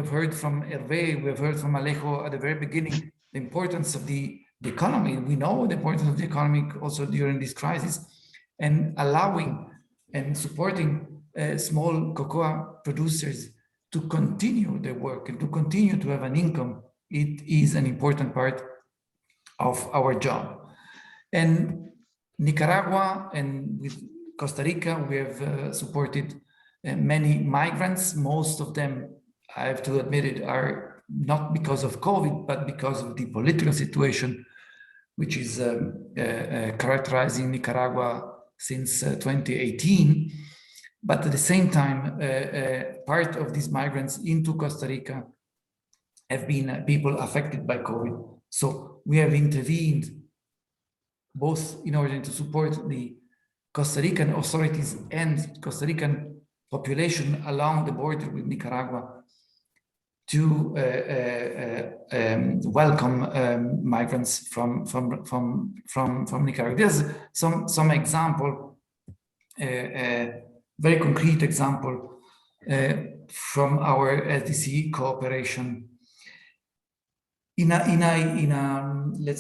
heard from Hervé, we have heard from Alejo at the very beginning, the importance of the economy. We know the importance of the economy also during this crisis, and allowing and supporting small cocoa producers to continue their work and to continue to have an income. It is an important part of our job. And Nicaragua and with Costa Rica, we have supported many migrants. Most of them, I have to admit it, are not because of COVID, but because of the political situation, which is characterizing Nicaragua since 2018. But at the same time, part of these migrants into Costa Rica have been people affected by COVID. So we have intervened both in order to support the Costa Rican authorities and Costa Rican population along the border with Nicaragua to welcome migrants from Nicaragua. There's some example, very concrete example from our LTC cooperation. Let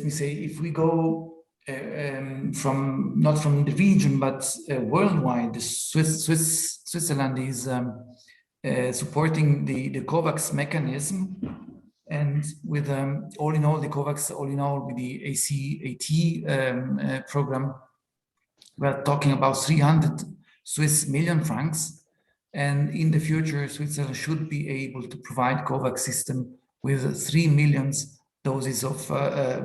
me say, if we go not from the region but worldwide, Switzerland is supporting the COVAX mechanism, and with all in all the COVAX, with the ACAT program, we're talking about 300 Swiss million francs, and in the future Switzerland should be able to provide COVAX system with 3 million doses of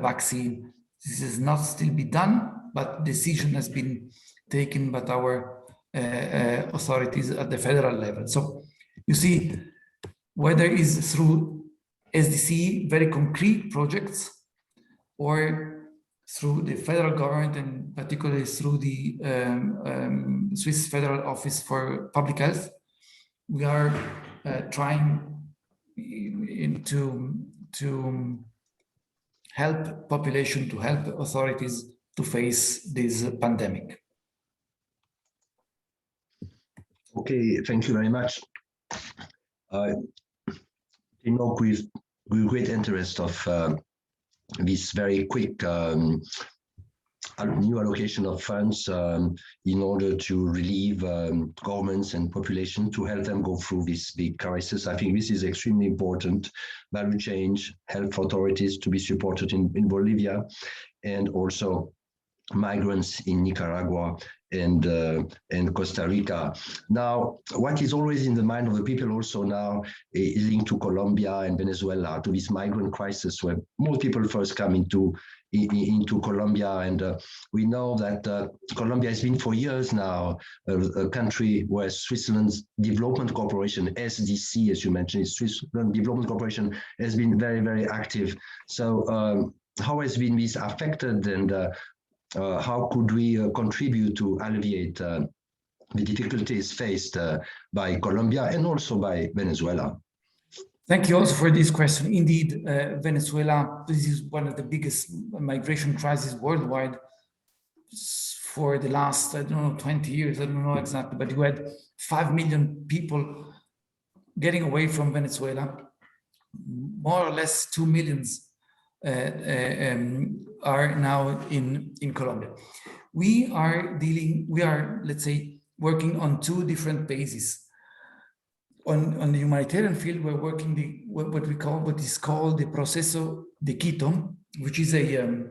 vaccine. This has not still been done, but decision has been taken by our authorities at the federal level. So you see, whether it's through SDC, very concrete projects, or through the federal government, and particularly through the Swiss Federal Office for Public Health, we are trying to help population, to help authorities to face this pandemic. Okay, thank you very much. With great interest of this very quick new allocation of funds in order to relieve governments and population, to help them go through this big crisis. I think this is extremely important. Value change, health authorities to be supported in Bolivia, and also migrants in Nicaragua and Costa Rica. Now, what is always in the mind of the people also now is linked to Colombia and Venezuela, to this migrant crisis where most people first come into Colombia, and we know that Colombia has been for years now a country where Switzerland's Development Corporation, SDC, as you mentioned, Switzerland Development Corporation, has been very, very active. So how has been this affected, and how could we contribute to alleviate the difficulties faced by Colombia and also by Venezuela? Thank you also for this question. Indeed, Venezuela, this is one of the biggest migration crises worldwide for the last, 20 years, I don't know exactly, but you had 5 million people getting away from Venezuela. More or less 2 million are now in Colombia. We are, let's say, working on two different bases. On the humanitarian field, we're working what is called the Proceso de Quito, which is a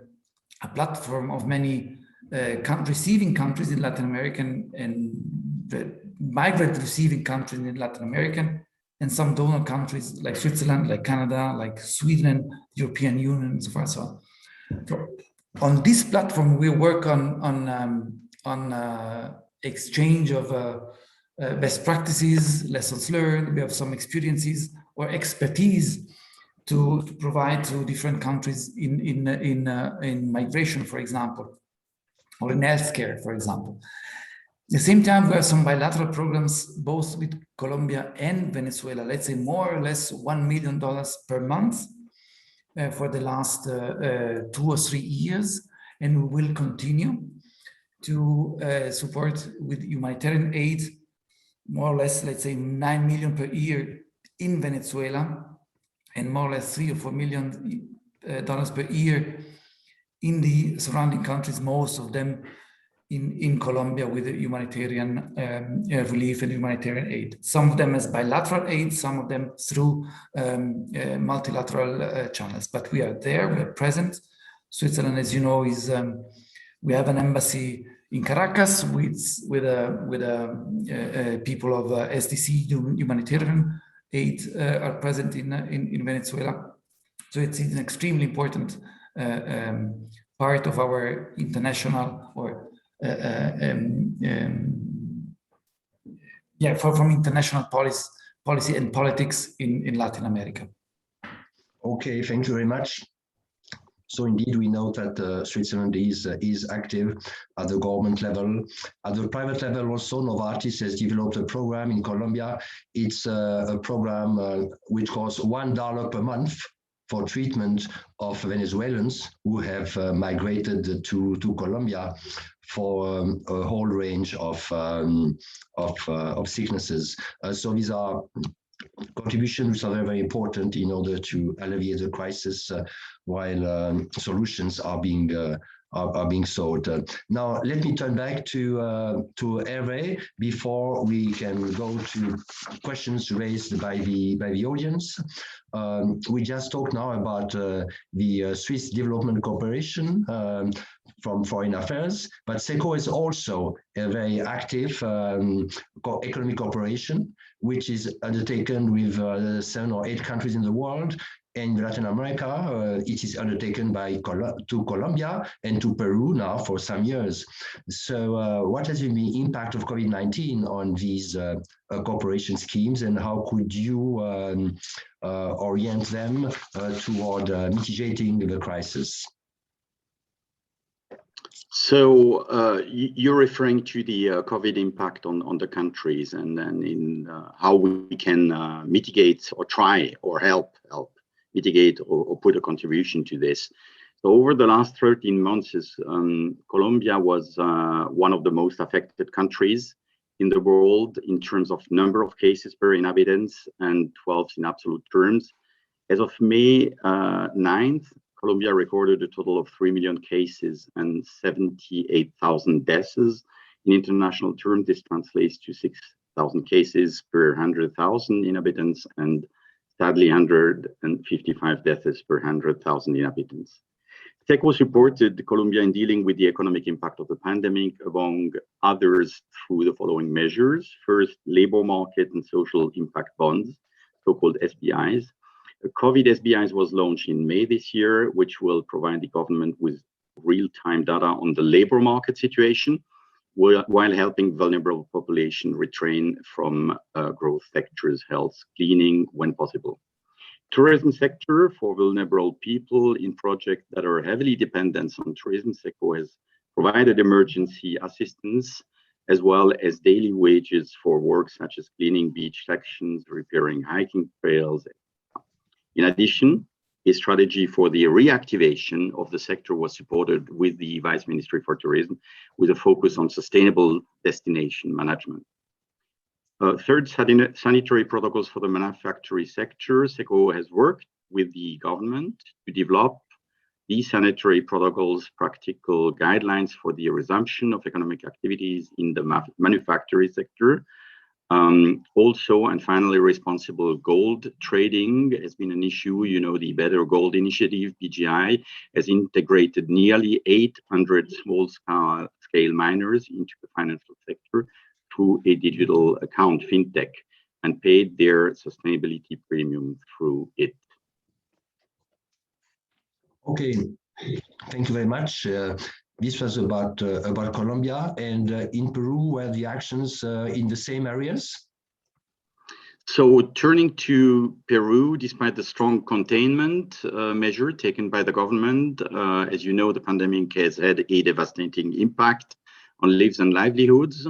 platform of many receiving countries in Latin America and migrant receiving countries in Latin America, and some donor countries like Switzerland, like Canada, like Sweden, European Union, and so forth. So On this platform, we work on exchange of best practices, lessons learned. We have some experiences or expertise to provide to different countries in migration, for example, or in healthcare, for example. At the same time, we have some bilateral programs, both with Colombia and Venezuela, let's say more or less $1 million per month for the last 2 or 3 years. And we will continue to support with humanitarian aid, more or less, let's say 9 million per year in Venezuela, and more or less $3 or $4 million per year in the surrounding countries, most of them in Colombia with the humanitarian relief and humanitarian aid. Some of them as bilateral aid, some of them through multilateral channels. But we are there, we are present. Switzerland, as you know, is we have an embassy in Caracas with people of SDC humanitarian aid are present in Venezuela. So it's an extremely important part of our international or from international policy and politics in Latin America. Okay, thank you very much. So indeed, we know that Switzerland is active at the government level. At the private level also, Novartis has developed a program in Colombia. It's a program which costs $1 per month for treatment of Venezuelans who have migrated to Colombia for a whole range of sicknesses. So these are contributions which are very, very important in order to alleviate the crisis while solutions are being sought. Now, let me turn back to Hervé before we can go to questions raised by the audience. We just talked now about the Swiss Development Corporation from Foreign Affairs, but SECO is also a very active economic cooperation, which is undertaken with 7 or 8 countries in the world. In Latin America, it is undertaken to Colombia and to Peru now for some years. So what has been the impact of COVID-19 on these cooperation schemes, and how could you orient them toward mitigating the crisis? So you're referring to the COVID impact on the countries, and then in how we can mitigate or try or help mitigate or put a contribution to this. So over the last 13 months, Colombia was one of the most affected countries in the world in terms of number of cases per inhabitants and 12th in absolute terms. As of May 9th, Colombia recorded a total of 3 million cases and 78,000 deaths. In international terms, this translates to 6,000 cases per 100,000 inhabitants and sadly 155 deaths per 100,000 inhabitants. SECO supported Colombia in dealing with the economic impact of the pandemic, among others, through the following measures. First, labor market and social impact bonds, so-called SBIs. COVID SBIs was launched in May this year, which will provide the government with real-time data on the labor market situation, while helping vulnerable population retrain from growth sectors, health, cleaning when possible. Tourism sector for vulnerable people in projects that are heavily dependent on tourism. SECO has provided emergency assistance as well as daily wages for work such as cleaning beach sections, repairing hiking trails. In addition, a strategy for the reactivation of the sector was supported with the Vice Ministry for Tourism, with a focus on sustainable destination management. Third, sanitary protocols for the manufacturing sector. SECO has worked with the government to develop these sanitary protocols, practical guidelines for the resumption of economic activities in the manufacturing sector. Also, and finally, responsible gold trading has been an issue. You know, the Better Gold Initiative, BGI, has integrated nearly 800 small-scale miners into the financial sector through a digital account fintech and paid their sustainability premium through it. Okay, Thank you very much. This was about Colombia, and in Peru, were the actions in the same areas? So turning to Peru, despite the strong containment measure taken by the government, as you know, the pandemic has had a devastating impact on lives and livelihoods,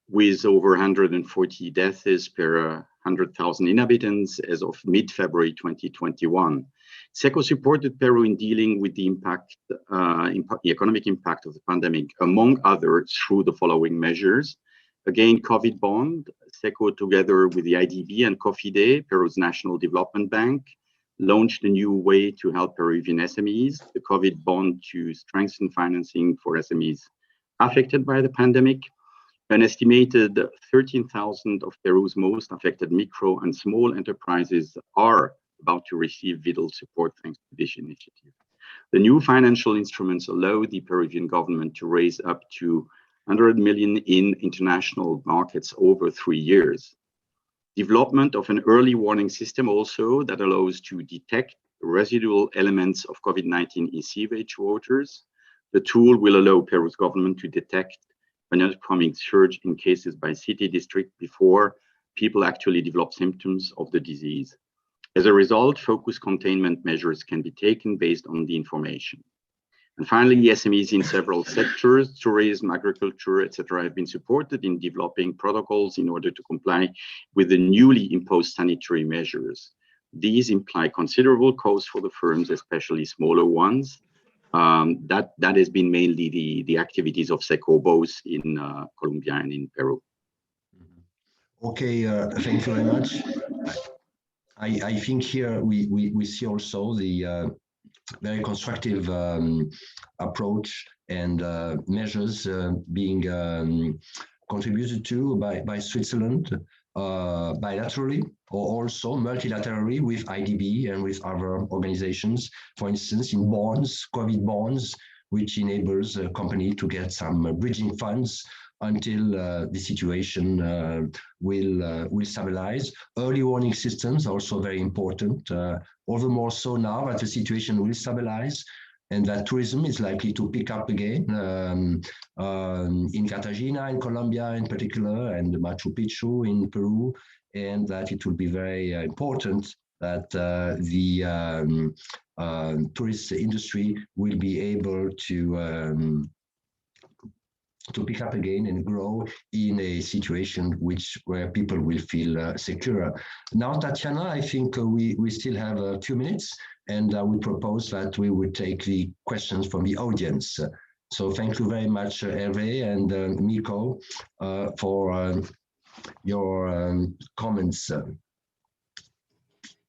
with over 140 deaths per 100,000 inhabitants as of mid-February 2021. SECO supported Peru in dealing with the impact, the economic impact of the pandemic, among others, through the following measures. Again, COVID bond, SECO together with the IDB and COFIDE, Peru's National Development Bank, launched a new way to help Peruvian SMEs, the COVID bond to strengthen financing for SMEs affected by the pandemic. An estimated 13,000 of Peru's most affected micro and small enterprises are about to receive vital support thanks to this initiative. The new financial instruments allow the Peruvian government to raise up to 100 million in international markets over 3 years. Development of an early warning system also that allows to detect residual elements of COVID-19 in sewage waters. The tool will allow Peru's government to detect an upcoming surge in cases by city district before people actually develop symptoms of the disease. As a result, focused containment measures can be taken based on the information. And finally, SMEs in several sectors, tourism, agriculture, etc., have been supported in developing protocols in order to comply with the newly imposed sanitary measures. These imply considerable costs for the firms, especially smaller ones. That has been mainly the activities of SECO, both in Colombia and in Peru. Okay, thank you very much. I think here we see also the very constructive approach and measures being contributed to by Switzerland bilaterally or also multilaterally with IDB and with other organizations, for instance, in bonds, COVID bonds, which enables a company to get some bridging funds until the situation will stabilize. Early warning systems are also very important, all the more so now that the situation will stabilize and that tourism is likely to pick up again in Cartagena, in Colombia in particular, and Machu Picchu in Peru, and that it will be very important that the tourist industry will be able to pick up again and grow in a situation where people will feel secure. Now, Tatiana, I think we still have a few minutes, and I would propose that we would take the questions from the audience. So thank you very much, Hervé and Mirko, for your comments.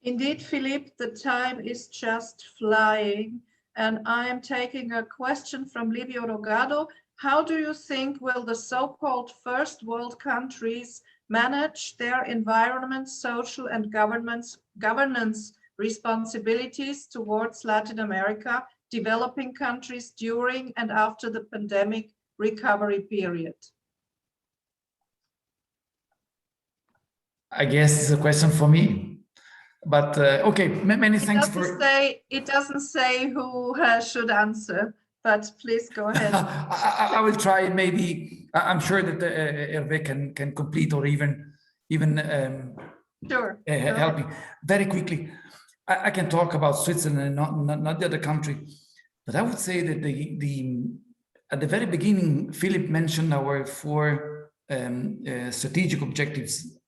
Indeed, Philippe, the time is just flying, and I am taking a question from Livio Rogado. How do you think will the so-called first world countries manage their environment, social and governance responsibilities towards Latin America, developing countries during and after the pandemic recovery period? I guess it's a question for me, but okay, many thanks for... It doesn't say who should answer, but please go ahead. I will try. Maybe I'm sure that Hervé can complete or even sure. Help me very quickly. I can talk about Switzerland, not the other country, but I would say that at the very beginning, Philip mentioned our 4 strategic objectives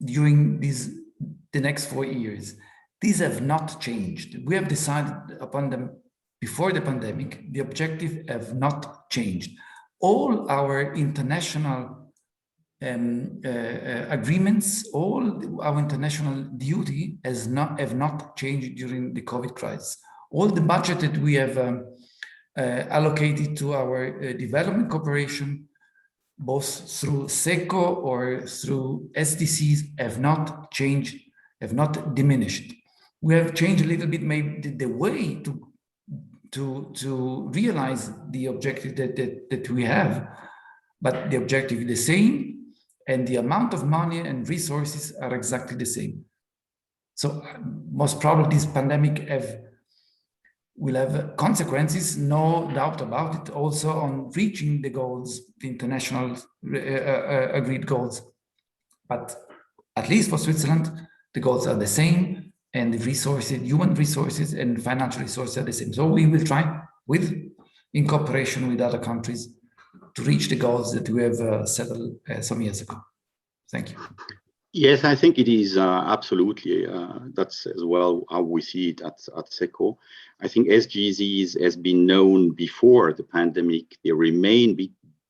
during the next 4 years. These have not changed. We have decided upon them before the pandemic. The objectives have not changed. All our international agreements, all our international duty have not changed during the COVID crisis. All the budget that we have allocated to our development cooperation, both through SECO or through SDCs, have not changed, have not diminished. We have changed a little bit maybe the way to realize the objective that we have, but the objective is the same, and the amount of money and resources are exactly the same. So most probably this pandemic have will have consequences, no doubt about it, also on reaching the goals, the international agreed goals. But at least for Switzerland, the goals are the same, and the resources, human resources and financial resources are the same. So we will try, in cooperation with other countries, to reach the goals that we have settled some years ago. Thank you. Yes, I think it is absolutely. That's as well how we see it at SECO. I think SDGs has been known before the pandemic. They remain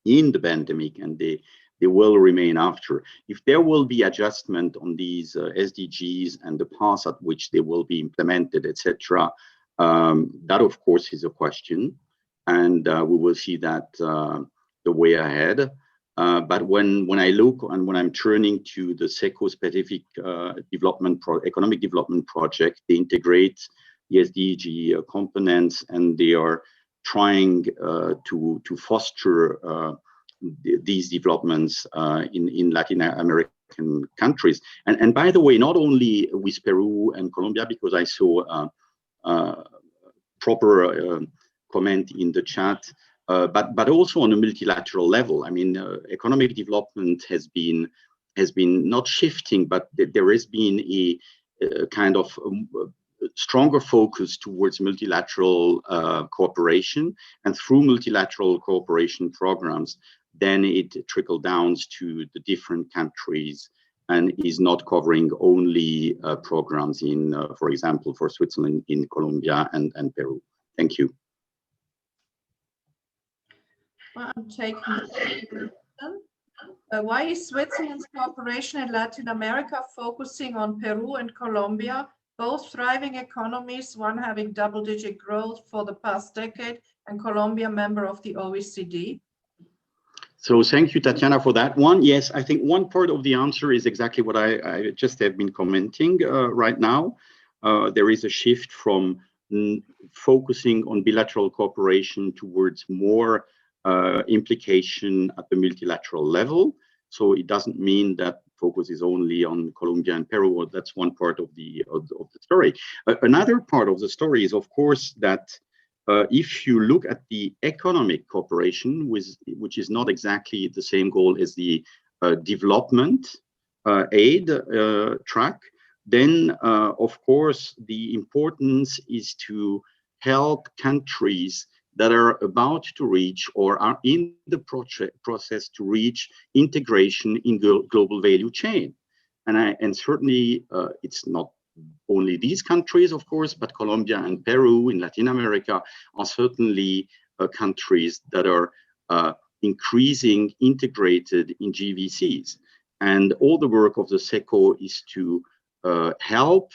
in the pandemic, and they will remain after. If there will be adjustment on these SDGs and the path at which they will be implemented, etc., that of course is a question, and we will see that the way ahead. But when I look and when I'm turning to the SECO specific economic development project, they integrate the SDG components, and they are trying to foster these developments in Latin American countries. And by the way, not only with Peru and Colombia, because I saw proper comment in the chat, but also on a multilateral level. I mean, economic development has been not shifting, but there has been a kind of stronger focus towards multilateral cooperation, and through multilateral cooperation programs, then it trickles down to the different countries and is not covering only programs in, for example, for Switzerland, in Colombia and Peru. Thank you. Well, I'm taking why is Switzerland's cooperation in Latin America focusing on Peru and Colombia, both thriving economies, one having double-digit growth for the past decade, and Colombia member of the OECD? So thank you, Tatiana, for that one. Yes, I think one part of the answer is exactly what I just have been commenting right now. There is a shift from focusing on bilateral cooperation towards more implication at the multilateral level. So it doesn't mean that focus is only on Colombia and Peru. That's one part of the story. Another part of the story is, of course, that if you look at the economic cooperation, which is not exactly the same goal as the development aid track, then of course the importance is to help countries that are about to reach or are in the process to reach integration in global value chain. And certainly it's not only these countries, of course, but Colombia and Peru in Latin America are certainly countries that are increasing integrated in GVCs. And all the work of the SECO is to help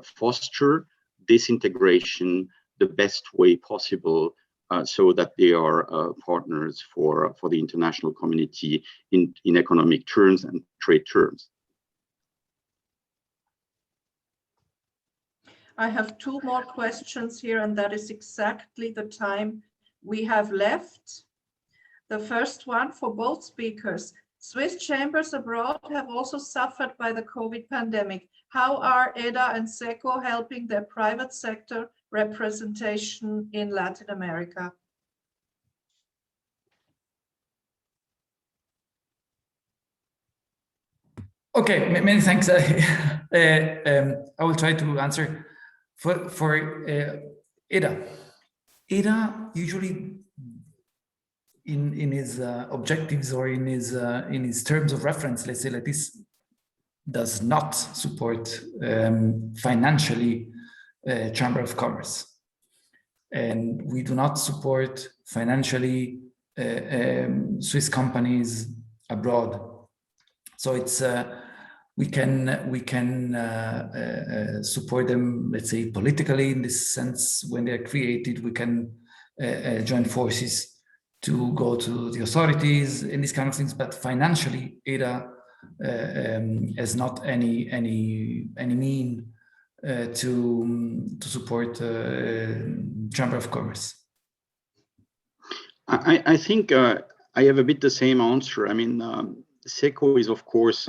foster this integration the best way possible, so that they are partners for the international community in economic terms and trade terms. I have two more questions here, and that is exactly the time we have left. The first one for both speakers. Swiss chambers abroad have also suffered by the COVID pandemic. How are EDA and SECO helping their private sector representation in Latin America? Okay, many thanks. I will try to answer. For EDA. EDA usually in his objectives or in his terms of reference, let's say like this, does not support financially Chamber of Commerce, and we do not support financially Swiss companies abroad. So it's we can support them, let's say, politically, in this sense. When they're created, we can join forces to go to the authorities and these kind of things. But financially, EDA has not any mean to support Chamber of Commerce. I think I have a bit the same answer. I mean, SECO is, of course,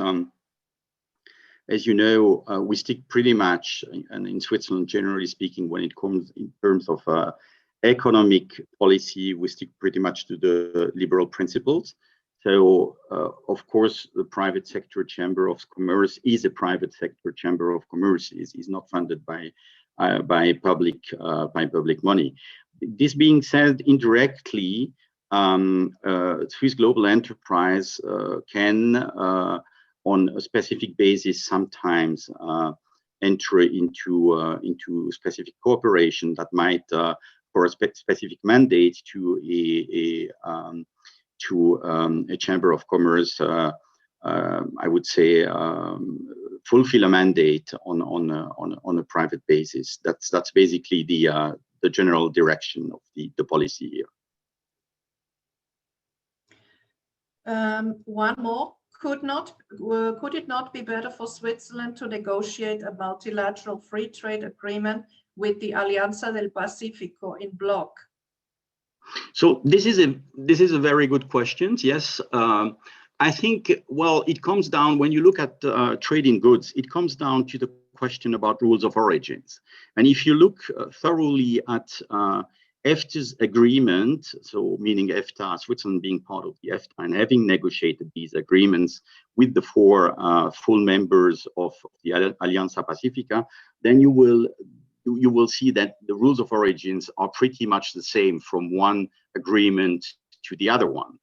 as you know, we stick pretty much, and in Switzerland, generally speaking, when it comes in terms of economic policy, we stick pretty much to the liberal principles. So, of course, the private sector chamber of commerce is a private sector chamber of commerce. Is not funded by public money. This being said, indirectly, Swiss Global Enterprise can, on a specific basis, sometimes enter into specific cooperation that might, for a specific mandate, to a chamber of commerce, I would say, fulfill a mandate on a private basis. That's basically the general direction of the policy here. One more. Could it not be better for Switzerland to negotiate a multilateral free trade agreement with the Alianza del Pacífico in bloc? So this is a very good question. Yes, I think, well, it comes down, when you look at trade in goods, it comes down to the question about rules of origins. And if you look thoroughly at EFTA's agreement, so meaning EFTA, Switzerland being part of the EFTA and having negotiated these agreements with the 4 full members of the Alianza Pacifica, then you will see that the rules of origins are pretty much the same from one agreement to the other one.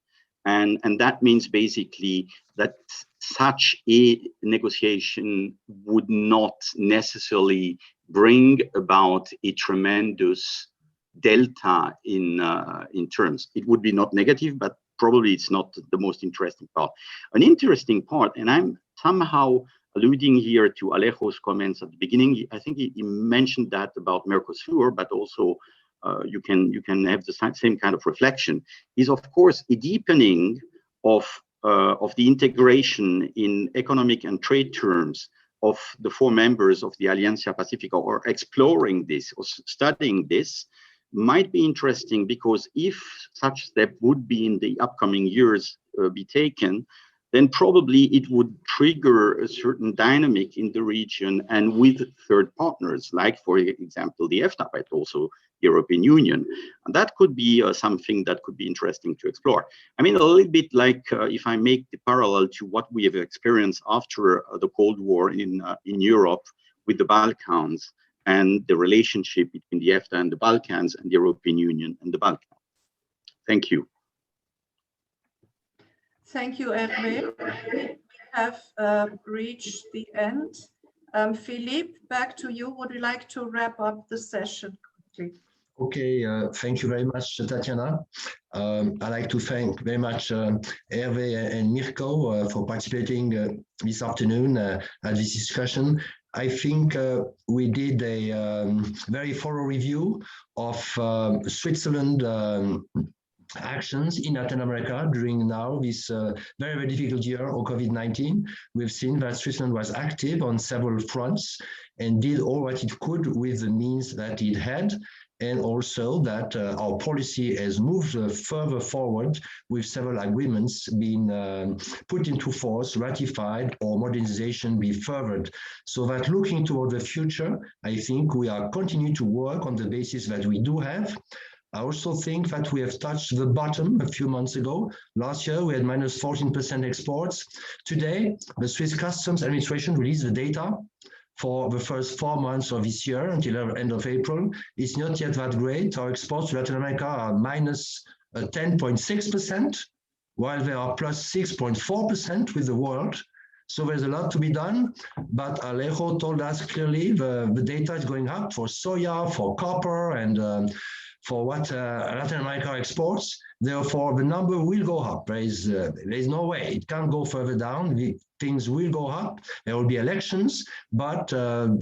And that means basically that such a negotiation would not necessarily bring about a tremendous delta in terms. It would be not negative, but probably it's not the most interesting part. An interesting part, and I'm somehow alluding here to Alejo's comments at the beginning. I think he mentioned that about Mercosur, but also you can have the same kind of reflection. Is of course a deepening of the integration in economic and trade terms of the 4 members of the Alianza Pacifica, or exploring this or studying this, might be interesting, because if such step would be in the upcoming years be taken, then probably it would trigger a certain dynamic in the region and with third partners, like, for example, the EFTA, but also the European Union. And that could be something that could be interesting to explore. I mean, a little bit like, if I make the parallel to what we have experienced after the Cold War in Europe with the Balkans, and the relationship between the EFTA and the Balkans, and the European Union and the Balkans. Thank you. Thank you, Hervé. We have reached the end. Philippe, back to you. Would you like to wrap up the session quickly? Okay, thank you very much, Tatiana. I'd like to thank very much Hervé and Mirko for participating this afternoon at this discussion. I think we did a very thorough review of Switzerland actions in Latin America during now this very, very difficult year of COVID-19. We've seen that Switzerland was active on several fronts and did all what it could with the means that it had, and also that our policy has moved further forward with several agreements being put into force, ratified, or modernization be furthered. So that looking toward the future, I think we are continuing to work on the basis that we do have. I also think that we have touched the bottom a few months ago. Last year, we had minus 14% exports. Today, the Swiss Customs Administration released the data for the first 4 months of this year until the end of April. It's not yet that great. Our exports to Latin America are minus 10.6%, while they are plus 6.4% with the world. So there's a lot to be done, but Alejo told us clearly the data is going up for soya, for copper, and for what Latin America exports. Therefore, the number will go up. There is no way. It can't go further down. Things will go up. There will be elections, but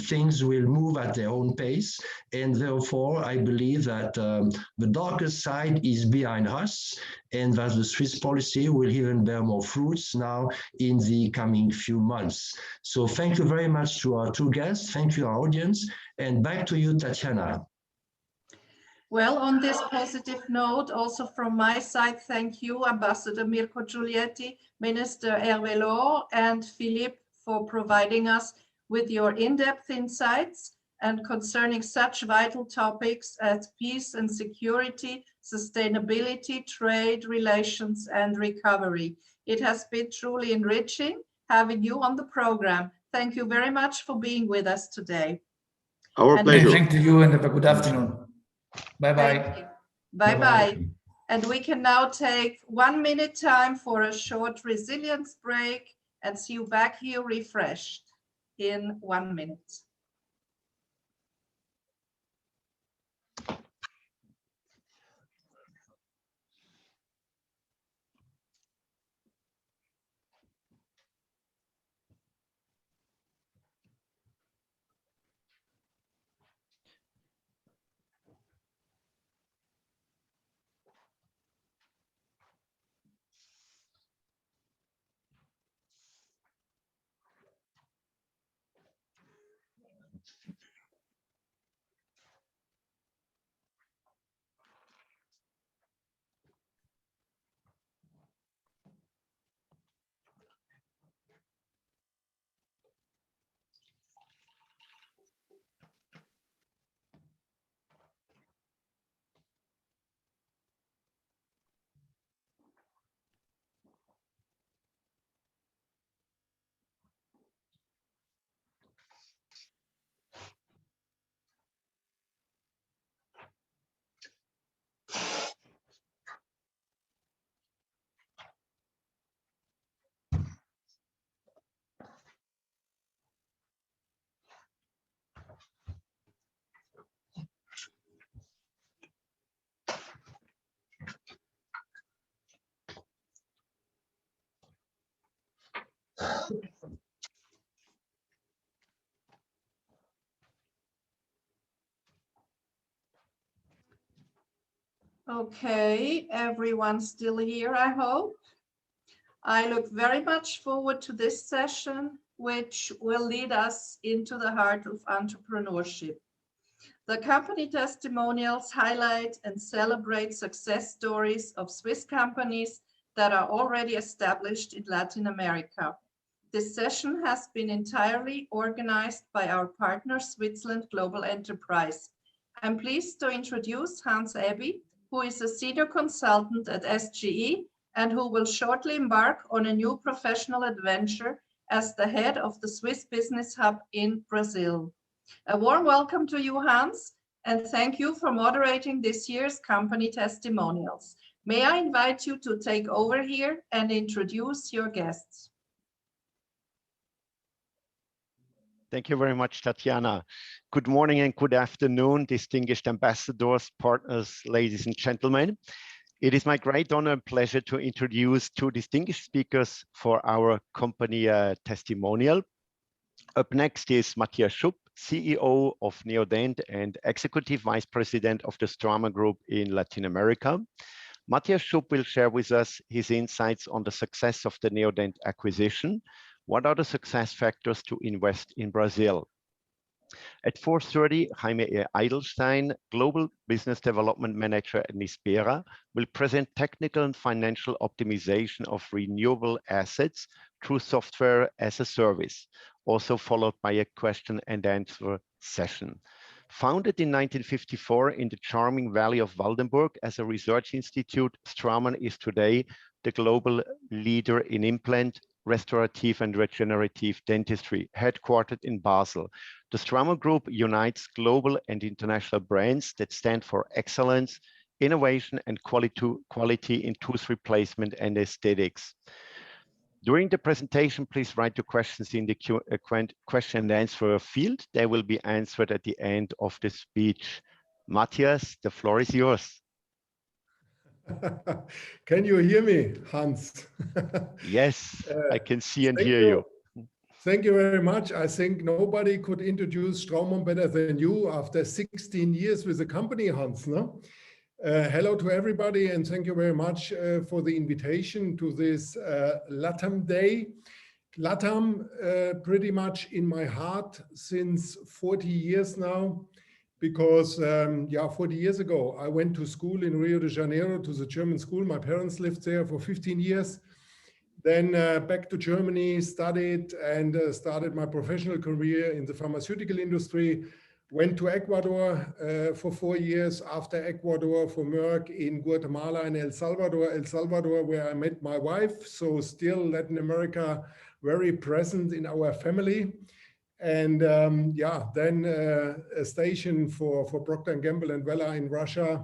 things will move at their own pace. And therefore, I believe that the darkest side is behind us, and that the Swiss policy will even bear more fruits now in the coming few months. So thank you very much to our 2 guests. Thank you, our audience. And back to you, Tatiana. Well, on this positive note, also from my side, thank you, Ambassador Mirko Giulietti, Minister Hervé, and Philippe for providing us with your in-depth insights and concerning such vital topics as peace and security, sustainability, trade relations, and recovery. It has been truly enriching having you on the program. Thank you very much for being with us today. Our pleasure. Thank you and have a good afternoon. Bye-bye. Bye-bye. And we can now take 1 minute time for a short resilience break and see you back here refreshed in 1 minute. Okay, everyone's still here, I hope. I look very much forward to this session, which will lead us into the heart of entrepreneurship. The company testimonials highlight and celebrate success stories of Swiss companies that are already established in Latin America. This session has been entirely organized by our partner, Switzerland Global Enterprise. I'm pleased to introduce Hans Ebbi, who is a senior consultant at SGE and who will shortly embark on a new professional adventure as the head of the Swiss Business Hub in Brazil. A warm welcome to you, Hans, and thank you for moderating this year's company testimonials. May I invite you to take over here and introduce your guests? Thank you very much, Tatiana. Good morning and good afternoon, distinguished ambassadors, partners, ladies and gentlemen. It is my great honor and pleasure to introduce two distinguished speakers for our company testimonial. Up next is Matthias Schupp, CEO of Neodent and Executive Vice President of the Straumann Group in Latin America. Matthias Schupp will share with us his insights on the success of the Neodent acquisition. What are the success factors to invest in Brazil? At 4:30, Jaime Eidelstein, Global Business Development Manager at Nispera, will present technical and financial optimization of renewable assets through software as a service, also followed by a question and answer session. Founded in 1954 in the charming Valley of Waldenburg as a research institute, Straumann is today the global leader in implant, restorative and regenerative dentistry, headquartered in Basel. The Straumann Group unites global and international brands that stand for excellence, innovation, and quality in tooth replacement and aesthetics. During the presentation, please write your questions in the question and answer field. They will be answered at the end of the speech. Matthias, the floor is yours. Can you hear me, Hans? Yes, I can see and hear you. Thank you very much. I think nobody could introduce Straumann better than you after 16 years with the company, Hans. No? Hello to everybody, and thank you very much for the invitation to this LATAM Day. LATAM pretty much in my heart since 40 years now. Because 40 years ago, I went to school in Rio de Janeiro, to the German school. My parents lived there for 15 years. Then back to Germany, studied and started my professional career in the pharmaceutical industry. Went to Ecuador for 4 years, after Ecuador for Merck in Guatemala and El Salvador, where I met my wife. So still Latin America very present in our family. And yeah, then a station for Procter & Gamble and Wella in Russia,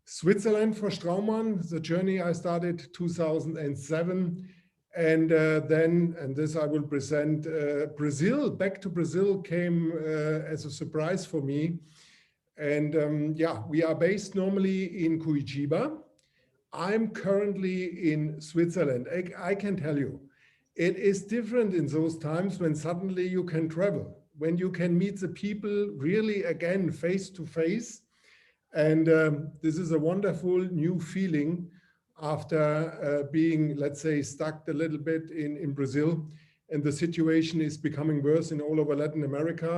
Switzerland for Straumann, the journey I started 2007. And then, and this I will present, Brazil, back to Brazil came as a surprise for me. And yeah, we are based normally in Curitiba. I'm currently in Switzerland. I can tell you, it is different in those times when suddenly you can travel, when you can meet the people really again, face to face. And this is a wonderful new feeling after being, let's say, stuck a little bit in Brazil, and the situation is becoming worse in all over Latin America.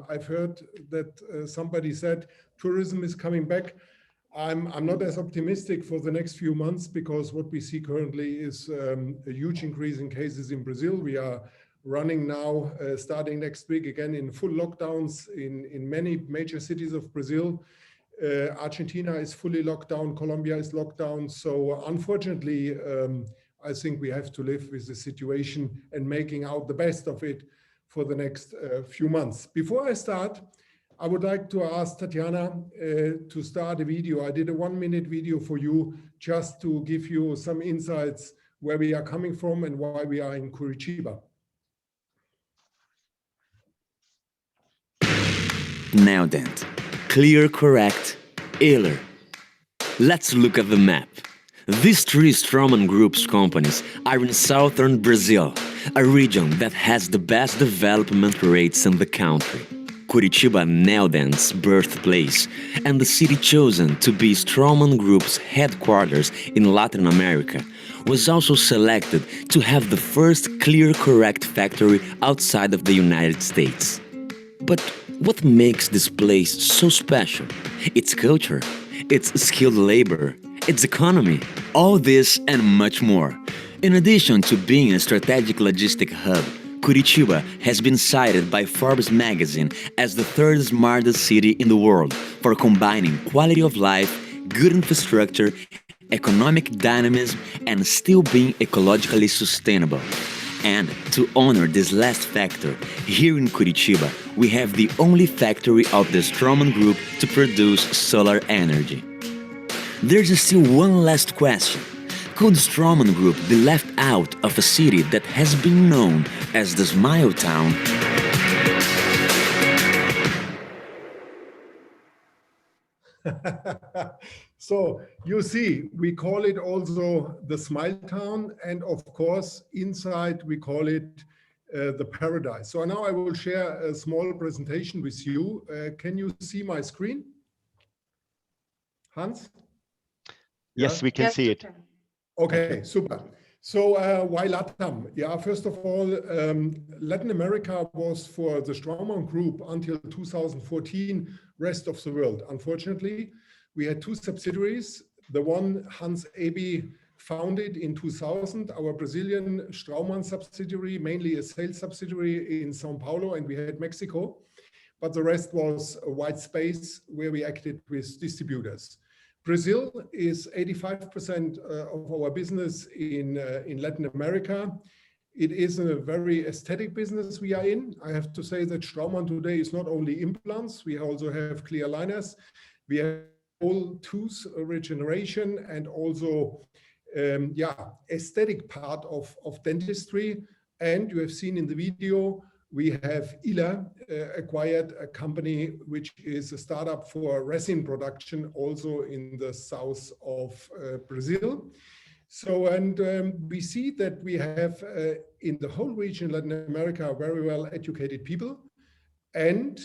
I've heard that somebody said tourism is coming back. I'm not as optimistic for the next few months, because what we see currently is a huge increase in cases in Brazil. We are running now, starting next week again, in full lockdowns in many major cities of Brazil. Argentina is fully locked down, Colombia is locked down. So unfortunately, I think we have to live with the situation and making out the best of it for the next few months. Before I start, I would like to ask Tatiana to start a video. I did a 1-minute video for you just to give you some insights where we are coming from and why we are in Curitiba. Now then. Clear, correct, Euler. Let's look at the map. These 3 Straumann Group's companies are in southern Brazil, a region that has the best development rates in the country. Curitiba, Neoden's birthplace, and the city chosen to be Straumann Group's headquarters in Latin America, was also selected to have the first Clear Correct factory outside of the United States. But what makes this place so special? Its culture, its skilled labor, its economy, all this and much more. In addition to being a strategic logistic hub, Curitiba has been cited by Forbes magazine as the 3rd smartest city in the world for combining quality of life, good infrastructure, economic dynamism, and still being ecologically sustainable. And to honor this last factor, here in Curitiba, we have the only factory of the Straumann Group to produce solar energy. There's still one last question. Could Straumann Group be left out of a city that has been known as the Smile Town? So you see, we call it also the Smile Town, and of course, inside we call it the paradise. So now I will share a small presentation with you. Can you see my screen? Hans? Yes, we can see it. Okay, super. So why LATAM? Yeah, first of all, Latin America was for the Straumann Group until 2014, rest of the world. Unfortunately, we had 2 subsidiaries. The one Hans Ebi founded in 2000, our Brazilian Straumann subsidiary, mainly a sales subsidiary in Sao Paulo, and we had Mexico. But the rest was a white space where we acted with distributors. Brazil is 85% of our business in Latin America. It is a very aesthetic business we are in. I have to say that Straumann today is not only implants, we also have clear aligners. We have all tooth regeneration and also aesthetic part of dentistry. And you have seen in the video, we have ILA acquired a company which is a startup for resin production also in the south of Brazil. So, and we see that we have in the whole region, Latin America, very well educated people. And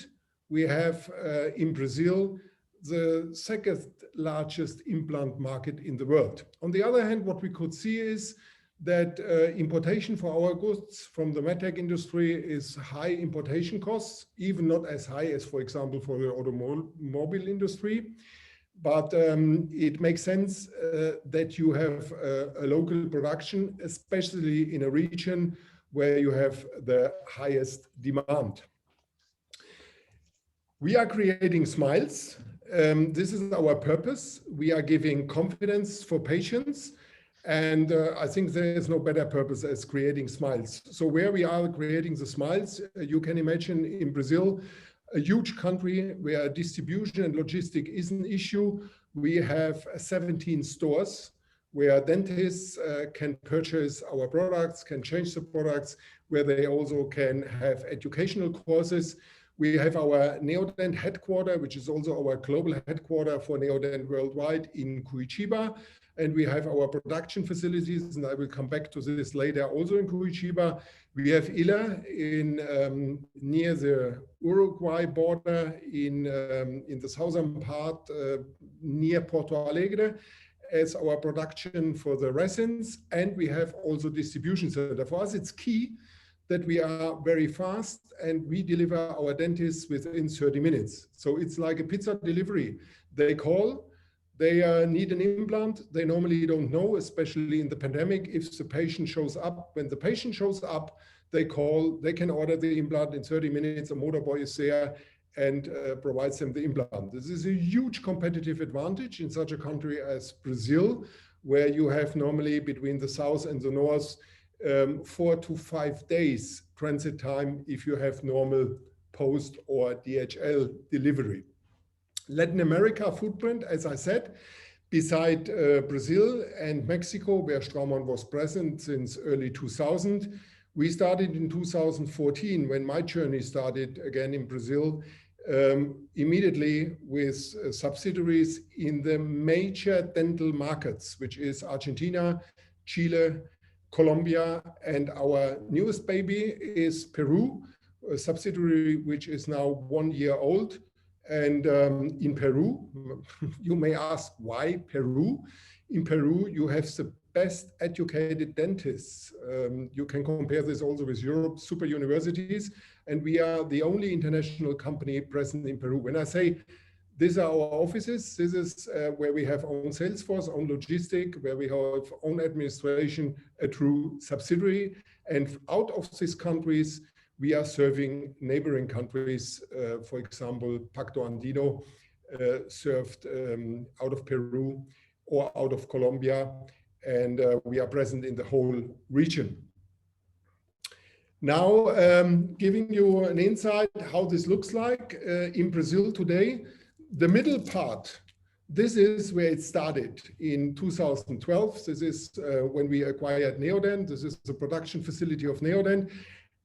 we have in Brazil, the second largest implant market in the world. On the other hand, what we could see is that importation for our goods from the medtech industry is high importation costs, even not as high as, for example, for the automobile industry. but it makes sense that you have a local production, especially in a region where you have the highest demand. We are creating smiles. This is our purpose. We are giving confidence for patients. And I think there is no better purpose as creating smiles. So where we are creating the smiles, you can imagine in Brazil, a huge country where distribution and logistic is an issue. We have 17 stores where dentists can purchase our products, can change the products, where they also can have educational courses. We have our Neodent headquarters, which is also our global headquarters for Neodent worldwide in Curitiba. And we have our production facilities, and I will come back to this later, also in Curitiba. We have Ila in near the Uruguay border in the southern part near Porto Alegre as our production for the resins. And we have also distribution center. For us, it's key that we are very fast and we deliver our dentists within 30 minutes. So it's like a pizza delivery. They call, they need an implant. They normally don't know, especially in the pandemic, if the patient shows up. When the patient shows up, they call, they can order the implant in 30 minutes. A motorboy is there and provides them the implant. This is a huge competitive advantage in such a country as Brazil, where you have normally between the south and the north 4 to 5 days transit time if you have normal post or DHL delivery. Latin America footprint, as I said, beside Brazil and Mexico, where Straumann was present since early 2000. We started in 2014 when my journey started again in Brazil, immediately with subsidiaries in the major dental markets, which is Argentina, Chile, Colombia, and our newest baby is Peru, a subsidiary which is now 1 year old. And in Peru, you may ask why Peru? In Peru, you have the best educated dentists. You can compare this also with Europe, super universities, and we are the only international company present in Peru. When I say these are our offices, this is where we have own sales force, own logistic, where we have own administration, a true subsidiary. And out of these countries, we are serving neighboring countries. For example, Pacto Andino served out of Peru or out of Colombia. And we are present in the whole region. Now, giving you an insight how this looks like in Brazil today. The middle part, this is where it started in 2012. This is when we acquired Neodent. This is the production facility of Neodent.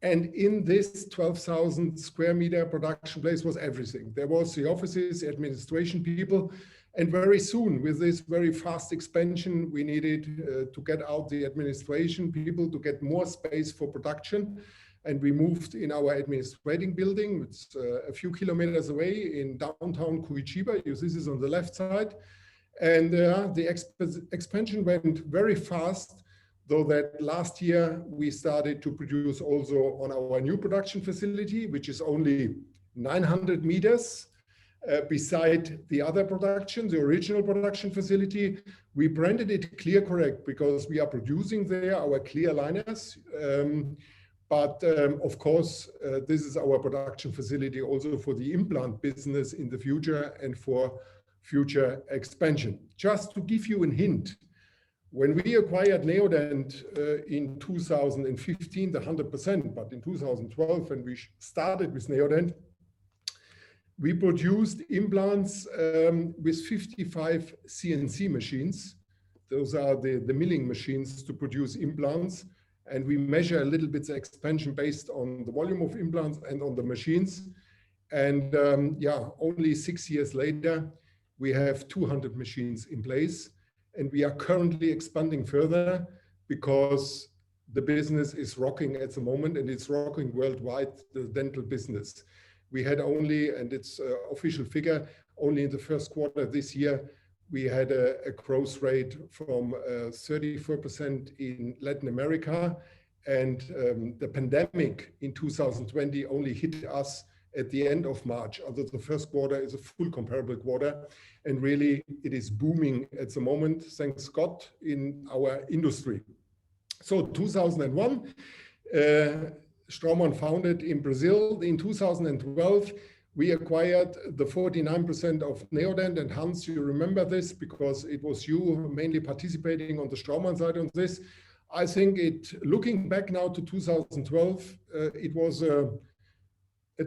And in this 12,000 square meter production place was everything. There was the offices, administration people. And very soon, with this very fast expansion, we needed to get out the administration people to get more space for production. And we moved in our administrating building. It's a few kilometers away in downtown Curitiba. This is on the left side. And the expansion went very fast, though that last year we started to produce also on our new production facility, which is only 900 meters beside the other production, the original production facility. We branded it ClearCorrect because we are producing there our clear aligners. But of course, this is our production facility also for the implant business in the future and for future expansion. Just to give you a hint, when we acquired Neodent in 2015, the 100%, but in 2012, when we started with Neodent, we produced implants with 55 CNC machines. Those are the milling machines to produce implants. And we measure a little bit the expansion based on the volume of implants and on the machines. And yeah, only 6 years later, we have 200 machines in place. And we are currently expanding further because the business is rocking at the moment, and it's rocking worldwide, the dental business. We had only, and it's official figure, only in the first quarter this year, we had a growth rate from 34% in Latin America. And the pandemic in 2020 only hit us at the end of March. Although the first quarter is a full comparable quarter, and really it is booming at the moment, thanks God, in our industry. So 2001, Straumann founded in Brazil. In 2012, we acquired the 49% of Neodent, and Hans, you remember this because it was you mainly participating on the Straumann side on this. I think looking back now to 2012, it was a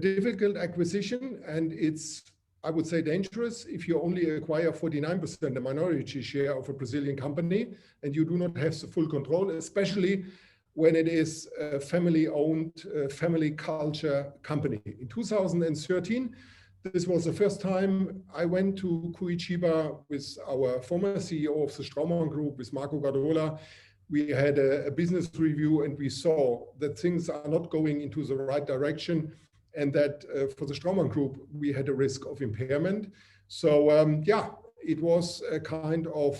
difficult acquisition, and it's, I would say, dangerous if you only acquire 49%, a minority share of a Brazilian company, and you do not have the full control, especially when it is a family-owned, family culture company. In 2013, this was the first time I went to Curitiba with our former CEO of the Straumann Group, with Marco Gadola. We had a business review, and we saw that things are not going into the right direction, and that for the Straumann Group, we had a risk of impairment. So yeah, it was a kind of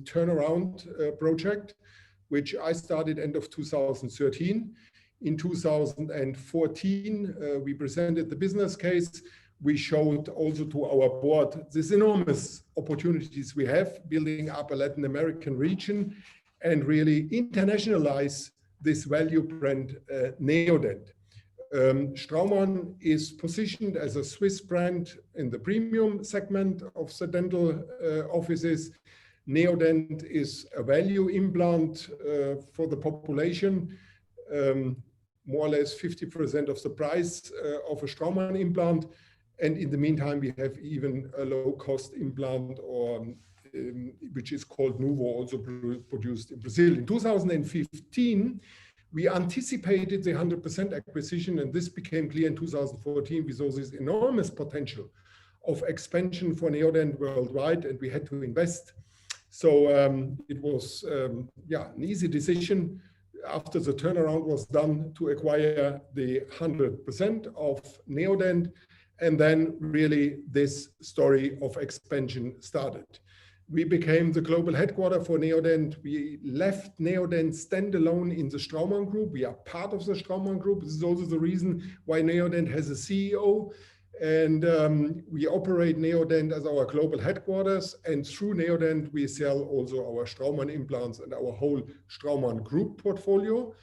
turnaround project, which I started end of 2013. In 2014, we presented the business case. We showed also to our board these enormous opportunities we have building up a Latin American region and really internationalize this value brand, Neodent. Straumann is positioned as a Swiss brand in the premium segment of the dental offices. Neodent is a value implant for the population, more or less 50% of the price of a Straumann implant. And in the meantime, we have even a low-cost implant, or which is called Nuvo, also produced in Brazil. In 2015, we anticipated the 100% acquisition, and this became clear in 2014. We saw this enormous potential of expansion for Neodent worldwide, and we had to invest. So it was an easy decision after the turnaround was done to acquire the 100% of Neodent, and then really this story of expansion started. We became the global headquarters for Neodent. We left Neodent standalone in the Straumann Group. We are part of the Straumann Group. This is also the reason why Neodent has a CEO. And we operate Neodent as our global headquarters. And through Neodent, we sell also our Straumann implants and our whole Straumann Group portfolio.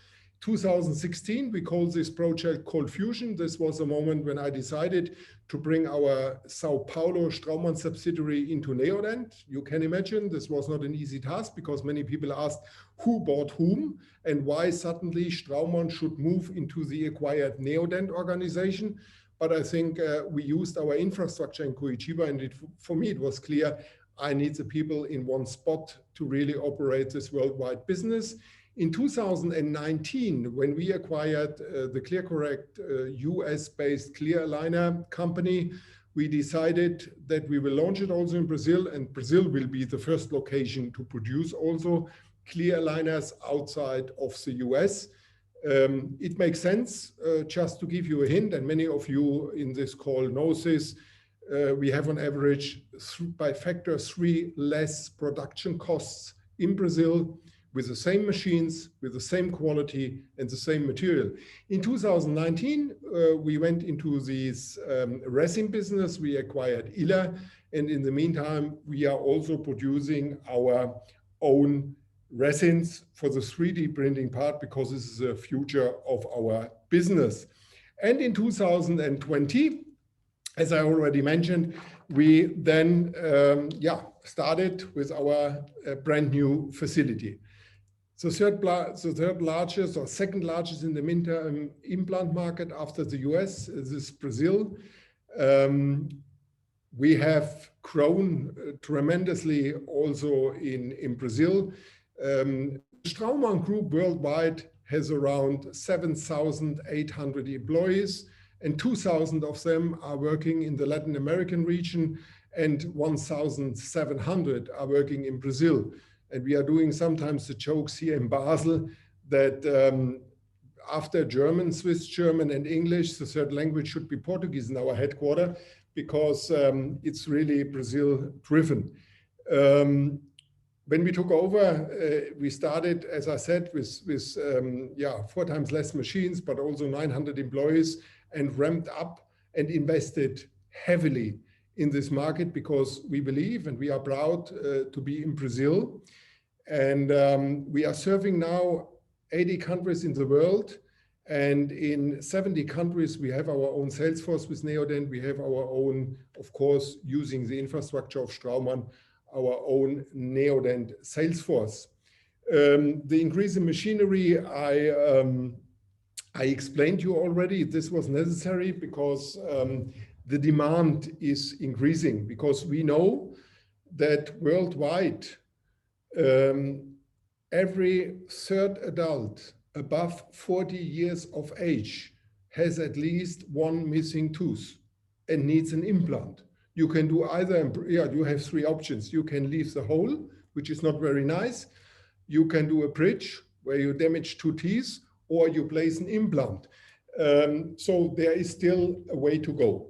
2016, we called this project Cold Fusion. This was a moment when I decided to bring our Sao Paulo Straumann subsidiary into Neodent. You can imagine this was not an easy task because many people asked who bought whom and why suddenly Straumann should move into the acquired Neodent organization. But I think we used our infrastructure in Curitiba, and for me, it was clear I need the people in one spot to really operate this worldwide business. In 2019, when we acquired the ClearCorrect US-based clear aligner company, we decided that we will launch it also in Brazil, and Brazil will be the first location to produce also clear aligners outside of the US. It makes sense, just to give you a hint, and many of you in this call know this, we have on average by factor 3 less production costs in Brazil with the same machines, with the same quality and the same material. In 2019, we went into this resin business. We acquired ILA, and in the meantime, we are also producing our own resins for the 3D printing part because this is the future of our business. And in 2020, as I already mentioned, we then started with our brand new facility. The third largest or second largest in the midterm implant market after the US is Brazil. We have grown tremendously also in Brazil. Straumann Group worldwide has around 7,800 employees, and 2,000 of them are working in the Latin American region, and 1,700 are working in Brazil. And we are doing sometimes the jokes here in Basel that after German, Swiss German, and English, the third language should be Portuguese in our headquarters because it's really Brazil driven. When we took over, we started, as I said, with 4 times less machines, but also 900 employees, and ramped up and invested heavily in this market because we believe and we are proud to be in Brazil. And we are serving now 80 countries in the world. And in 70 countries, we have our own sales force with Neodent. We have our own, of course, using the infrastructure of Straumann, our own Neodent sales force. The increase in machinery, I explained to you already. This was necessary because the demand is increasing, because we know that worldwide, every third adult above 40 years of age has at least one missing tooth and needs an implant. You can do either, you have three options. You can leave the hole, which is not very nice. You can do a bridge where you damage two teeth, or you place an implant. So there is still a way to go.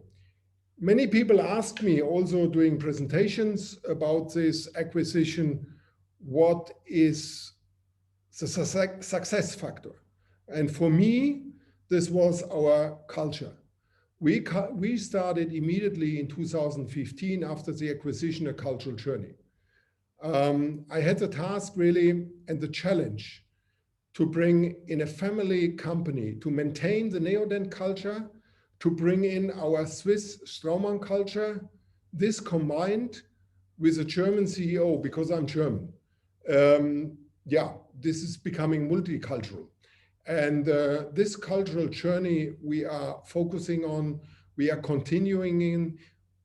Many people ask me also during presentations about this acquisition, what is the success factor? And for me, this was our culture. We started immediately in 2015 after the acquisition, a cultural journey. I had the task really and the challenge to bring in a family company to maintain the Neodent culture, to bring in our Swiss Straumann culture, this combined with a German CEO, because I'm German. This is becoming multicultural. And this cultural journey we are focusing on, we are continuing in.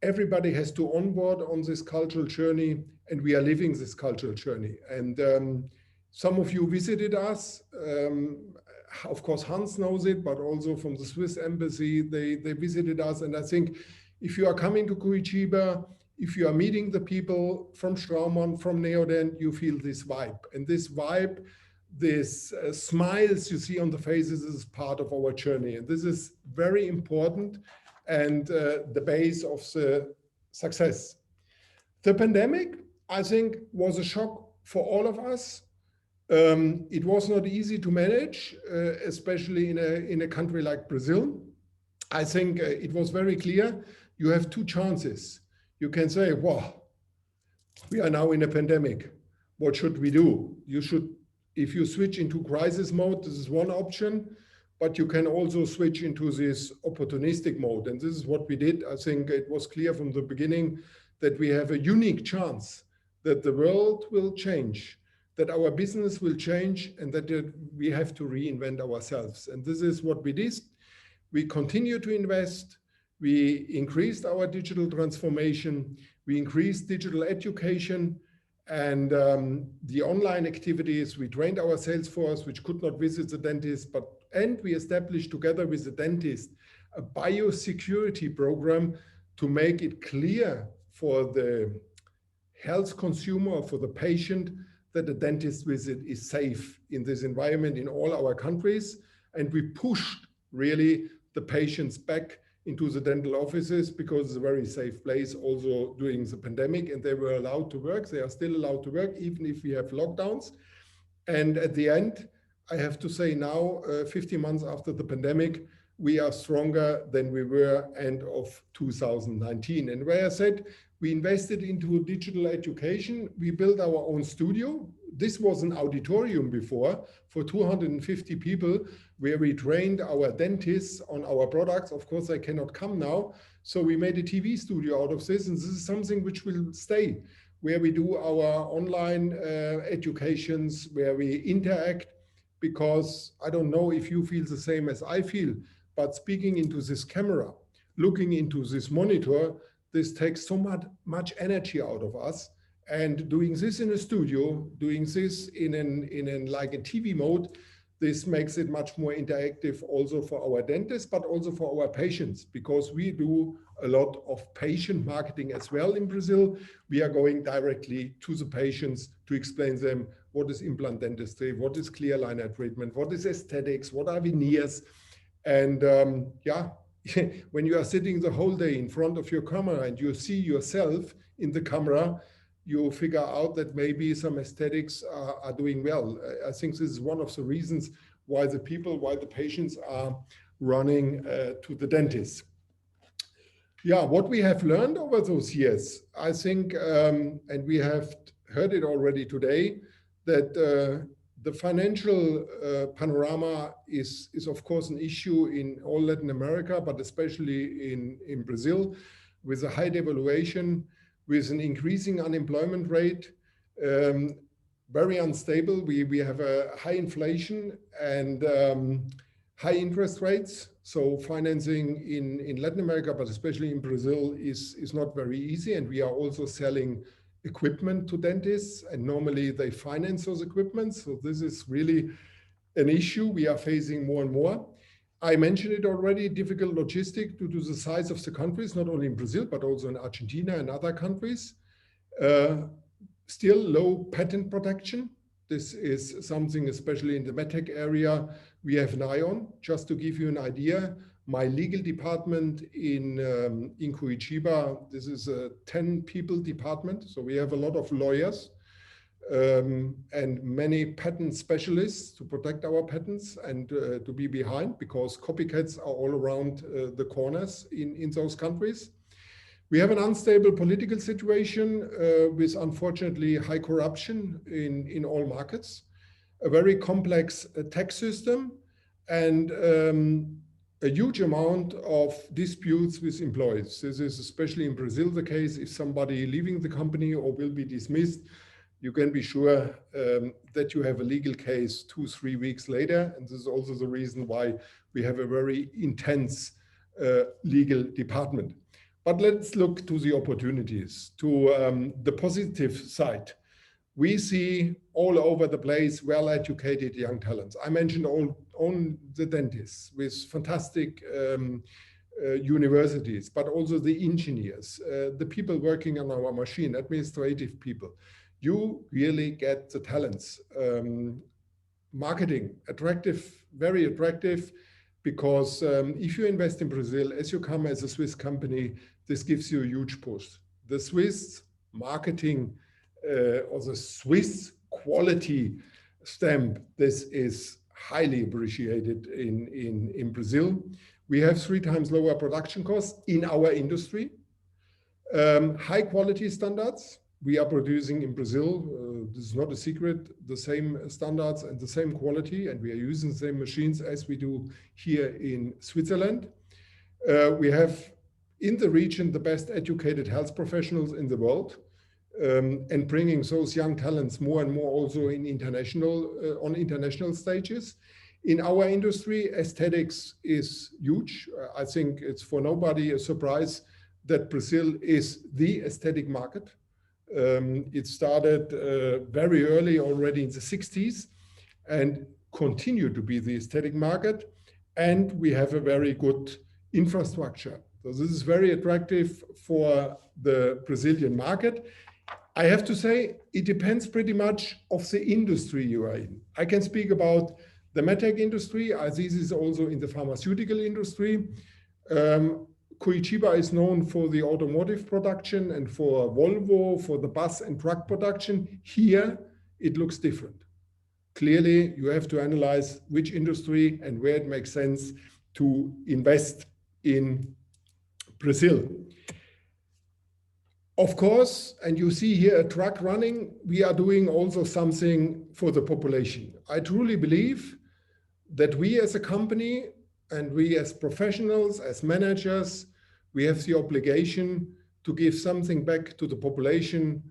Everybody has to onboard on this cultural journey, and we are living this cultural journey. And some of you visited us. Of course, Hans knows it, but also from the Swiss embassy, they visited us. And I think if you are coming to Curitiba, if you are meeting the people from Straumann, from Neodent, you feel this vibe. And this vibe, this smiles you see on the faces is part of our journey. And this is very important and the base of the success. The pandemic, I think, was a shock for all of us. It was not easy to manage, especially in a country like Brazil. I think it was very clear you have two chances. You can say, well, we are now in a pandemic. What should we do? You should, if you switch into crisis mode, this is one option, but you can also switch into this opportunistic mode. And this is what we did. I think it was clear from the beginning that we have a unique chance that the world will change, that our business will change, and that we have to reinvent ourselves. And this is what we did. We continue to invest. We increased our digital transformation. We increased digital education and the online activities. We trained our sales force, which could not visit the dentist, and we established together with the dentist a biosecurity program to make it clear for the health consumer, for the patient, that the dentist visit is safe in this environment in all our countries. And we pushed really the patients back into the dental offices because it's a very safe place also during the pandemic, and they were allowed to work. They are still allowed to work even if we have lockdowns. And at the end, I have to say now, 50 months after the pandemic, we are stronger than we were end of 2019. And where I said we invested into digital education, we built our own studio. This was an auditorium before for 250 people where we trained our dentists on our products. Of course, they cannot come now. So we made a TV studio out of this. And this is something which will stay, where we do our online educations, where we interact, because I don't know if you feel the same as I feel, but speaking into this camera, looking into this monitor, this takes so much energy out of us. And doing this in a studio, doing this in like a TV mode, this makes it much more interactive also for our dentists, but also for our patients, because we do a lot of patient marketing as well in Brazil. We are going directly to the patients to explain them what is implant dentistry, what is clear aligner treatment, what is aesthetics, what are veneers. And when you are sitting the whole day in front of your camera and you see yourself in the camera, you figure out that maybe some aesthetics are doing well. I think this is one of the reasons why the patients are running to the dentist. Yeah, what we have learned over those years, I think, and we have heard it already today, that the financial panorama is of course an issue in all Latin America, but especially in Brazil, with a high devaluation, with an increasing unemployment rate, very unstable. We have a high inflation and high interest rates. So financing in Latin America, but especially in Brazil, is not very easy. And we are also selling equipment to dentists, and normally they finance those equipments. So this is really an issue we are facing more and more. I mentioned it already, difficult logistics due to the size of the countries, not only in Brazil, but also in Argentina and other countries. Still low patent protection. This is something, especially in the medtech area, we have an eye on. Just to give you an idea, my legal department in Curitiba, this is a 10-people department. So we have a lot of lawyers and many patent specialists to protect our patents and to be behind, because copycats are all around the corners in those countries. We have an unstable political situation with, unfortunately, high corruption in all markets, a very complex tax system, and a huge amount of disputes with employees. This is especially in Brazil the case. If somebody leaving the company or will be dismissed, you can be sure that you have a legal case 2-3 weeks later. And this is also the reason why we have a very intense legal department. But let's look to the opportunities, to the positive side. We see all over the place well-educated young talents. I mentioned all the dentists with fantastic universities, but also the engineers, the people working on our machine, administrative people. You really get the talents. Marketing, attractive, very attractive, because if you invest in Brazil, as you come as a Swiss company, this gives you a huge push. The Swiss marketing or the Swiss quality stamp, this is highly appreciated in Brazil. We have 3 times lower production costs in our industry. High quality standards. We are producing in Brazil, this is not a secret, the same standards and the same quality, and we are using the same machines as we do here in Switzerland. We have in the region the best educated health professionals in the world, and bringing those young talents more and more also in on international stages. In our industry, aesthetics is huge. I think it's for nobody a surprise that Brazil is the aesthetic market. It started very early, already in the 60s, and continued to be the aesthetic market. And we have a very good infrastructure. So this is very attractive for the Brazilian market. I have to say, it depends pretty much of the industry you are in. I can speak about the medtech industry, as this is also in the pharmaceutical industry. Curitiba is known for the automotive production and for Volvo, for the bus and truck production. Here, it looks different. Clearly, you have to analyze which industry and where it makes sense to invest in Brazil. Of course, and you see here a truck running, we are doing also something for the population. I truly believe that we as a company and we as professionals, as managers, we have the obligation to give something back to the population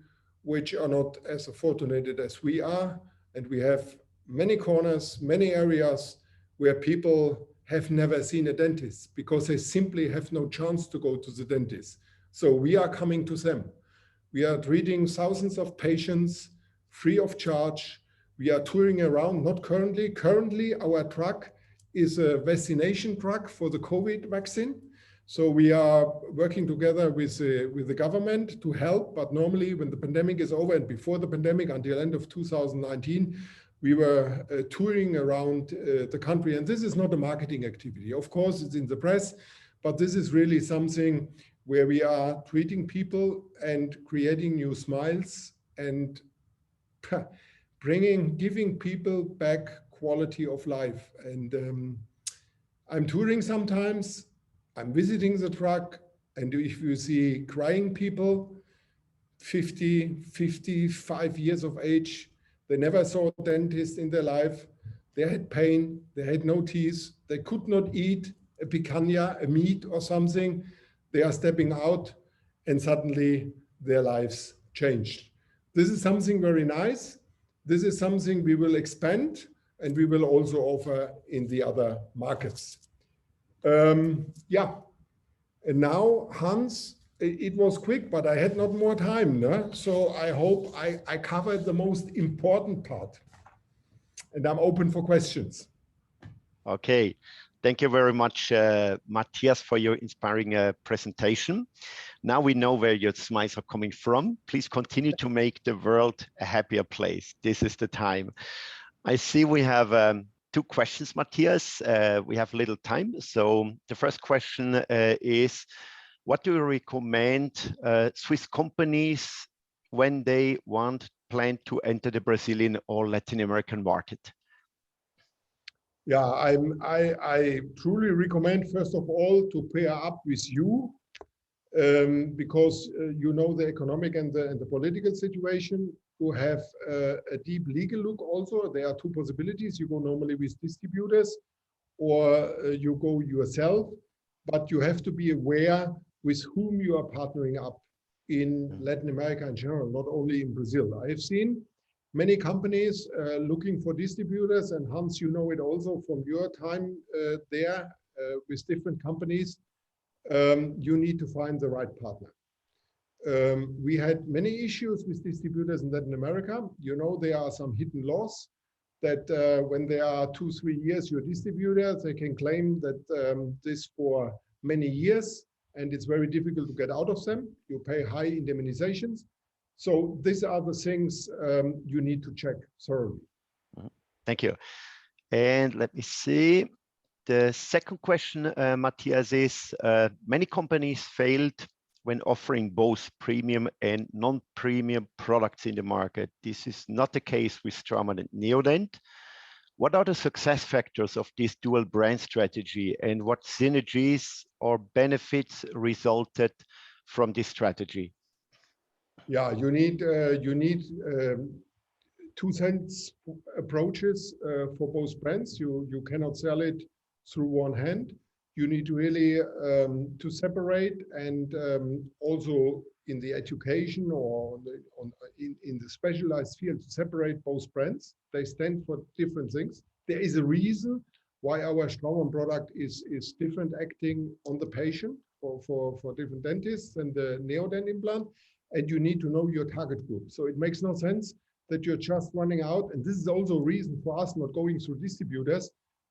which are not as fortunate as we are. And we have many corners, many areas where people have never seen a dentist because they simply have no chance to go to the dentist. So we are coming to them. We are treating thousands of patients free of charge. We are touring around, not currently. Currently, our truck is a vaccination truck for the COVID vaccine. So we are working together with the government to help. But normally when the pandemic is over and before the pandemic until end of 2019, we were touring around the country. And this is not a marketing activity. Of course, it's in the press, but this is really something where we are treating people and creating new smiles and giving people back quality of life. And I'm touring sometimes, I'm visiting the truck, And if you see crying people, 50, 55 years of age, they never saw a dentist in their life. They had pain, they had no teeth, they could not eat a picanha, a meat or something. They are stepping out and suddenly their lives changed. This is something very nice. This is something we will expand and we will also offer in the other markets. Yeah, and now Hans, it was quick, but I had not more time. No? So I hope I covered the most important part. And I'm open for questions. Okay, thank you very much, Matthias, for your inspiring presentation. Now we know where your smiles are coming from. Please continue to make the world a happier place. This is the time. I see we have 2 questions, Matthias. We have little time. So the first question is, what do you recommend Swiss companies when they plan to enter the Brazilian or Latin American market? Yeah, I truly recommend, first of all, to pair up with you, because you know the economic and the political situation, to have a deep legal look also. There are 2 possibilities. You go normally with distributors or you go yourself, but you have to be aware with whom you are partnering up in Latin America in general, not only in Brazil. I have seen many companies looking for distributors, and Hans, you know it also from your time there with different companies. You need to find the right partner. We had many issues with distributors in Latin America. You know, there are some hidden laws that when they are 2-3 years your distributor, they can claim that this for many years, and it's very difficult to get out of them. You pay high indemnizations. So these are the things you need to check thoroughly. Thank you. And let me see. The second question, Matthias, is many companies failed when offering both premium and non-premium products in the market. This is not the case with Straumann and Neodent. What are the success factors of this dual brand strategy, and what synergies or benefits resulted from this strategy? Yeah, you need 2 cents approaches for both brands. You cannot sell it through one hand. You need to really to separate, and also in the education or in the specialized field, to separate both brands. They stand for different things. There is a reason why our Straumann product is different acting on the patient for different dentists and the Neodent implant. And you need to know your target group. So it makes no sense that you're just running out. And this is also a reason for us not going through distributors,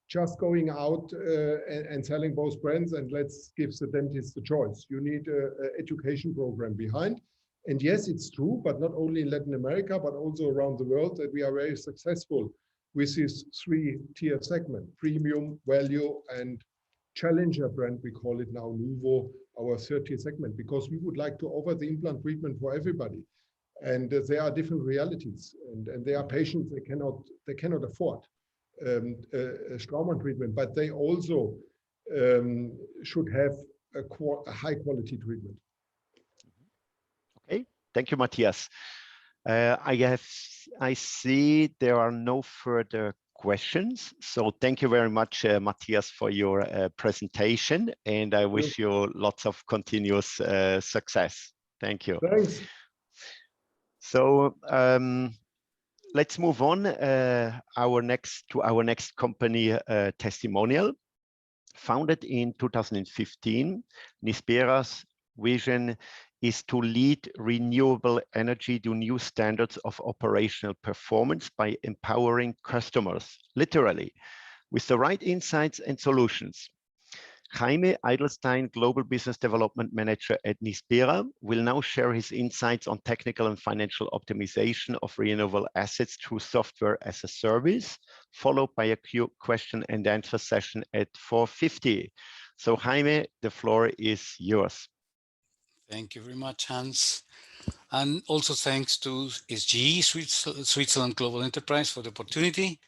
just going out and selling both brands and let's give the dentist the choice. You need an education program behind. And yes, it's true, but not only in Latin America, but also around the world, that we are very successful with this 3-tier segment: premium, value, and challenger brand. We call it now Nuvo, our 3rd-tier segment, because we would like to offer the implant treatment for everybody. And there are different realities, and there are patients they cannot afford a Straumann treatment, but they also should have a high quality treatment. Okay, thank you, Matthias. I see there are no further questions. So thank you very much, Matthias, for your presentation, and I wish you lots of continuous success. Thank you. Thanks. So let's move on to our next company testimonial. Founded in 2015, Nispera's vision is to lead renewable energy to new standards of operational performance by empowering customers, literally, with the right insights and solutions. Jaime Eidelstein, Global Business Development Manager at Nispera, will now share his insights on technical and financial optimization of renewable assets through software as a service, followed by a question and answer session at 4:50. So Jaime, the floor is yours. Thank you very much, Hans. And also thanks to SGE, Switzerland Global Enterprise, for the opportunity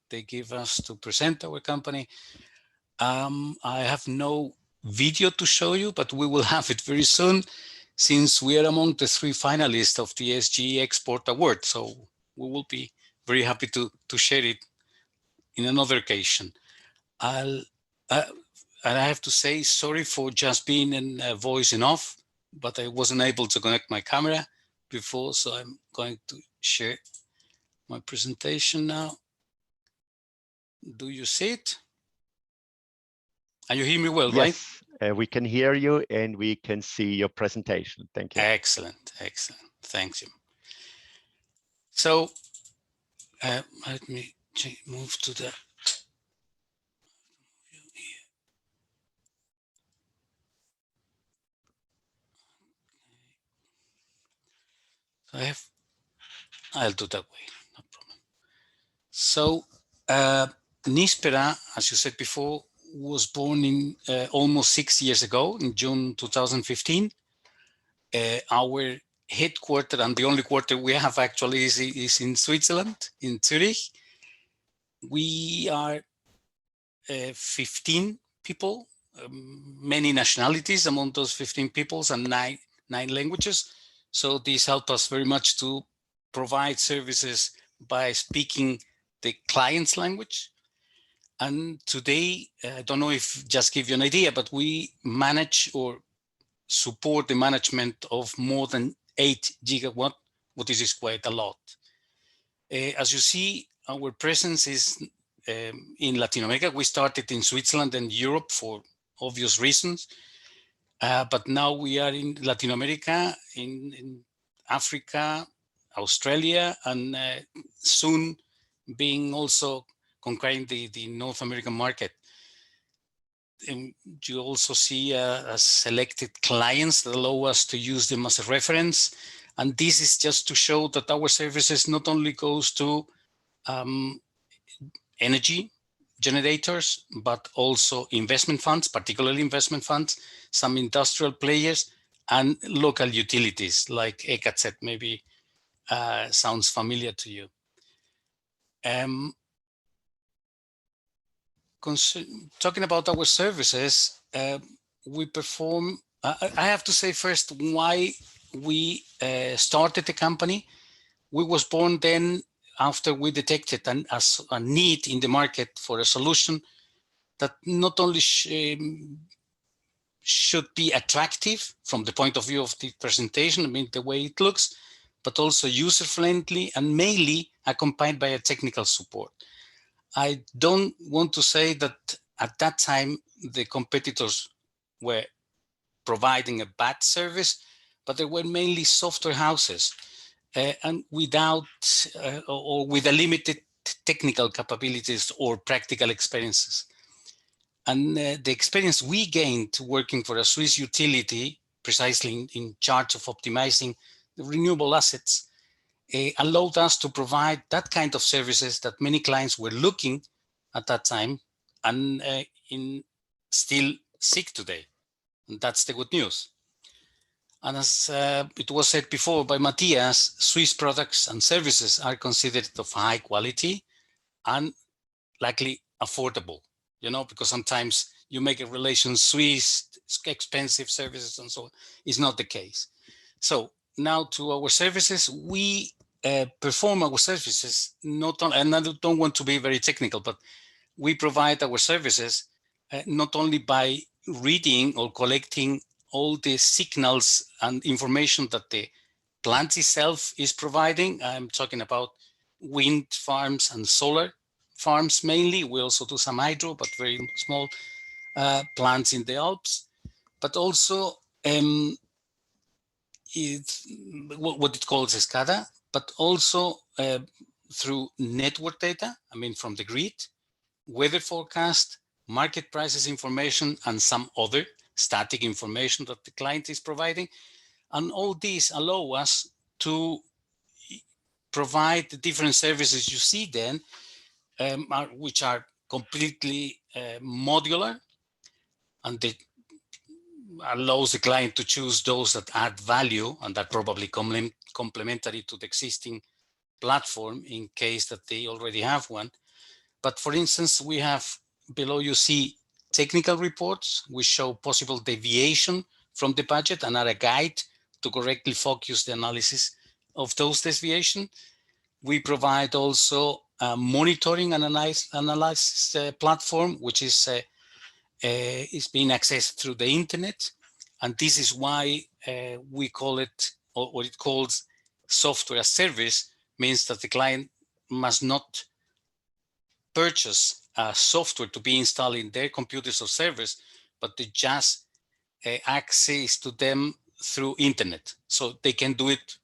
they give us to present our company. I have no video to show you, but we will have it very soon since we are among the 3 finalists of the SG Export Award. So we will be very happy to share it in another occasion. And I have to say sorry for just being in voice and off, but I wasn't able to connect my camera before, so I'm going to share my presentation now. Do you see it? And you hear me well, right? Yes, we can hear you and we can see your presentation. Thank you. Excellent, excellent. Thanks you. So let me move to the I'll do that way, no problem. So Nispera, as you said before, was born in almost 6 years ago in June 2015. Our headquarters, and the only quarter we have actually is in Switzerland, in Zurich. We are 15 people, many nationalities among those 15 peoples, and nine languages. So this helped us very much to provide services by speaking the client's language. And today, I don't know if just give you an idea, but we manage or support the management of more than 8 gigawatt, what is quite a lot. As you see, our presence is in Latin America. We started in Switzerland and Europe for obvious reasons, but now we are in Latin America, in Africa, Australia, and soon being also conquering the North American market. And you also see selected clients that allow us to use them as a reference. And this is just to show that our services not only goes to energy generators, but also investment funds, particularly investment funds, some industrial players, and local utilities like ECAZ maybe sounds familiar to you. Talking about our services, we perform, I have to say first why we started the company. We was born then after we detected a need in the market for a solution that not only should be attractive from the point of view of the presentation, I mean, the way it looks, but also user-friendly and mainly accompanied by a technical support. I don't want to say that at that time, the competitors were providing a bad service, but they were mainly software houses and without or with a limited technical capabilities or practical experiences. And the experience we gained working for a Swiss utility, precisely in charge of optimizing the renewable assets, allowed us to provide that kind of services that many clients were looking at that time and still seek today. And that's the good news. And as it was said before by Matthias, Swiss products and services are considered of high quality and likely affordable, you know, because sometimes you make a relation Swiss, expensive services and so on. It's not the case. So now to our services, we perform our services not only, and I don't want to be very technical, but we provide our services not only by reading or collecting all the signals and information that the plant itself is providing. I'm talking about wind farms and solar farms mainly. We also do some hydro, but very small plants in the Alps, but also it's what it calls SCADA, but also through network data, I mean, from the grid, weather forecast, market prices information, and some other static information that the client is providing. And all these allow us to provide the different services you see then, which are completely modular, and they allows the client to choose those that add value and that probably complementary to the existing platform in case that they already have one. But for instance, we have below you see technical reports, which show possible deviation from the budget and are a guide to correctly focus the analysis of those deviations. We provide also a monitoring and analysis platform, which is being accessed through the internet. And this is why we call it, or what it calls software as service, means that the client must not purchase software to be installed in their computers or servers, but to just access to them through internet. So they can do it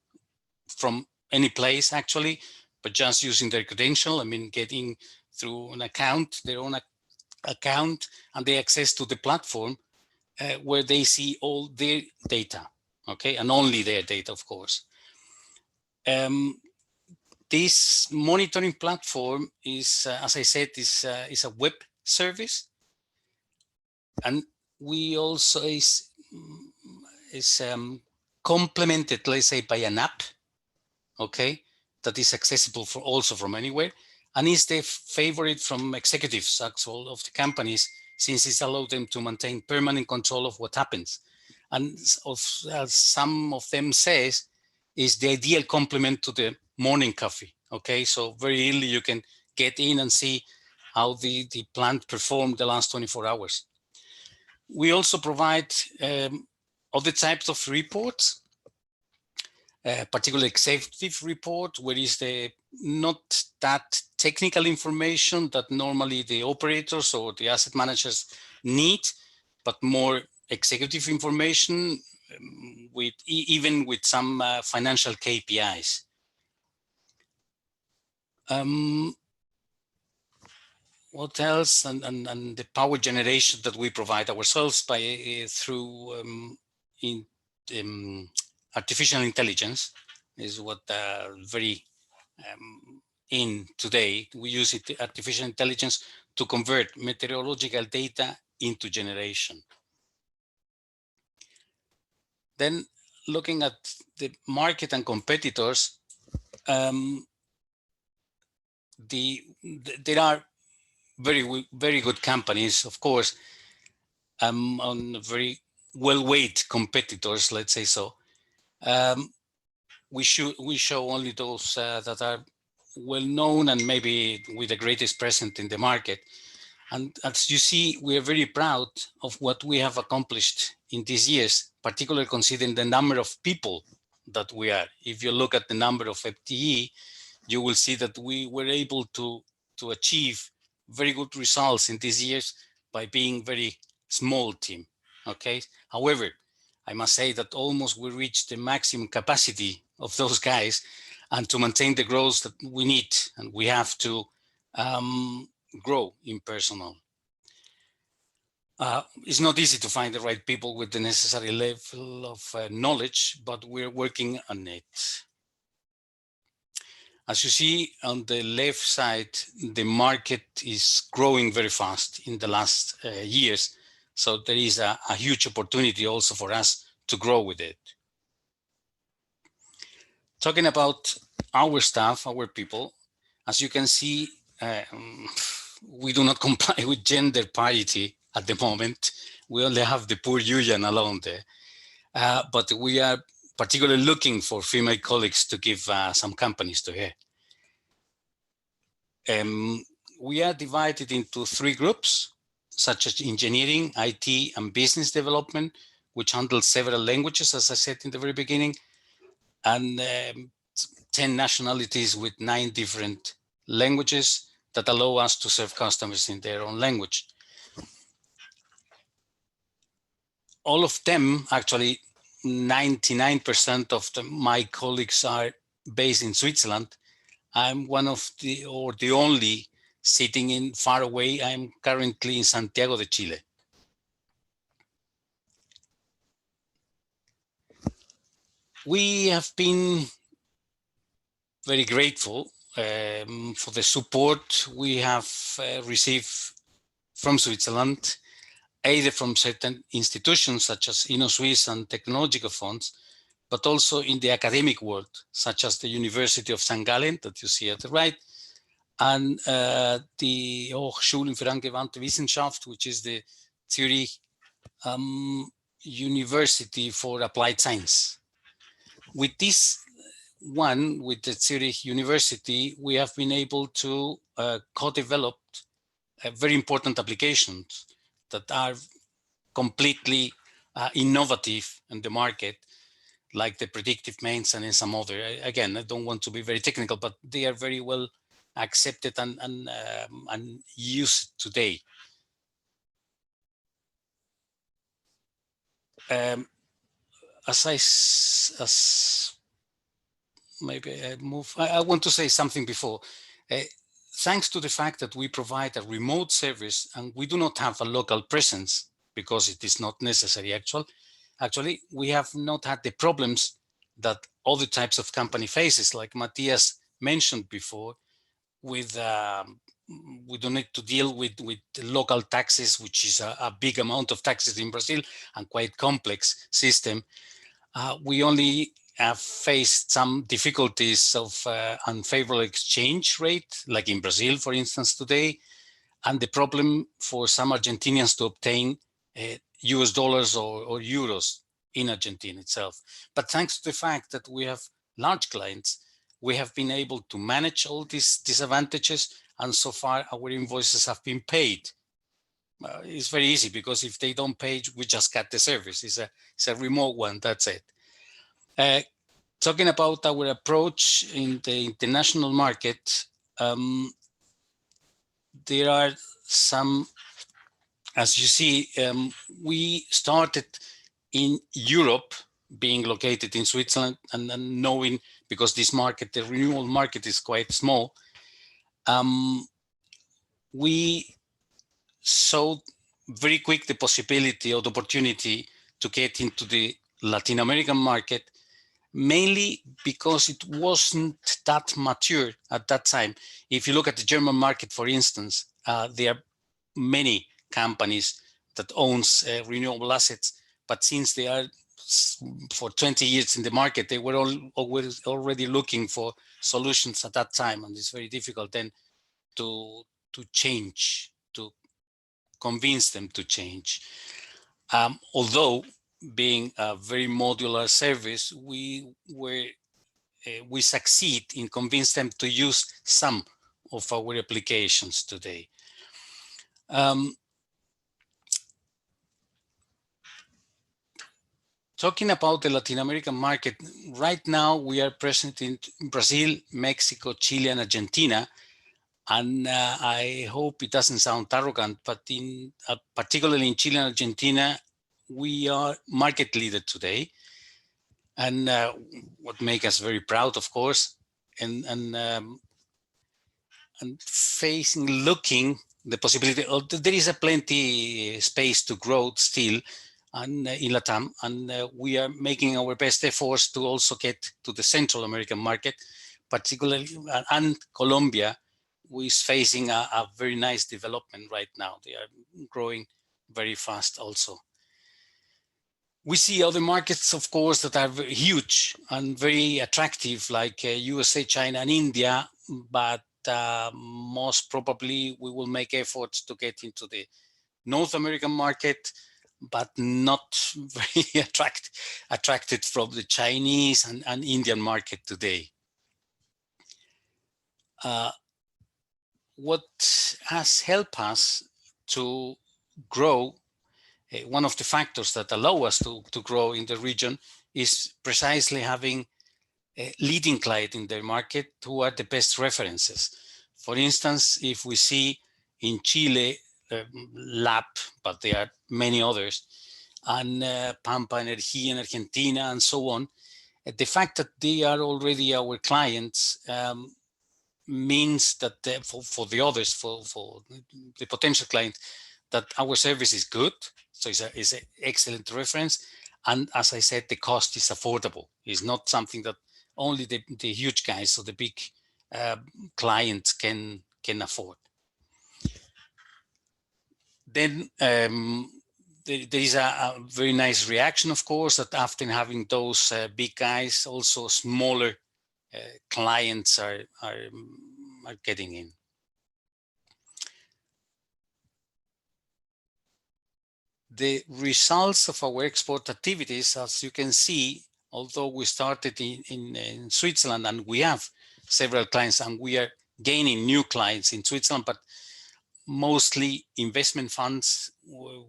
from any place actually, but just using their credential, I mean, getting through an account, their own account, and they access to the platform where they see all their data, okay? And only their data, of course. This monitoring platform is, as I said, is a web service. And we also is complemented, let's say, by an app, okay, that is accessible for also from anywhere, and is the favorite from executives actual of the companies, since it allows them to maintain permanent control of what happens. And as some of them says, is the ideal complement to the morning coffee, okay? So very early you can get in and see how the plant performed the last 24 hours. We also provide other types of reports, particularly executive report, where is the not that technical information that normally the operators or the asset managers need, but more executive information with even with some financial KPIs. What else? And the power generation that we provide ourselves by through artificial intelligence is what very in today. We use artificial intelligence to convert meteorological data into generation. Then looking at the market and competitors, there are very good companies, of course, on very well-weighed competitors, let's say so. We show only those that are well-known and maybe with the greatest presence in the market. And as you see, we are very proud of what we have accomplished in these years, particularly considering the number of people that we are. If you look at the number of FTE, you will see that we were able to achieve very good results in these years by being very small team, okay? However, I must say that almost we reached the maximum capacity of those guys, and to maintain the growth that we need, and we have to grow in personnel. It's not easy to find the right people with the necessary level of knowledge, but we're working on it. As you see on the left side, the market is growing very fast in the last years. So there is a huge opportunity also for us to grow with it. Talking about our staff, our people, as you can see, we do not comply with gender parity at the moment. We only have the poor Yuyan alone there. But we are particularly looking for female colleagues to give some companies to her. We are divided into 3 groups, such as engineering, IT, and business development, which handles several languages, as I said in the very beginning, and 10 nationalities with 9 different languages that allow us to serve customers in their own language. All of them, actually 99% of my colleagues are based in Switzerland. I'm one of the only sitting in far away. I'm currently in Santiago de Chile. We have been very grateful for the support we have received from Switzerland, either from certain institutions such as InnoSwiss and technological funds, but also in the academic world, such as the University of St. Gallen that you see at the right, and the Hochschule für angewandte Wissenschaft, which is the Zurich University for Applied Science. With this one, with the Zurich University, we have been able to co-develop very important applications that are completely innovative in the market, like the predictive maintenance and some other. Again, I don't want to be very technical, but they are very well accepted and used today. Maybe I move. I want to say something before. Thanks to the fact that we provide a remote service and we do not have a local presence because it is not necessary. Actually, we have not had the problems that other types of company faces, like Matthias mentioned before. With we don't need to deal with local taxes, which is a big amount of taxes in Brazil and quite complex system. We only have faced some difficulties of unfavorable exchange rate, like in Brazil, for instance, today, and the problem for some Argentinians to obtain US dollars or euros in Argentina itself. But thanks to the fact that we have large clients, we have been able to manage all these disadvantages, and so far our invoices have been paid. It's very easy because if they don't pay, we just cut the service. It's a remote one, that's it. Talking about our approach in the international market, there are some, as you see, we started in Europe, being located in Switzerland, and knowing, because this market, the renewable market, is quite small, we saw very quick the possibility or the opportunity to get into the Latin American market, mainly because it wasn't that mature at that time. If you look at the German market, for instance, there are many companies that owns renewable assets, but since they are for 20 years in the market, they were already looking for solutions at that time, and it's very difficult then to change, to convince them to change. Although being a very modular service, we succeed in convincing them to use some of our applications today. Talking about the Latin American market, right now we are present in Brazil, Mexico, Chile, and Argentina. And I hope it doesn't sound arrogant, but particularly in Chile and Argentina, we are market leader today. And what makes us very proud, of course, and looking the possibility of, there is a plenty space to grow still and in LATAM, and we are making our best efforts to also get to the Central American market, particularly, and Colombia, who is facing a very nice development right now. They are growing very fast also. We see other markets, of course, that are very huge and very attractive, like USA, China, and India, but most probably we will make efforts to get into the North American market, but not very attracted from the Chinese and Indian market today. What has helped us to grow, one of the factors that allow us to grow in the region is precisely having a leading client in their market who are the best references. For instance, if we see in Chile, LAP, but there are many others, and Pampa Energía in Argentina, and so on, the fact that they are already our clients means that for the others, for the potential client, that our service is good. So it's an excellent reference. And as I said, the cost is affordable. It's not something that only the huge guys or the big clients can afford. Then there is a very nice reaction, of course, that after having those big guys, also smaller clients are getting in. the results of our export activities, as you can see, although we started in Switzerland and we have several clients and we are gaining new clients in Switzerland, but mostly investment funds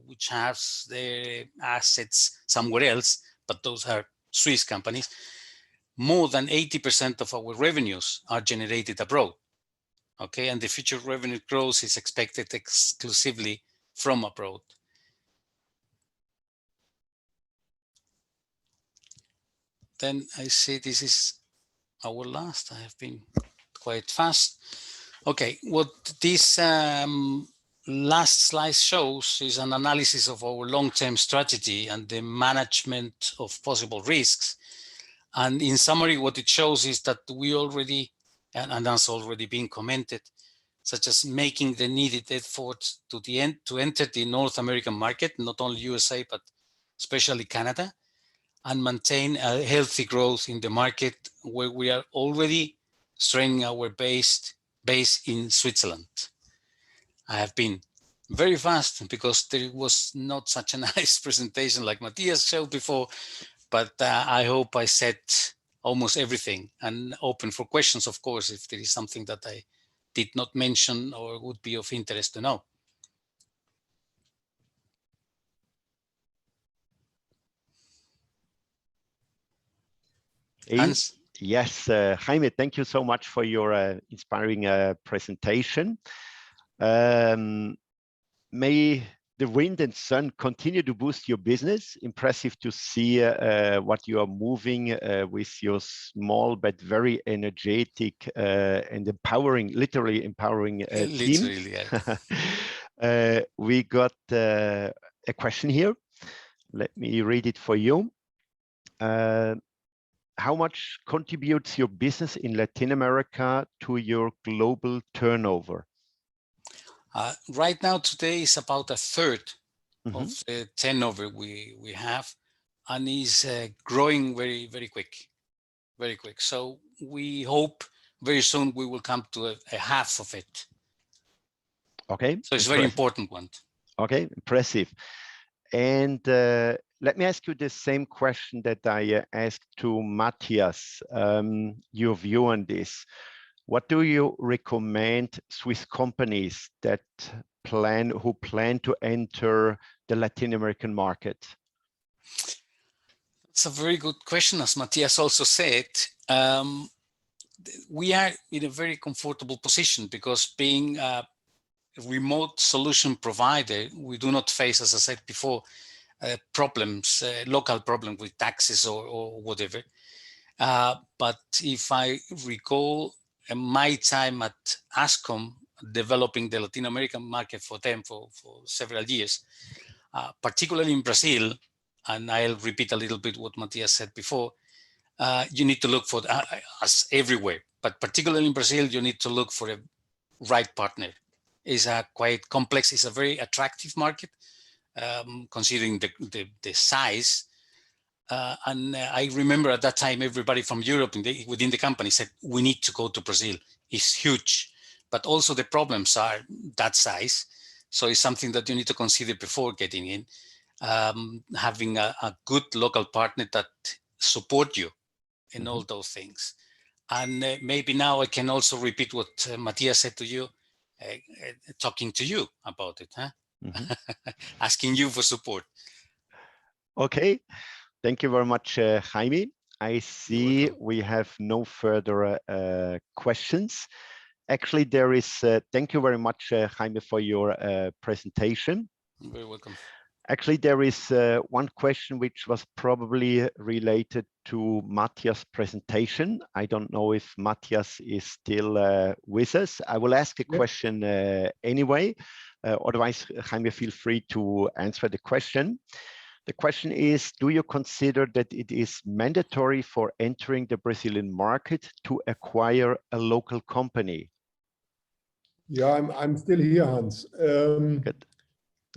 which have their assets somewhere else, but those are Swiss companies. More than 80% of our revenues are generated abroad. Okay, and the future revenue growth is expected exclusively from abroad. Then I say this is our last. I have been quite fast. Okay, what this last slide shows is an analysis of our long-term strategy and the management of possible risks. And in summary, what it shows is that we already, and that's already been commented, such as making the needed efforts to enter the North American market, not only USA, but especially Canada, and maintain a healthy growth in the market where we are already strengthening our base in Switzerland. I have been very fast because there was not such a nice presentation like Matthias showed before, but I hope I said almost everything, and open for questions, of course, if there is something that I did not mention or would be of interest to know. Hans? Yes, Jaime, thank you so much for your inspiring presentation. May the wind and sun continue to boost your business. Impressive to see what you are moving with your small but very energetic and empowering, literally empowering team. Literally, yeah. We got a question here. Let me read it for you. How much contributes your business in Latin America to your global turnover? Right now, today is about a third of the turnover we have, and is growing very, very quick, very quick. So we hope very soon we will come to a half of it. Okay. So it's a very important one. Okay, impressive. And let me ask you the same question that I asked to Matthias, your view on this. What do you recommend Swiss companies that who plan to enter the Latin American market? It's a very good question, as Matthias also said. We are in a very comfortable position because being a remote solution provider, we do not face, as I said before, problems, local problems with taxes or whatever. But if I recall my time at ECOM, developing the Latin American market for them for several years, particularly in Brazil, and I'll repeat a little bit what Matthias said before, you need to look for, as everywhere, but particularly in Brazil, you need to look for a right partner. It's a quite complex, it's a very attractive market, considering the size. And I remember at that time, everybody from Europe within the company said, we need to go to Brazil. It's huge, but also the problems are that size. So it's something that you need to consider before getting in, having a good local partner that support you in all those things. And maybe now I can also repeat what Matthias said to you, talking to you about it, huh? Asking you for support. Okay. Thank you very much, Jaime. I see we have no further questions. Actually, there is, thank you very much, Jaime, for your presentation. You're very welcome. Actually, there is one question which was probably related to Matthias' presentation. I don't know if Matthias is still with us. I will ask a question anyway. Otherwise, Jaime, feel free to answer the question. The question is, do you consider that it is mandatory for entering the Brazilian market to acquire a local company? Yeah, I'm still here, Hans. Good.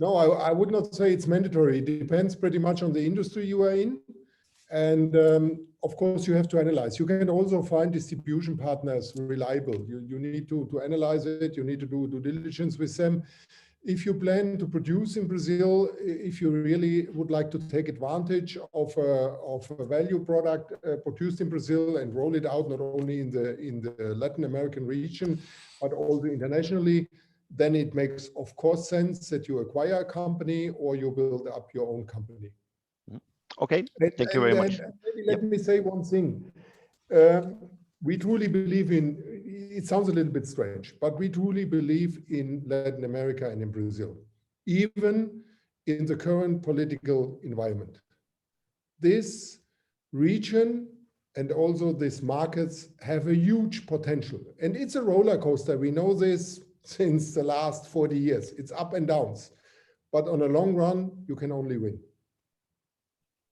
No, I would not say it's mandatory. It depends pretty much on the industry you are in. And of course, you have to analyze. You can also find distribution partners reliable. You need to analyze it. You need to do due diligence with them. if you plan to produce in Brazil, if you really would like to take advantage of a value product produced in Brazil and roll it out not only in the Latin American region, but also internationally, then it makes, of course, sense that you acquire a company or you build up your own company. Okay, thank you very much. Maybe let me say one thing. We truly believe in, it sounds a little bit strange, but we truly believe in Latin America and in Brazil, even in the current political environment. This region and also these markets have a huge potential. And it's a roller coaster. We know this since the last 40 years. It's up and downs. But on a long run, you can only win.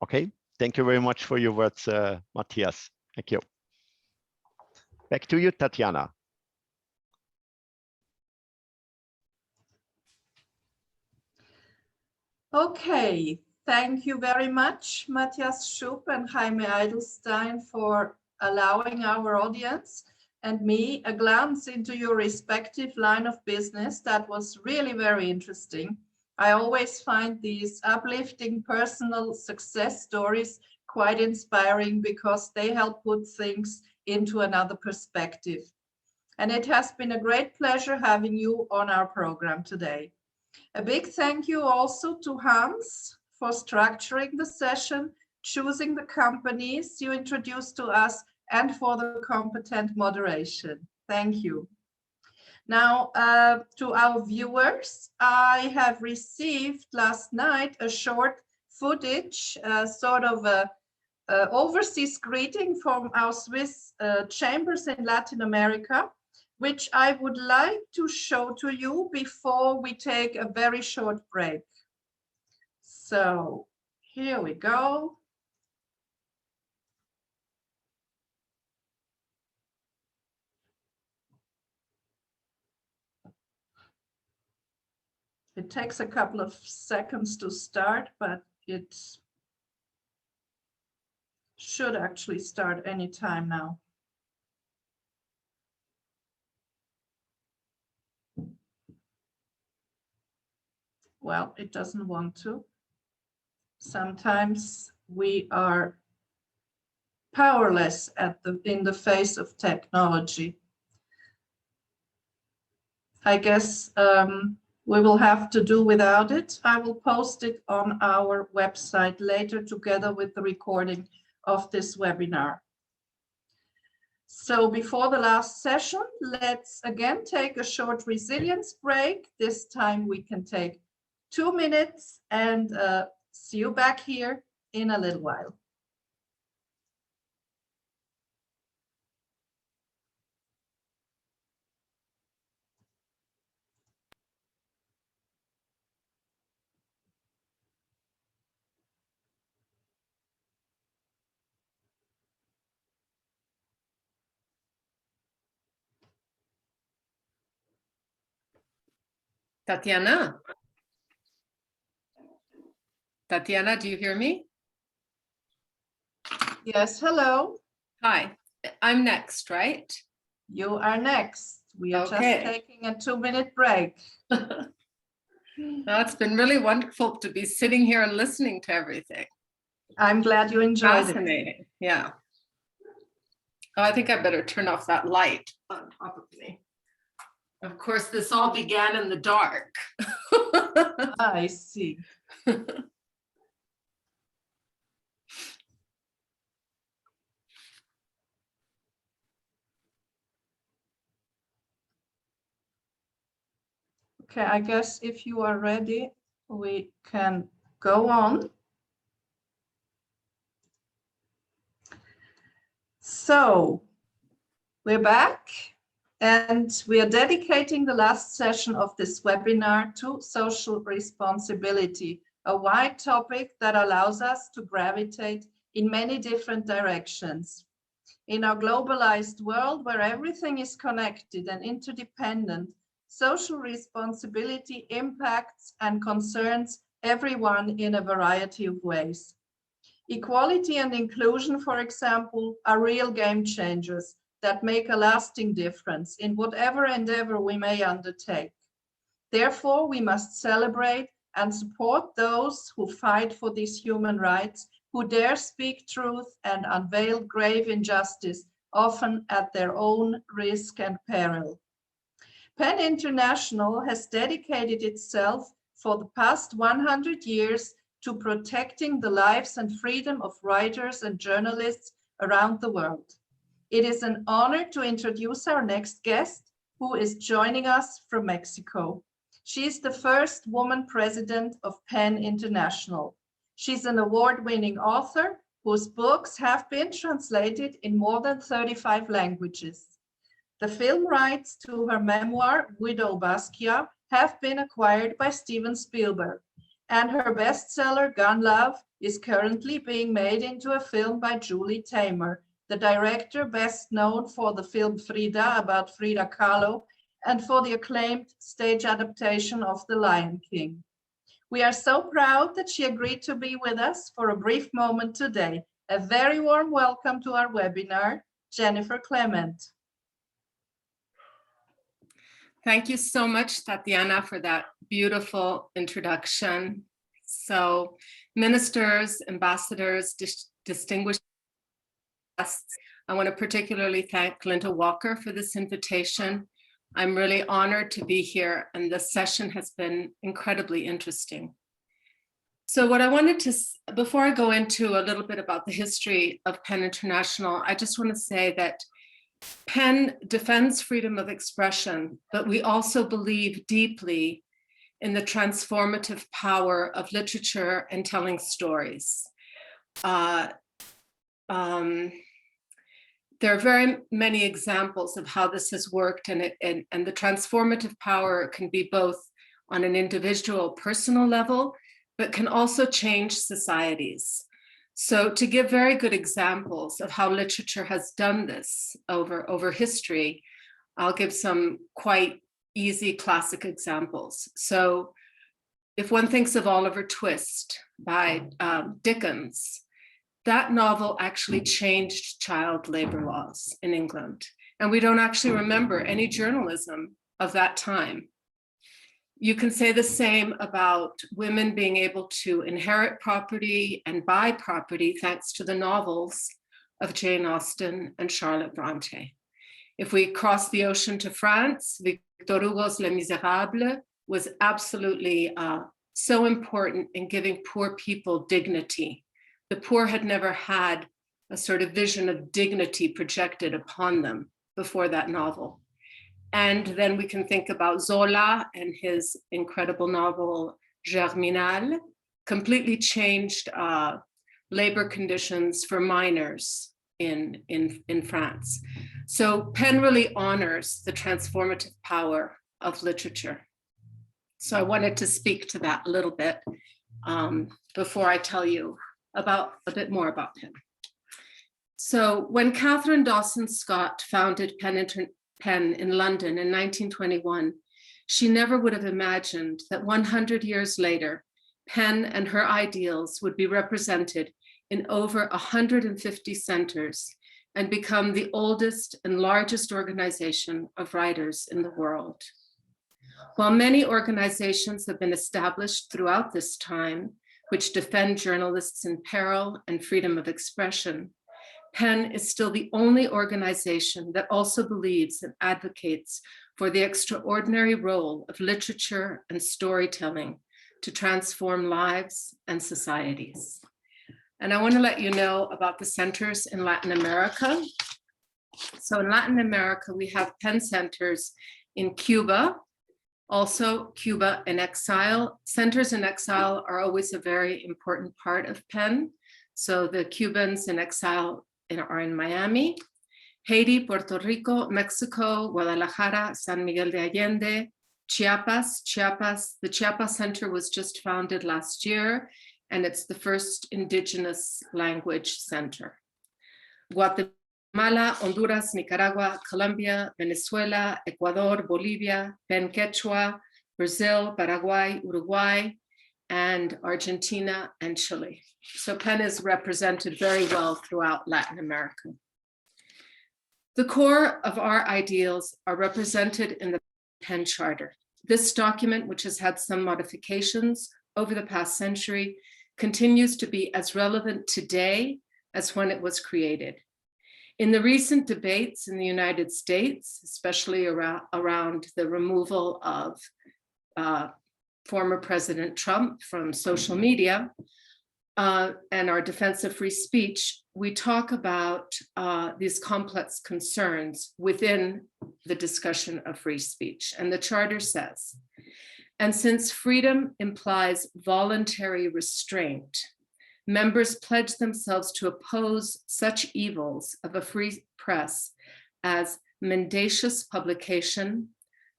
Okay, thank you very much for your words, Matthias. Thank you. Back to you, Tatiana. Okay, thank you very much, Matthias Schupp and Jaime Eidelstein, for allowing our audience and me a glance into your respective line of business. That was really very interesting. I always find these uplifting personal success stories quite inspiring because they help put things into another perspective. And it has been a great pleasure having you on our program today. A big thank you also to Hans for structuring the session, choosing the companies you introduced to us, and for the competent moderation. Thank you. Now, to our viewers, I have received last night a short footage, sort of a overseas greeting from our Swiss chambers in Latin America, which I would like to show to you before we take a very short break. So here we go. It takes a couple of seconds to start, but it should actually start any time now. Well, it doesn't want to. Sometimes we are powerless in the face of technology. I guess we will have to do without it. I will post it on our website later together with the recording of this webinar. So before the last session, let's again take a short resilience break. This time we can take 2 minutes and see you back here in a little while. Tatiana? Tatiana, do you hear me? Yes, hello. Hi, I'm next, right? You are next. We are just taking a 2-minute break. Well, it's been really wonderful to be sitting here and listening to everything. I'm glad you enjoyed it. Fascinating, yeah. Oh, I think I better turn off that light on top of me. Of course, this all began in the dark. I see. Okay, I guess if you are ready, we can go on. So we're back and we are dedicating the last session of this webinar to social responsibility, a wide topic that allows us to gravitate in many different directions. In our globalized world where everything is connected and interdependent, social responsibility impacts and concerns everyone in a variety of ways. Equality and inclusion, for example, are real game changers that make a lasting difference in whatever endeavor we may undertake. Therefore, we must celebrate and support those who fight for these human rights, who dare speak truth and unveil grave injustice, often at their own risk and peril. PEN International has dedicated itself for the past 100 years to protecting the lives and freedom of writers and journalists around the world. It is an honor to introduce our next guest, who is joining us from Mexico. She is the first woman president of PEN International. She's an award-winning author whose books have been translated in more than 35 languages. The film rights to her memoir, Widow Basquiat, have been acquired by Steven Spielberg, and her bestseller, Gun Love, is currently being made into a film by Julie Taymor, the director best known for the film Frida about Frida Kahlo and for the acclaimed stage adaptation of The Lion King. We are so proud that she agreed to be with us for a brief moment today. A very warm welcome to our webinar, Jennifer Clement. Thank you so much, Tatiana, for that beautiful introduction. So, ministers, ambassadors, distinguished guests, I want to particularly thank Linda Walker for this invitation. I'm really honored to be here, and this session has been incredibly interesting. So what I wanted to, before I go into a little bit about the history of PEN International, I just want to say that PEN defends freedom of expression, but we also believe deeply in the transformative power of literature and telling stories. There are very many examples of how this has worked, and the transformative power can be both on an individual personal level, but can also change societies. So to give very good examples of how literature has done this over history, I'll give some quite easy classic examples. So if one thinks of Oliver Twist by Dickens, that novel actually changed child labor laws in England. And we don't actually remember any journalism of that time. You can say the same about women being able to inherit property and buy property thanks to the novels of Jane Austen and Charlotte Bronte. If we cross the ocean to France, Victor Hugo's Les Miserables was absolutely so important in giving poor people dignity. The poor had never had a sort of vision of dignity projected upon them before that novel. And then we can think about Zola and his incredible novel, Germinal, completely changed labor conditions for miners in France. So PEN really honors the transformative power of literature. So I wanted to speak to that a little bit before I tell you about a bit more about PEN. So when Catherine Dawson Scott founded PEN in London in 1921, she never would have imagined that 100 years later, PEN and her ideals would be represented in over 150 centers and become the oldest and largest organization of writers in the world. While many organizations have been established throughout this time, which defend journalists in peril and freedom of expression, PEN is still the only organization that also believes and advocates for the extraordinary role of literature and storytelling to transform lives and societies. And I want to let you know about the centers in Latin America. So in Latin America, we have PEN centers in Cuba, also Cuba in exile. Centers in exile are always a very important part of PEN. So the Cubans in exile are in Miami, Haiti, Puerto Rico, Mexico, Guadalajara, San Miguel de Allende, Chiapas. The Chiapas Center was just founded last year, and it's the first indigenous language center. Guatemala, Honduras, Nicaragua, Colombia, Venezuela, Ecuador, Bolivia, PEN Quechua, Brazil, Paraguay, Uruguay, and Argentina and Chile. So PEN is represented very well throughout Latin America. The core of our ideals are represented in the PEN Charter. This document, which has had some modifications over the past century, continues to be as relevant today as when it was created. In the recent debates in the United States, especially around the removal of former President Trump from social media and our defense of free speech, we talk about these complex concerns within the discussion of free speech. And the charter says, and since freedom implies voluntary restraint, members pledge themselves to oppose such evils of a free press as mendacious publication,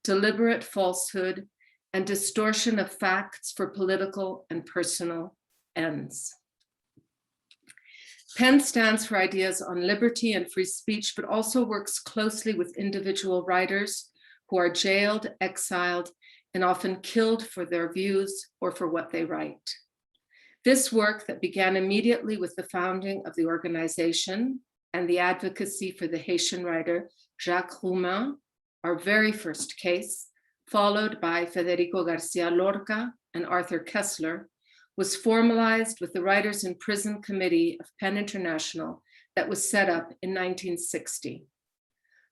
deliberate falsehood, and distortion of facts for political and personal ends. PEN stands for ideas on liberty and free speech, but also works closely with individual writers who are jailed, exiled, and often killed for their views or for what they write. This work that began immediately with the founding of the organization and the advocacy for the Haitian writer Jacques Roumain, our very first case, followed by Federico Garcia Lorca and Arthur Kessler, was formalized with the Writers in Prison Committee of PEN International that was set up in 1960.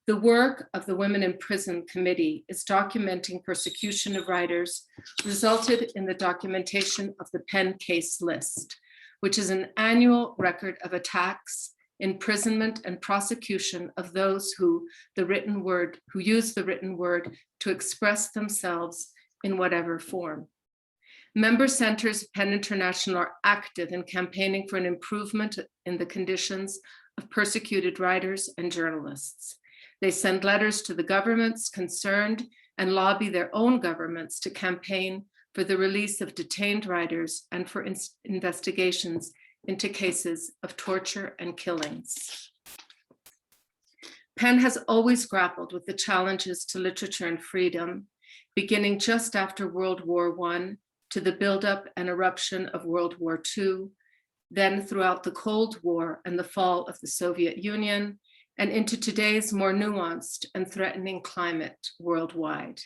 The work of the Women in Prison Committee is documenting persecution of writers, resulted in the documentation of the PEN case list, which is an annual record of attacks, imprisonment, and prosecution of those who use the written word to express themselves in whatever form. Member centers of PEN International are active in campaigning for an improvement in the conditions of persecuted writers and journalists. They send letters to the governments concerned and lobby their own governments to campaign for the release of detained writers and for investigations into cases of torture and killings. PEN has always grappled with the challenges to literature and freedom, beginning just after World War I to the buildup and eruption of World War II, then throughout the Cold War and the fall of the Soviet Union, and into today's more nuanced and threatening climate worldwide.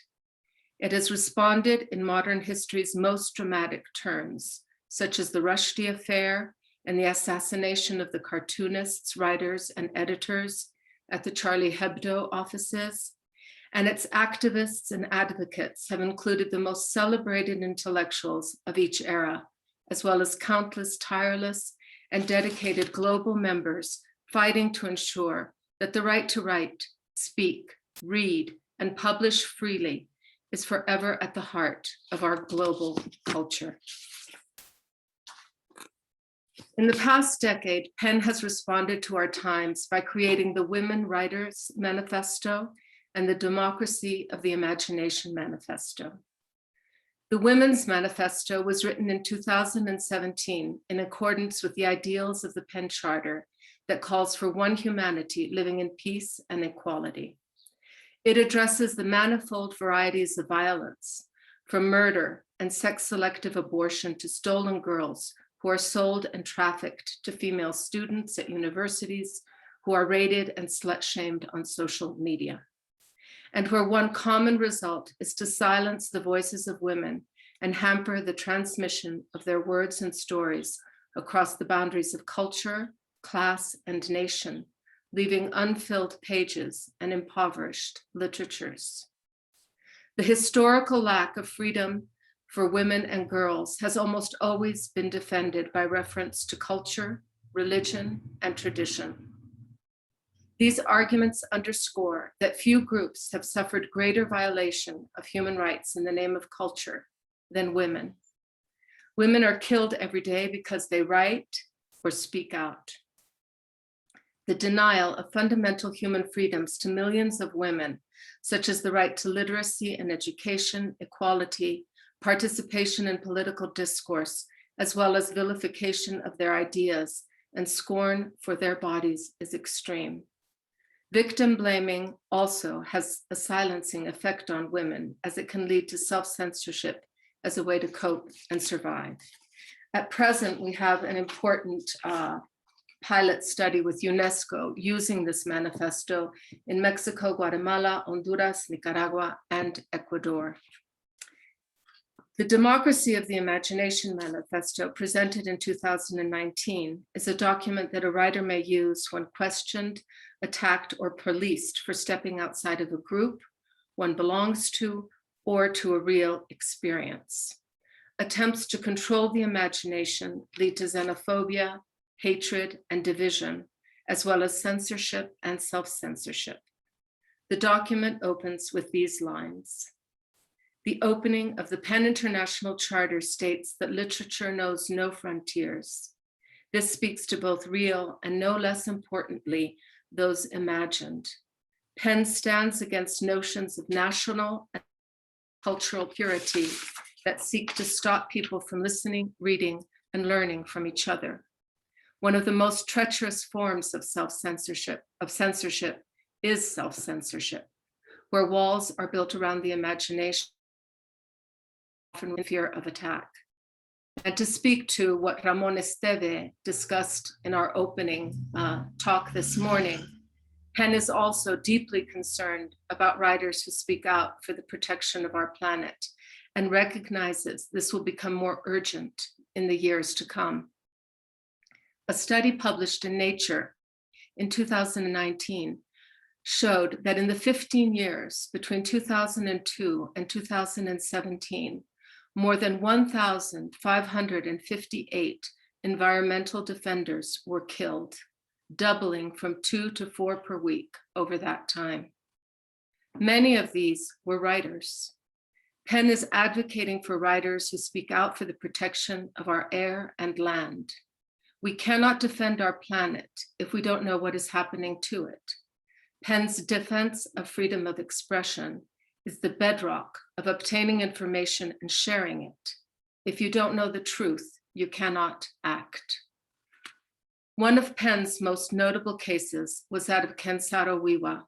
It has responded in modern history's most dramatic terms, such as the Rushdie affair and the assassination of the cartoonists, writers, and editors at the Charlie Hebdo offices. And its activists and advocates have included the most celebrated intellectuals of each era, as well as countless tireless and dedicated global members fighting to ensure that the right to write, speak, read, and publish freely is forever at the heart of our global culture. In the past decade, PEN has responded to our times by creating the Women Writers Manifesto and the Democracy of the Imagination Manifesto. The Women's Manifesto was written in 2017 in accordance with the ideals of the PEN Charter that calls for one humanity living in peace and equality. It addresses the manifold varieties of violence, from murder and sex-selective abortion to stolen girls who are sold and trafficked to female students at universities who are rated and slut-shamed on social media. And where one common result is to silence the voices of women and hamper the transmission of their words and stories across the boundaries of culture, class, and nation, leaving unfilled pages and impoverished literatures. The historical lack of freedom for women and girls has almost always been defended by reference to culture, religion, and tradition. These arguments underscore that few groups have suffered greater violation of human rights in the name of culture than women. Women are killed every day because they write or speak out. The denial of fundamental human freedoms to millions of women, such as the right to literacy and education, equality, participation in political discourse, as well as vilification of their ideas and scorn for their bodies, is extreme. Victim blaming also has a silencing effect on women, as it can lead to self-censorship as a way to cope and survive. At present, we have an important pilot study with UNESCO using this manifesto in Mexico, Guatemala, Honduras, Nicaragua, and Ecuador. The Democracy of the Imagination Manifesto, presented in 2019, is a document that a writer may use when questioned, attacked, or policed for stepping outside of a group one belongs to or to a real experience. Attempts to control the imagination lead to xenophobia, hatred, and division, as well as censorship and self-censorship. The document opens with these lines. The opening of the PEN International Charter states that literature knows no frontiers. This speaks to both real and, no less importantly, those imagined. PEN stands against notions of national and cultural purity that seek to stop people from listening, reading, and learning from each other. One of the most treacherous forms of censorship is self-censorship, where walls are built around the imagination, often in fear of attack. And to speak to what Ramon Esteve discussed in our opening talk this morning, PEN is also deeply concerned about writers who speak out for the protection of our planet and recognizes this will become more urgent in the years to come. A study published in Nature in 2019 showed that in the 15 years between 2002 and 2017, more than 1,558 environmental defenders were killed, doubling from 2 to 4 per week over that time. Many of these were writers. PEN is advocating for writers who speak out for the protection of our air and land. We cannot defend our planet if we don't know what is happening to it. PEN's defense of freedom of expression is the bedrock of obtaining information and sharing it. If you don't know the truth, you cannot act. One of PEN's most notable cases was that of Ken Saro-Wiwa.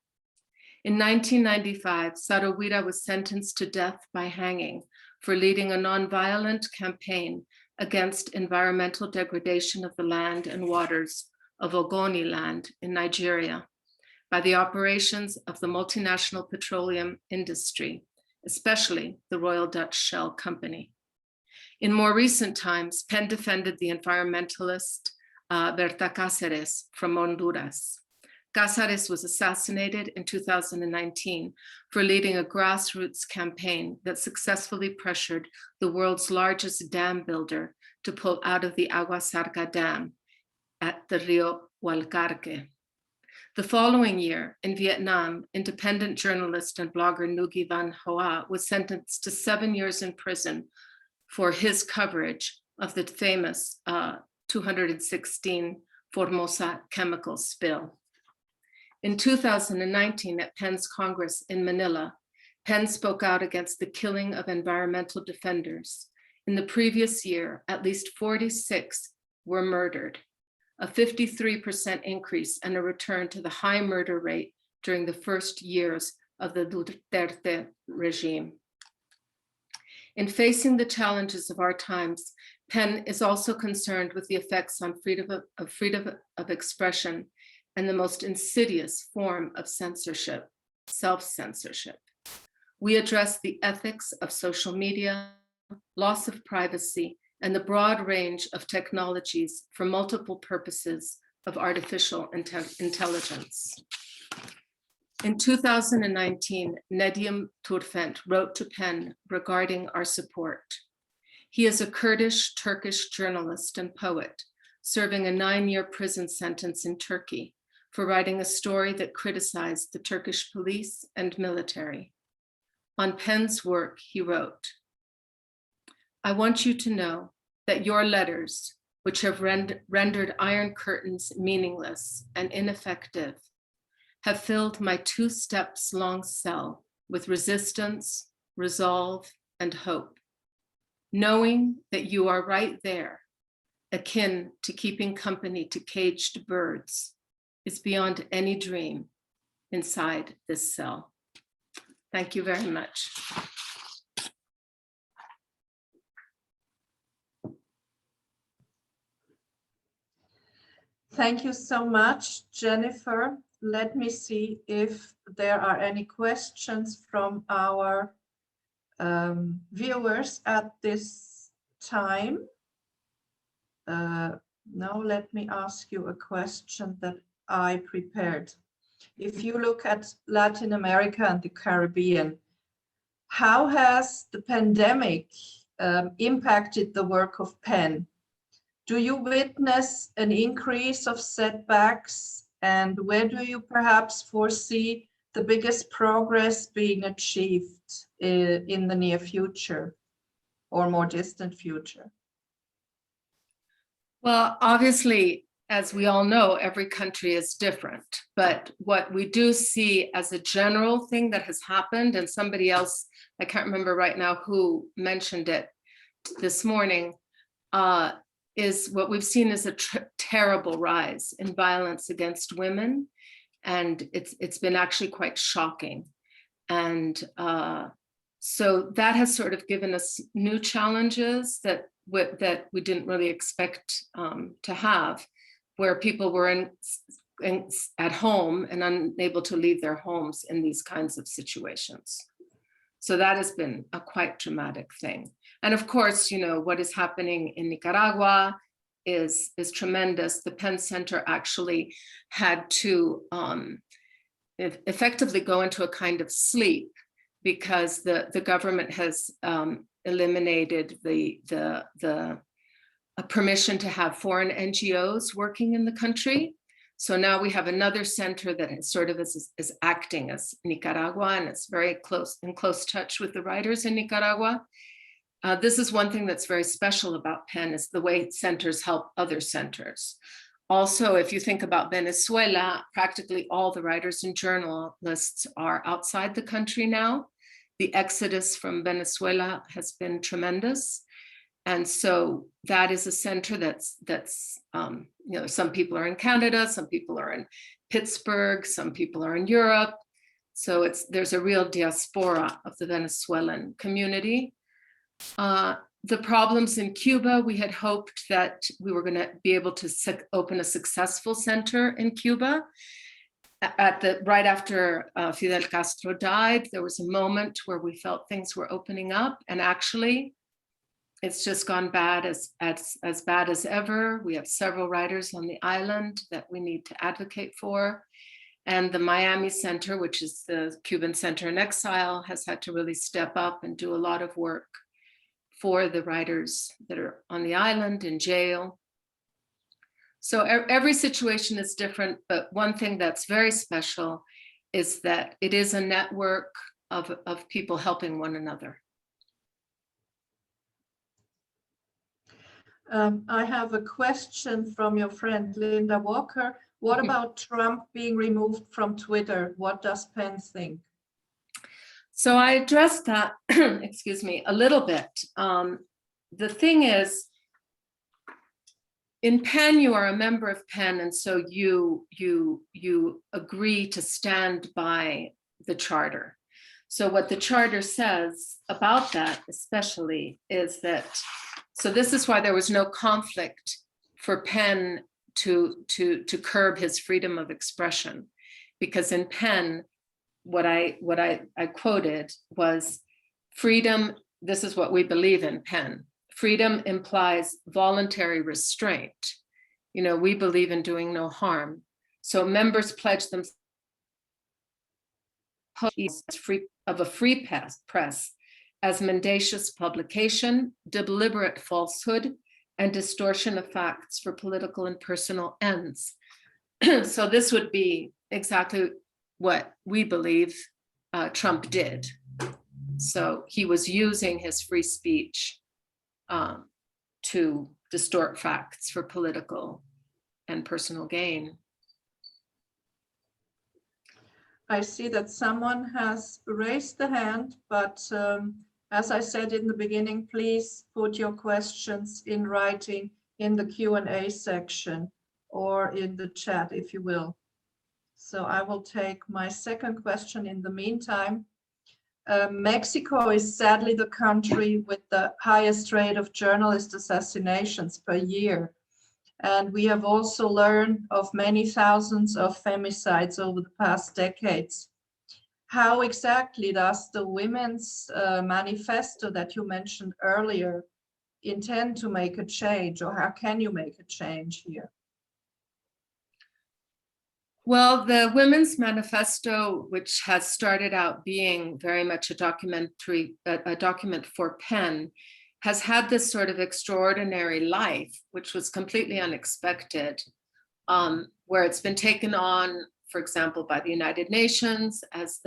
In 1995, Saro-Wiwa was sentenced to death by hanging for leading a nonviolent campaign against environmental degradation of the land and waters of Ogoni land in Nigeria by the operations of the multinational petroleum industry, especially the Royal Dutch Shell Company. In more recent times, PEN defended the environmentalist Berta Cáceres from Honduras. Cáceres was assassinated in 2019 for leading a grassroots campaign that successfully pressured the world's largest dam builder to pull out of the Agua Zarca Dam at the Rio Hualcarque. The following year, in Vietnam, independent journalist and blogger Nguyen Van Hoa was sentenced to 7 years in prison for his coverage of the famous 216 Formosa chemical spill. In 2019, at PEN's Congress in Manila, PEN spoke out against the killing of environmental defenders. In the previous year, at least 46 were murdered, a 53% increase and a return to the high murder rate during the first years of the Duterte regime. In facing the challenges of our times, PEN is also concerned with the effects on freedom of expression and the most insidious form of censorship, self-censorship. We address the ethics of social media, loss of privacy, and the broad range of technologies for multiple purposes of artificial intelligence. In 2019, Nedim Turfent wrote to PEN regarding our support. He is a Kurdish-Turkish journalist and poet, serving a 9-year prison sentence in Turkey for writing a story that criticized the Turkish police and military. On PEN's work, he wrote, "I want you to know that your letters, which have rendered Iron Curtains meaningless and ineffective, have filled my 2 steps long cell with resistance, resolve, and hope. Knowing that you are right there, akin to keeping company to caged birds, is beyond any dream inside this cell." Thank you very much. Thank you so much, Jennifer. Let me see if there are any questions from our viewers at this time. Now let me ask you a question that I prepared. If you look at Latin America and the Caribbean, how has the pandemic impacted the work of PEN? Do you witness an increase of setbacks, and where do you perhaps foresee the biggest progress being achieved in the near future or more distant future? Well, obviously, as we all know, every country is different. But what we do see as a general thing that has happened, and somebody else, I can't remember right now who mentioned it this morning, is what we've seen is a terrible rise in violence against women. And it's been actually quite shocking. And so that has sort of given us new challenges that we didn't really expect to have, where people were at home and unable to leave their homes in these kinds of situations. So that has been a quite dramatic thing. And of course, you know, what is happening in Nicaragua is tremendous. The PEN Center actually had to effectively go into a kind of sleep because the government has eliminated the permission to have foreign NGOs working in the country. So now we have another center that is sort of is acting as Nicaragua, and it's very in close touch with the writers in Nicaragua. This is one thing that's very special about PEN, is the way centers help other centers. Also, if you think about Venezuela, practically all the writers and journalists are outside the country now. The exodus from Venezuela has been tremendous. And so that is a center that's you know, some people are in Canada, some people are in Pittsburgh, some people are in Europe. So there's a real diaspora of the Venezuelan community. The problems in Cuba, we had hoped that we were going to be able to open a successful center in Cuba. Right after Fidel Castro died, there was a moment where we felt things were opening up, and actually it's just gone bad as bad as ever. We have several writers on the island that we need to advocate for. And the Miami Center, which is the Cuban Center in Exile, has had to really step up and do a lot of work for the writers that are on the island, in jail. So every situation is different, but one thing that's very special is that it is a network of people helping one another. I have a question from your friend Linda Walker. What about Trump being removed from Twitter? What does PEN think? So I addressed that, excuse me, a little bit. The thing is, in PEN, you are a member of PEN, and so you agree to stand by the charter. So what the charter says about that, especially, is that, so this is why there was no conflict for PEN to curb his freedom of expression, because in PEN, what I quoted was freedom. This is what we believe in PEN. Freedom implies voluntary restraint. You know, we believe in doing no harm. So members pledge themselves of a free press as mendacious publication, deliberate falsehood, and distortion of facts for political and personal ends. So this would be exactly what we believe Trump did. So he was using his free speech to distort facts for political and personal gain. I see that someone has raised the hand, but as I said in the beginning, please put your questions in writing in the Q&A section or in the chat, if you will. So I will take my second question in the meantime. Mexico is sadly the country with the highest rate of journalist assassinations per year. And we have also learned of many thousands of femicides over the past decades. how exactly does the Women's Manifesto that you mentioned earlier intend to make a change, or how can you make a change here? Well, the Women's Manifesto, which has started out being very much a document for pen, has had this sort of extraordinary life, which was completely unexpected, where it's been taken on, for example, by the United Nations as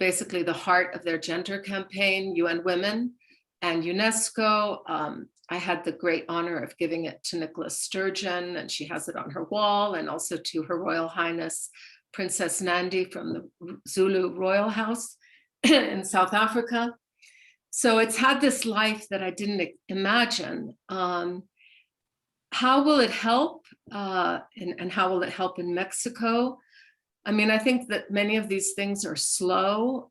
basically the heart of their gender campaign, UN Women, and UNESCO. I had the great honor of giving it to Nicola Sturgeon, and she has it on her wall, and also to Her Royal Highness Princess Nandi from the Zulu Royal House in South Africa. So it's had this life that I didn't imagine. How will it help? And how will it help in Mexico? I mean, I think that many of these things are slow,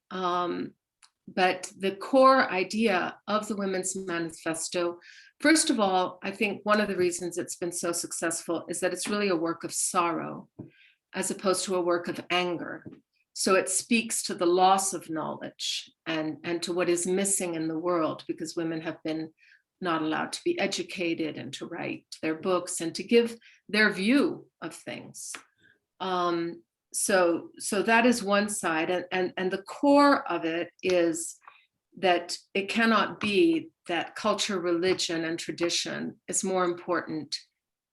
but the core idea of the Women's Manifesto, first of all, I think one of the reasons it's been so successful is that it's really a work of sorrow as opposed to a work of anger. So it speaks to the loss of knowledge and to what is missing in the world, because women have been not allowed to be educated and to write their books and to give their view of things. So that is one side, and the core of it is that it cannot be that culture, religion, and tradition is more important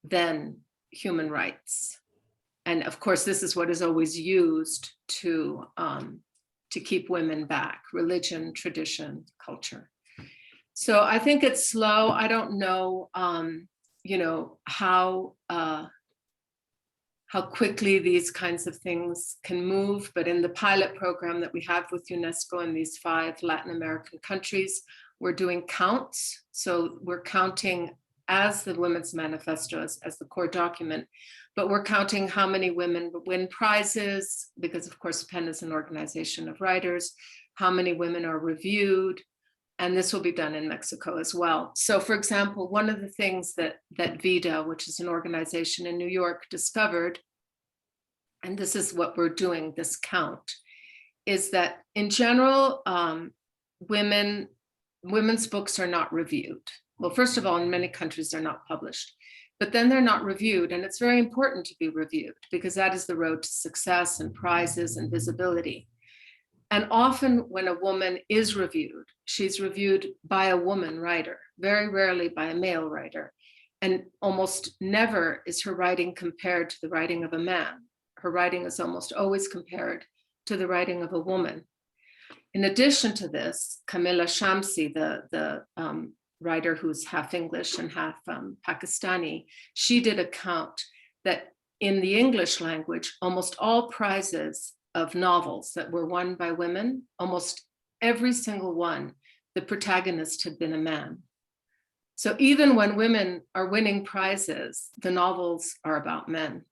than human rights. And of course, this is what is always used to keep women back: religion, tradition, culture. So I think it's slow. I don't know, how quickly these kinds of things can move, but in the pilot program that we have with UNESCO in these 5 Latin American countries, we're doing counts. So we're counting as the Women's Manifesto as the core document, but we're counting how many women win prizes, because of course PEN is an organization of writers, how many women are reviewed, and this will be done in Mexico as well. So for example, one of the things that VIDA, which is an organization in New York, discovered, and this is what we're doing, this count, is that in general, women's books are not reviewed. Well, first of all, in many countries, they're not published, but then they're not reviewed. And it's very important to be reviewed, because that is the road to success and prizes and visibility. And often when a woman is reviewed, she's reviewed by a woman writer, very rarely by a male writer. And almost never is her writing compared to the writing of a man. Her writing is almost always compared to the writing of a woman. In addition to this, Camilla Shamsi, the writer who's half English and half Pakistani, she did a count that in the English language, almost all prizes of novels that were won by women, almost every single one, the protagonist had been a man. So even when women are winning prizes, the novels are about men.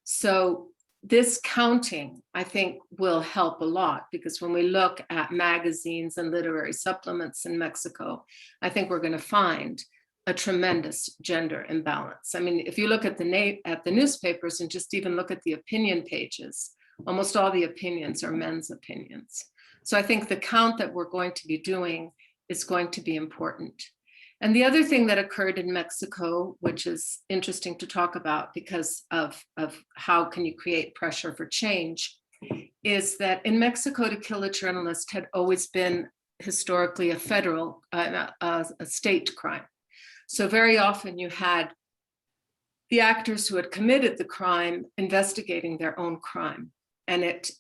So this counting, I think, will help a lot, because when we look at magazines and literary supplements in Mexico, I think we're going to find a tremendous gender imbalance. I mean, if you look at the newspapers and just even look at the opinion pages, almost all the opinions are men's opinions. So I think the count that we're going to be doing is going to be important. And the other thing that occurred in Mexico, which is interesting to talk about because of how can you create pressure for change, is that in Mexico, to kill a journalist had always been historically a federal, a state crime. So very often you had the actors who had committed the crime investigating their own crime. And it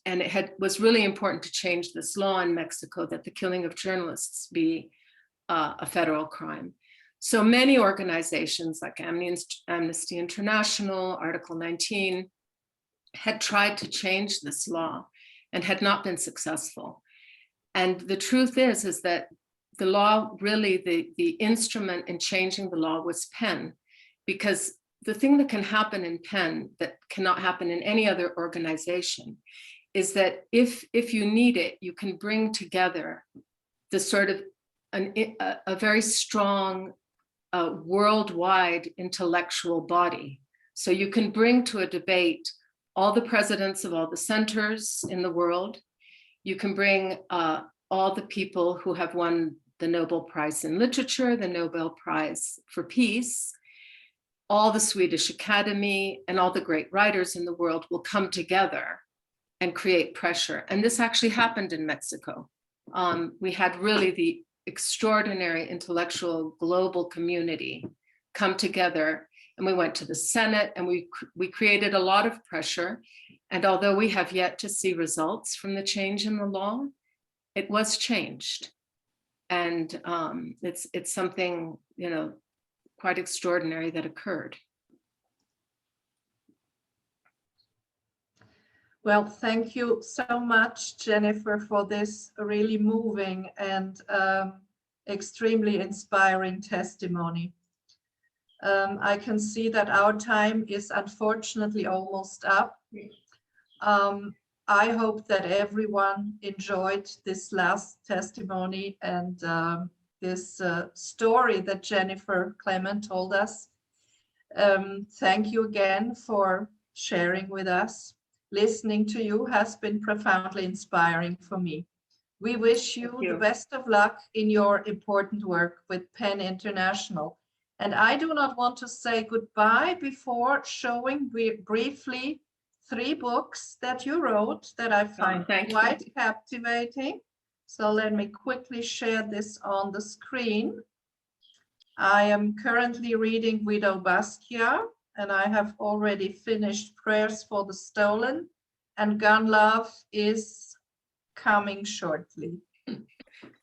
was really important to change this law in Mexico that the killing of journalists be a federal crime. So many organizations like Amnesty International, Article 19, had tried to change this law and had not been successful. And the truth is that the law, really the instrument in changing the law was PEN, because the thing that can happen in PEN that cannot happen in any other organization is that if you need it, you can bring together the sort of a very strong worldwide intellectual body. So you can bring to a debate all the presidents of all the centers in the world. You can bring all the people who have won the Nobel Prize in Literature, the Nobel Prize for Peace, all the Swedish Academy, and all the great writers in the world will come together and create pressure. And this actually happened in Mexico. We had really the extraordinary intellectual global community come together, and we went to the Senate, and we created a lot of pressure. And although we have yet to see results from the change in the law, it was changed. And it's something, quite extraordinary that occurred. Well, thank you so much, Jennifer, for this really moving and extremely inspiring testimony. I can see that our time is unfortunately almost up. I hope that everyone enjoyed this last testimony and this story that Jennifer Clement told us. Thank you again for sharing with us. Listening to you has been profoundly inspiring for me. We wish you the best of luck in your important work with PEN International. And I do not want to say goodbye before showing briefly 3 books that you wrote that I find quite captivating. So let me quickly share this on the screen. I am currently reading Guido Basquiat, and I have already finished Prayers for the Stolen, and Gun Love is coming shortly.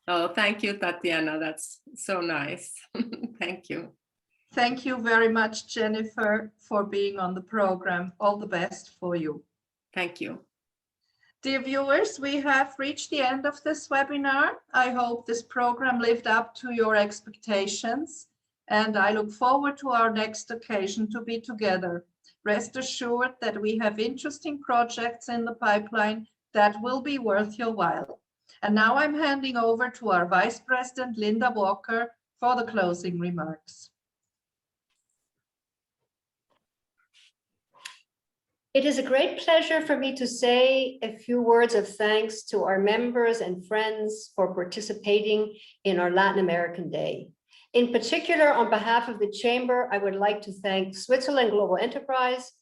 Oh, thank you, Tatiana. That's so nice. Thank you. Thank you very much, Jennifer, for being on the program. All the best for you. Thank you. Dear viewers, we have reached the end of this webinar. I hope this program lived up to your expectations, and I look forward to our next occasion to be together. Rest assured that we have interesting projects in the pipeline that will be worth your while. And now I'm handing over to our Vice President, Linda Walker, for the closing remarks. It is a great pleasure for me to say a few words of thanks to our members and friends for participating in our Latin American Day. In particular, on behalf of the Chamber, I would like to thank Switzerland Global Enterprise.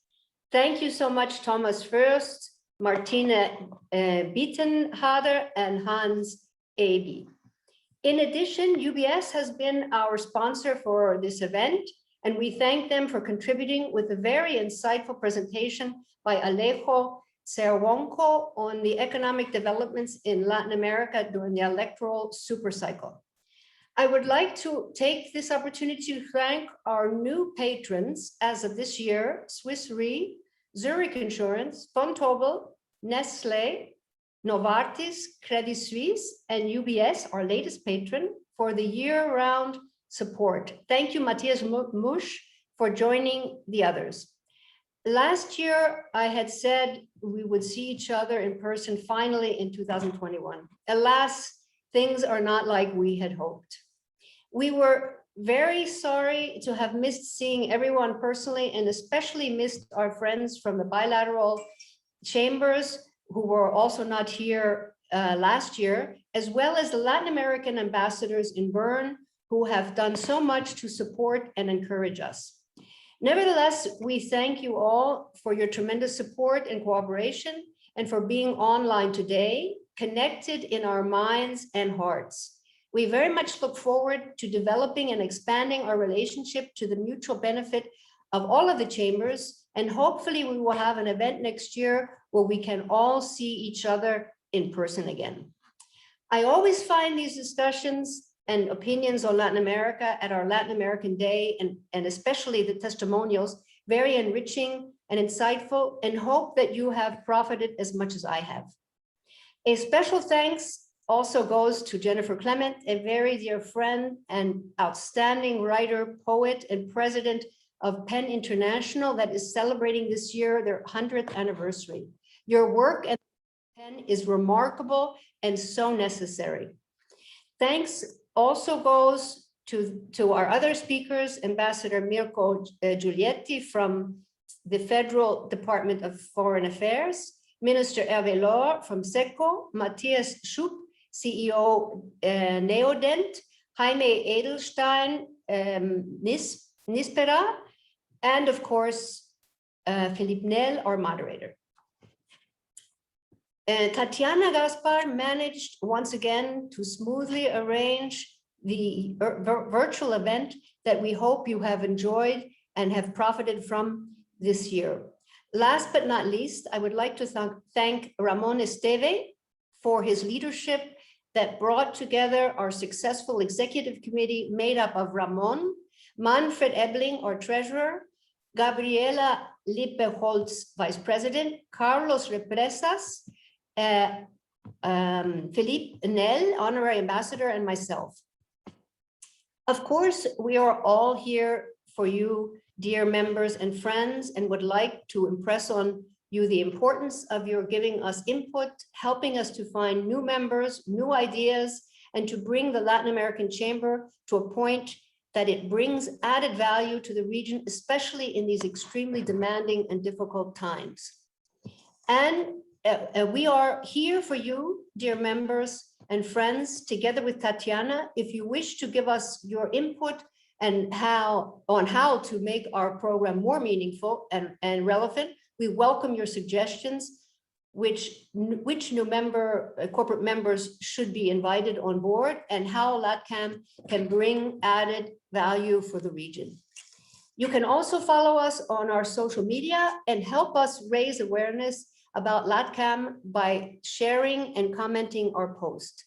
Thank you so much, Thomas Först, Martina Bietenhader, and Hans Aby. In addition, UBS has been our sponsor for this event, and we thank them for contributing with a very insightful presentation by Alejo Czerwonko on the economic developments in Latin America during the electoral supercycle. I would like to take this opportunity to thank our new patrons as of this year: Swiss Re, Zurich Insurance, Vontobel, Nestlé, Novartis, Credit Suisse, and UBS, our latest patron, for the year-round support. Thank you, Matthias Musch, for joining the others. Last year, I had said we would see each other in person finally in 2021. Alas, things are not like we had hoped. We were very sorry to have missed seeing everyone personally, and especially missed our friends from the bilateral chambers who were also not here last year, as well as the Latin American ambassadors in Bern, who have done so much to support and encourage us. Nevertheless, we thank you all for your tremendous support and cooperation, and for being online today, connected in our minds and hearts. We very much look forward to developing and expanding our relationship to the mutual benefit of all of the chambers, and hopefully we will have an event next year where we can all see each other in person again. I always find these discussions and opinions on Latin America at our Latin American Day, and especially the testimonials, very enriching and insightful, and hope that you have profited as much as I have. A special thanks also goes to Jennifer Clement, a very dear friend and outstanding writer, poet, and president of PEN International, that is celebrating this year their 100th anniversary. Your work at PEN is remarkable and so necessary. Thanks also goes to our other speakers, Ambassador Mirko Giulietti from the Federal Department of Foreign Affairs, Minister Hervé Laure from SECO, Matthias Schupp, CEO Neodent, Jaime Edelstein, Nispera, and of course, Philippe Nel, our moderator. Tatiana Gaspar managed once again to smoothly arrange the virtual event that we hope you have enjoyed and have profited from this year. Last but not least, I would like to thank Ramon Esteve for his leadership that brought together our successful executive committee made up of Ramon, Manfred Ebling, our treasurer, Gabriela Lippeholz, vice president, Carlos Represas, Philippe Nel, honorary ambassador, and myself. Of course, we are all here for you, dear members and friends, and would like to impress on you the importance of your giving us input, helping us to find new members, new ideas, and to bring the Latin American Chamber to a point that it brings added value to the region, especially in these extremely demanding and difficult times. And we are here for you, dear members and friends, together with Tatiana. If you wish to give us your input and how to make our program more meaningful and relevant, we welcome your suggestions, which new corporate members should be invited on board, and how LATCAM can bring added value for the region. You can also follow us on our social media and help us raise awareness about LATCAM by sharing and commenting our post.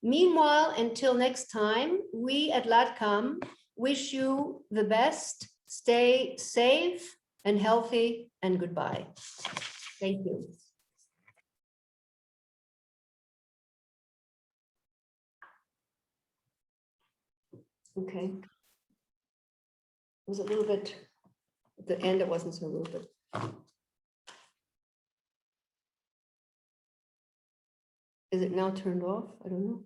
Meanwhile, until next time, we at LATCAM wish you the best. Stay safe and healthy, and goodbye. Thank you. Okay. It was a little bit, at the end, it wasn't so little bit. Is it now turned off? I don't know.